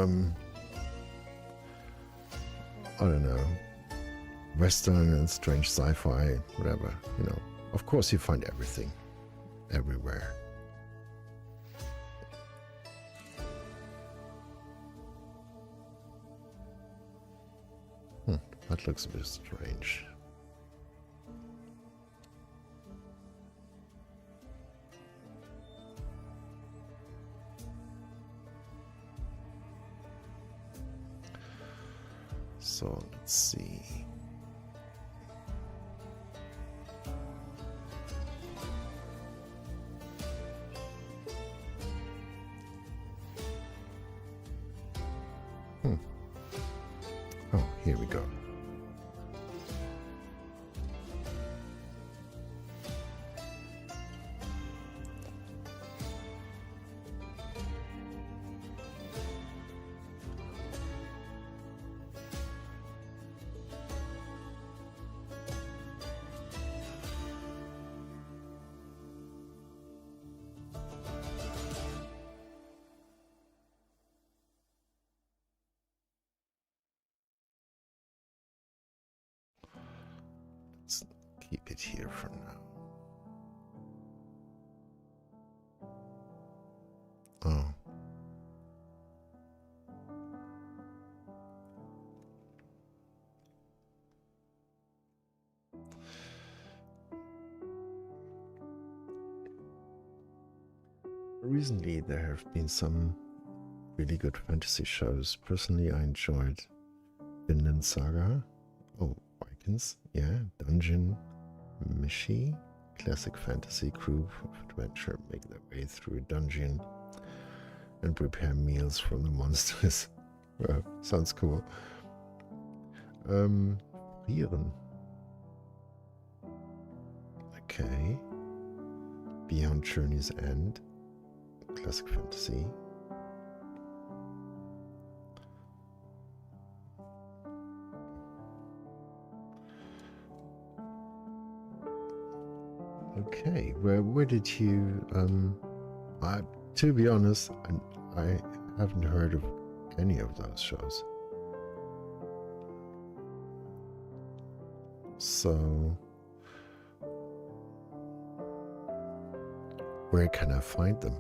don't know, Western and strange sci-fi, whatever, you know. Of course you find everything, everywhere. That looks a bit strange. So let's see. Oh, here we go. Let's keep it here for now. Oh. Recently there have been some really good fantasy shows. Personally, I enjoyed Vinland Saga. Oh, Vikings, yeah. Dungeon Mishi, classic fantasy crew of adventure make their way through a dungeon and prepare meals from the monsters. Well, sounds cool. Frieren. Okay. Beyond Journey's End, classic fantasy. Okay, where did you to be honest, I haven't heard of any of those shows. So where can I find them?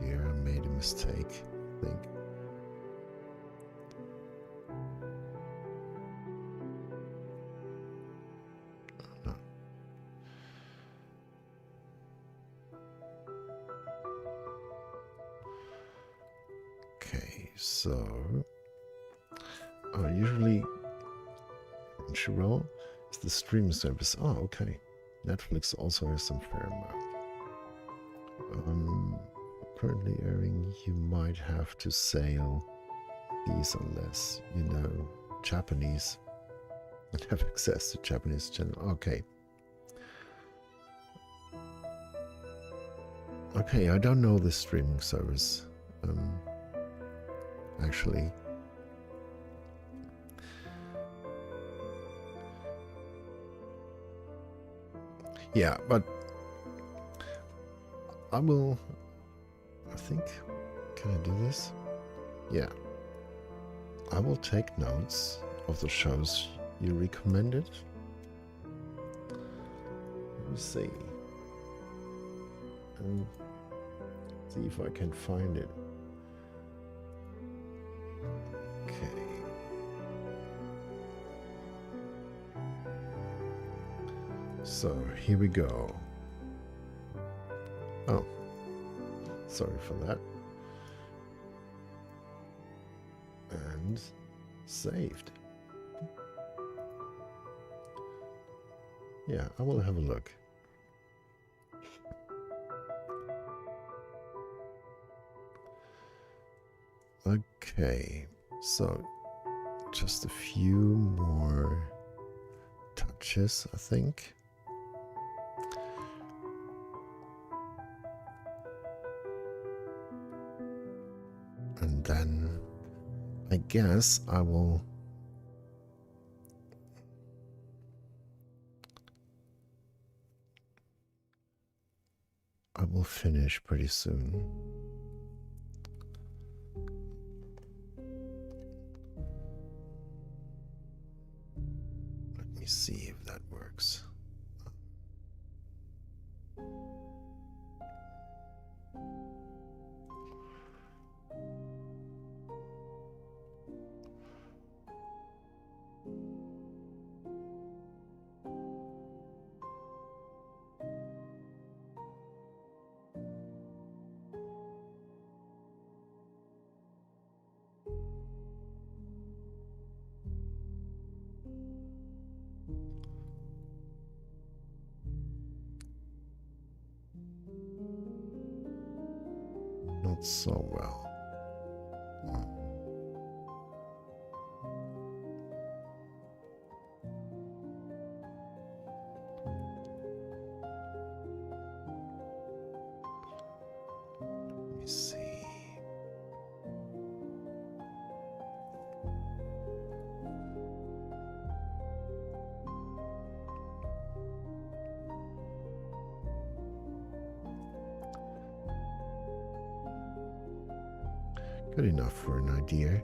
Here I made a mistake, I think. No. Okay, so usually Crunchyroll is the streaming service. Oh, okay. Netflix also has some fair amount. Currently airing, you might have to sail these unless you know Japanese and have access to Japanese channel. Okay. Okay, I don't know this streaming service. Actually. Yeah, but I think, can I do this? Yeah. I will take notes of the shows you recommended. Let me see. And see if I can find it. Okay. So here we go. Oh, sorry for that. And saved. Yeah, I will have a look. Okay, so just a few more touches, I think. And then I guess I will finish pretty soon. Let me see if that works. Not so well. Let me see. Good enough for an idea.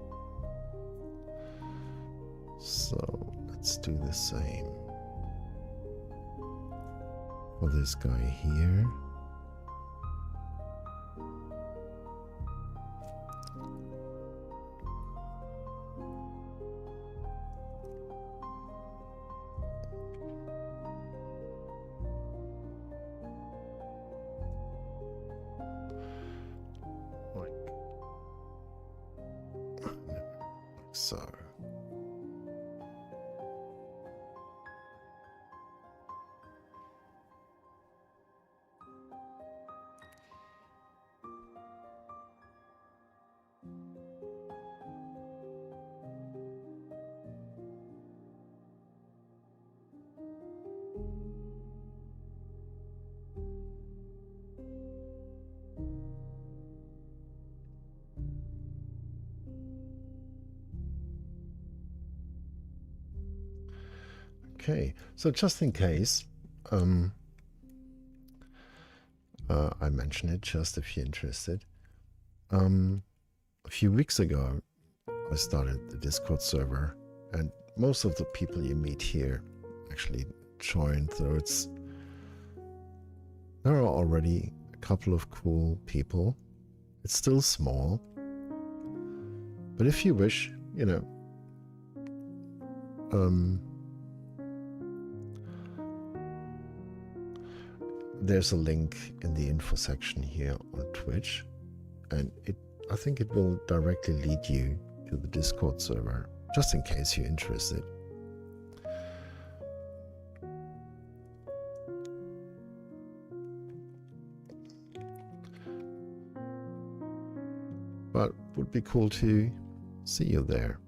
So let's do the same for this guy here. So okay, so just in case, I mention it just if you're interested. A few weeks ago, I started the Discord server, and most of the people you meet here actually joined. So there are already a couple of cool people. It's still small, but if you wish, you know, there's a link in the info section here on Twitch, and I think it will directly lead you to the Discord server, just in case you're interested. but would be cool to see you there.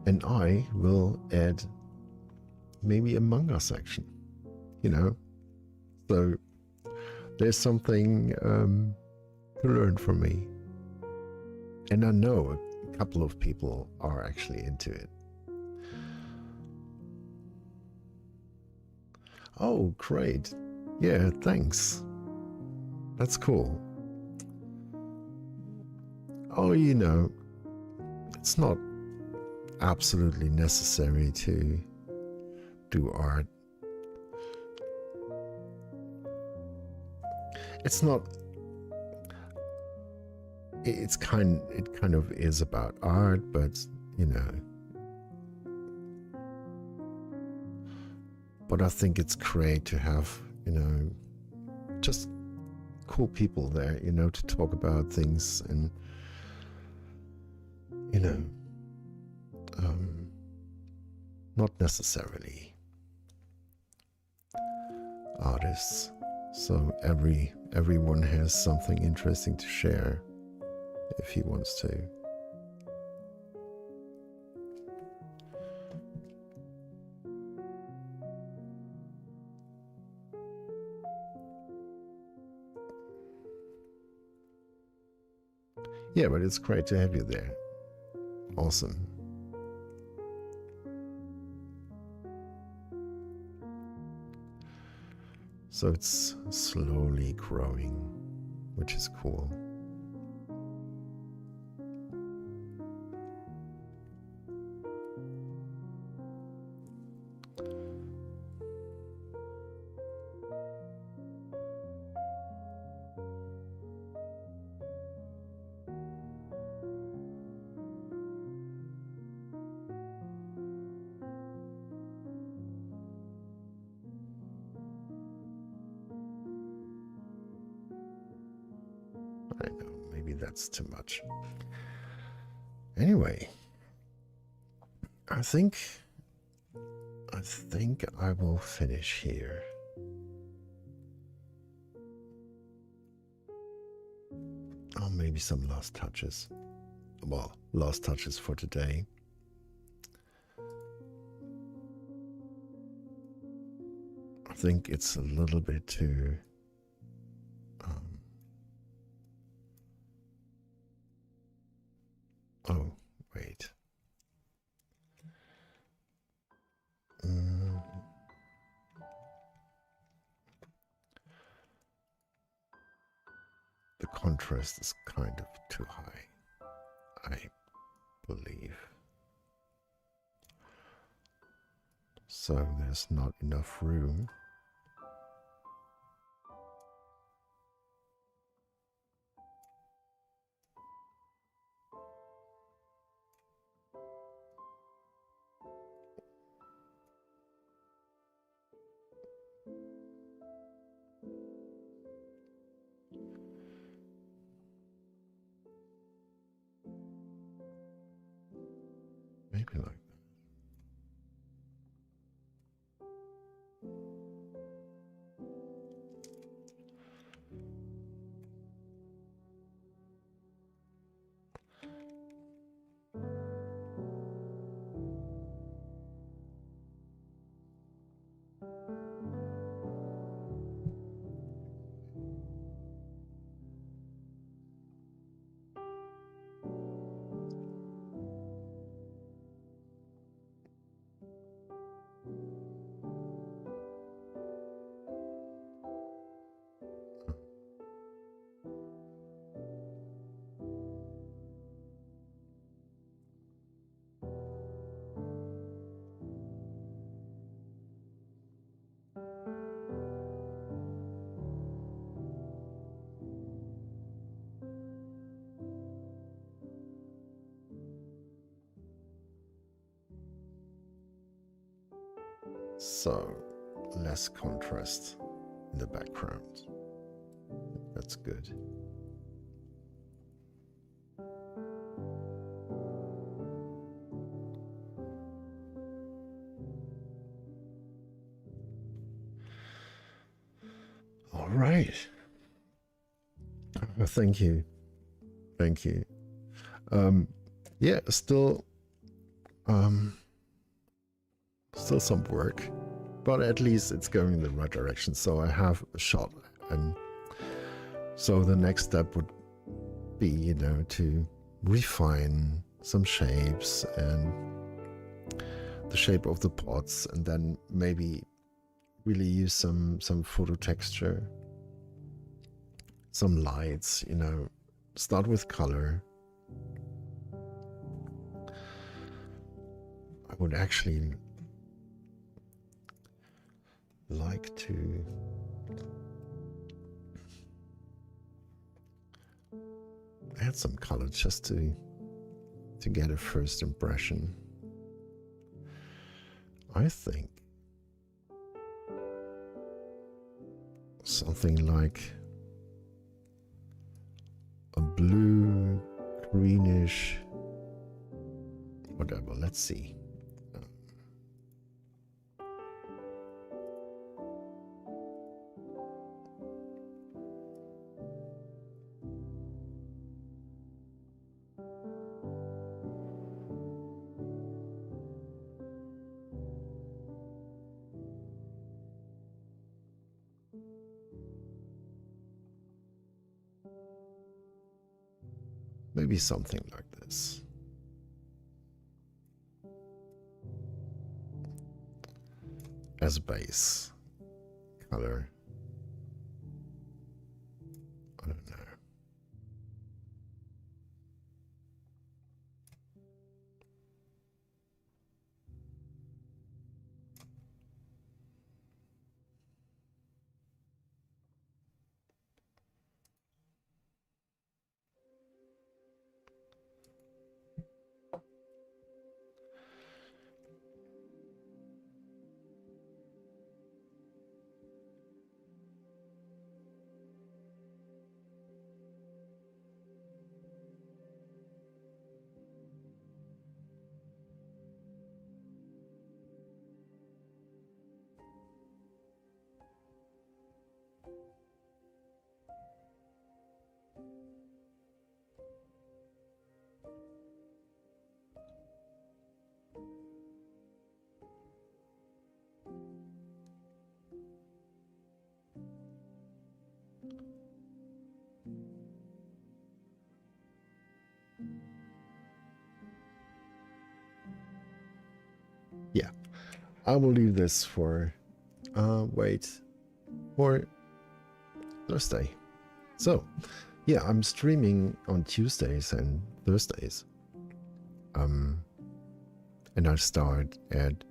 And I will add maybe a manga section, you know. So there's something to learn from me. And I know a couple of people are actually into it. Oh, great. Yeah, thanks. That's cool. Oh, you know, it's not absolutely necessary to do art. It's not, it kind of is about art, but you know, but I think it's great to have, you know, just cool people there, you know, to talk about things, and you know, not necessarily artists. So everyone has something interesting to share if he wants to. Yeah, but it's great to have you there. Awesome. So it's slowly growing, which is cool. I know, maybe that's too much. Anyway, I think I will finish here. Oh, maybe some last touches. Well, last touches for today. I think it's a little bit too oh, wait. The contrast is kind of too high, I believe. So there's not enough room. Maybe like that. So, less contrast in the background. That's good. All right. Thank you. Thank you. Yeah, still some work, but at least it's going in the right direction. So I have a shot, and so the next step would be, you know, to refine some shapes and the shape of the pots, and then maybe really use some photo texture, some lights, you know, start with color. I would actually like to add some color just to get a first impression. I think something like a blue, greenish, whatever. Let's see. Maybe something like this. As a base color. I don't know. Yeah, I will leave this for wait for Thursday. So yeah, I'm streaming on Tuesdays and Thursdays. And I start at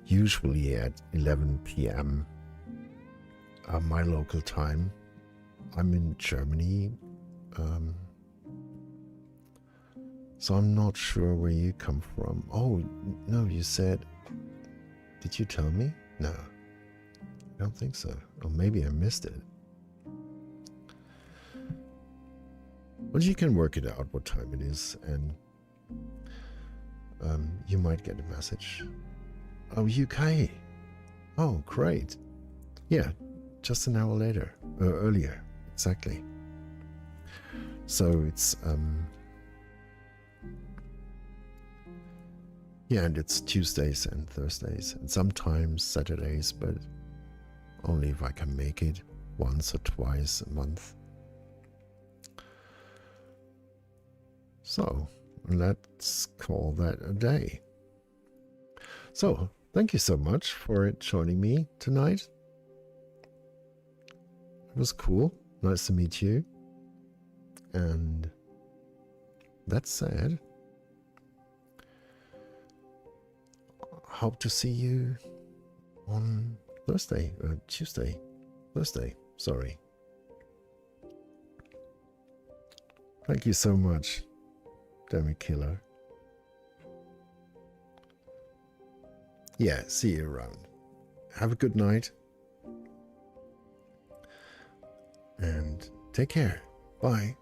usually at 11 p.m. My local time. I'm in Germany, so I'm not sure where you come from. Oh no, you said, did you tell me? No, I don't think so. Or maybe I missed it. But you can work it out what time it is, and you might get a message. Oh, UK. Oh, great. Yeah, just an hour later, earlier, exactly. So it's yeah, and it's Tuesdays and Thursdays, and sometimes Saturdays, but only if I can make it once or twice a month. So let's call that a day. So thank you so much for joining me tonight. It was cool. Nice to meet you. And that said, hope to see you on Thursday, sorry. Thank you so much, Demi Killer. Yeah, see you around. Have a good night. And take care. Bye.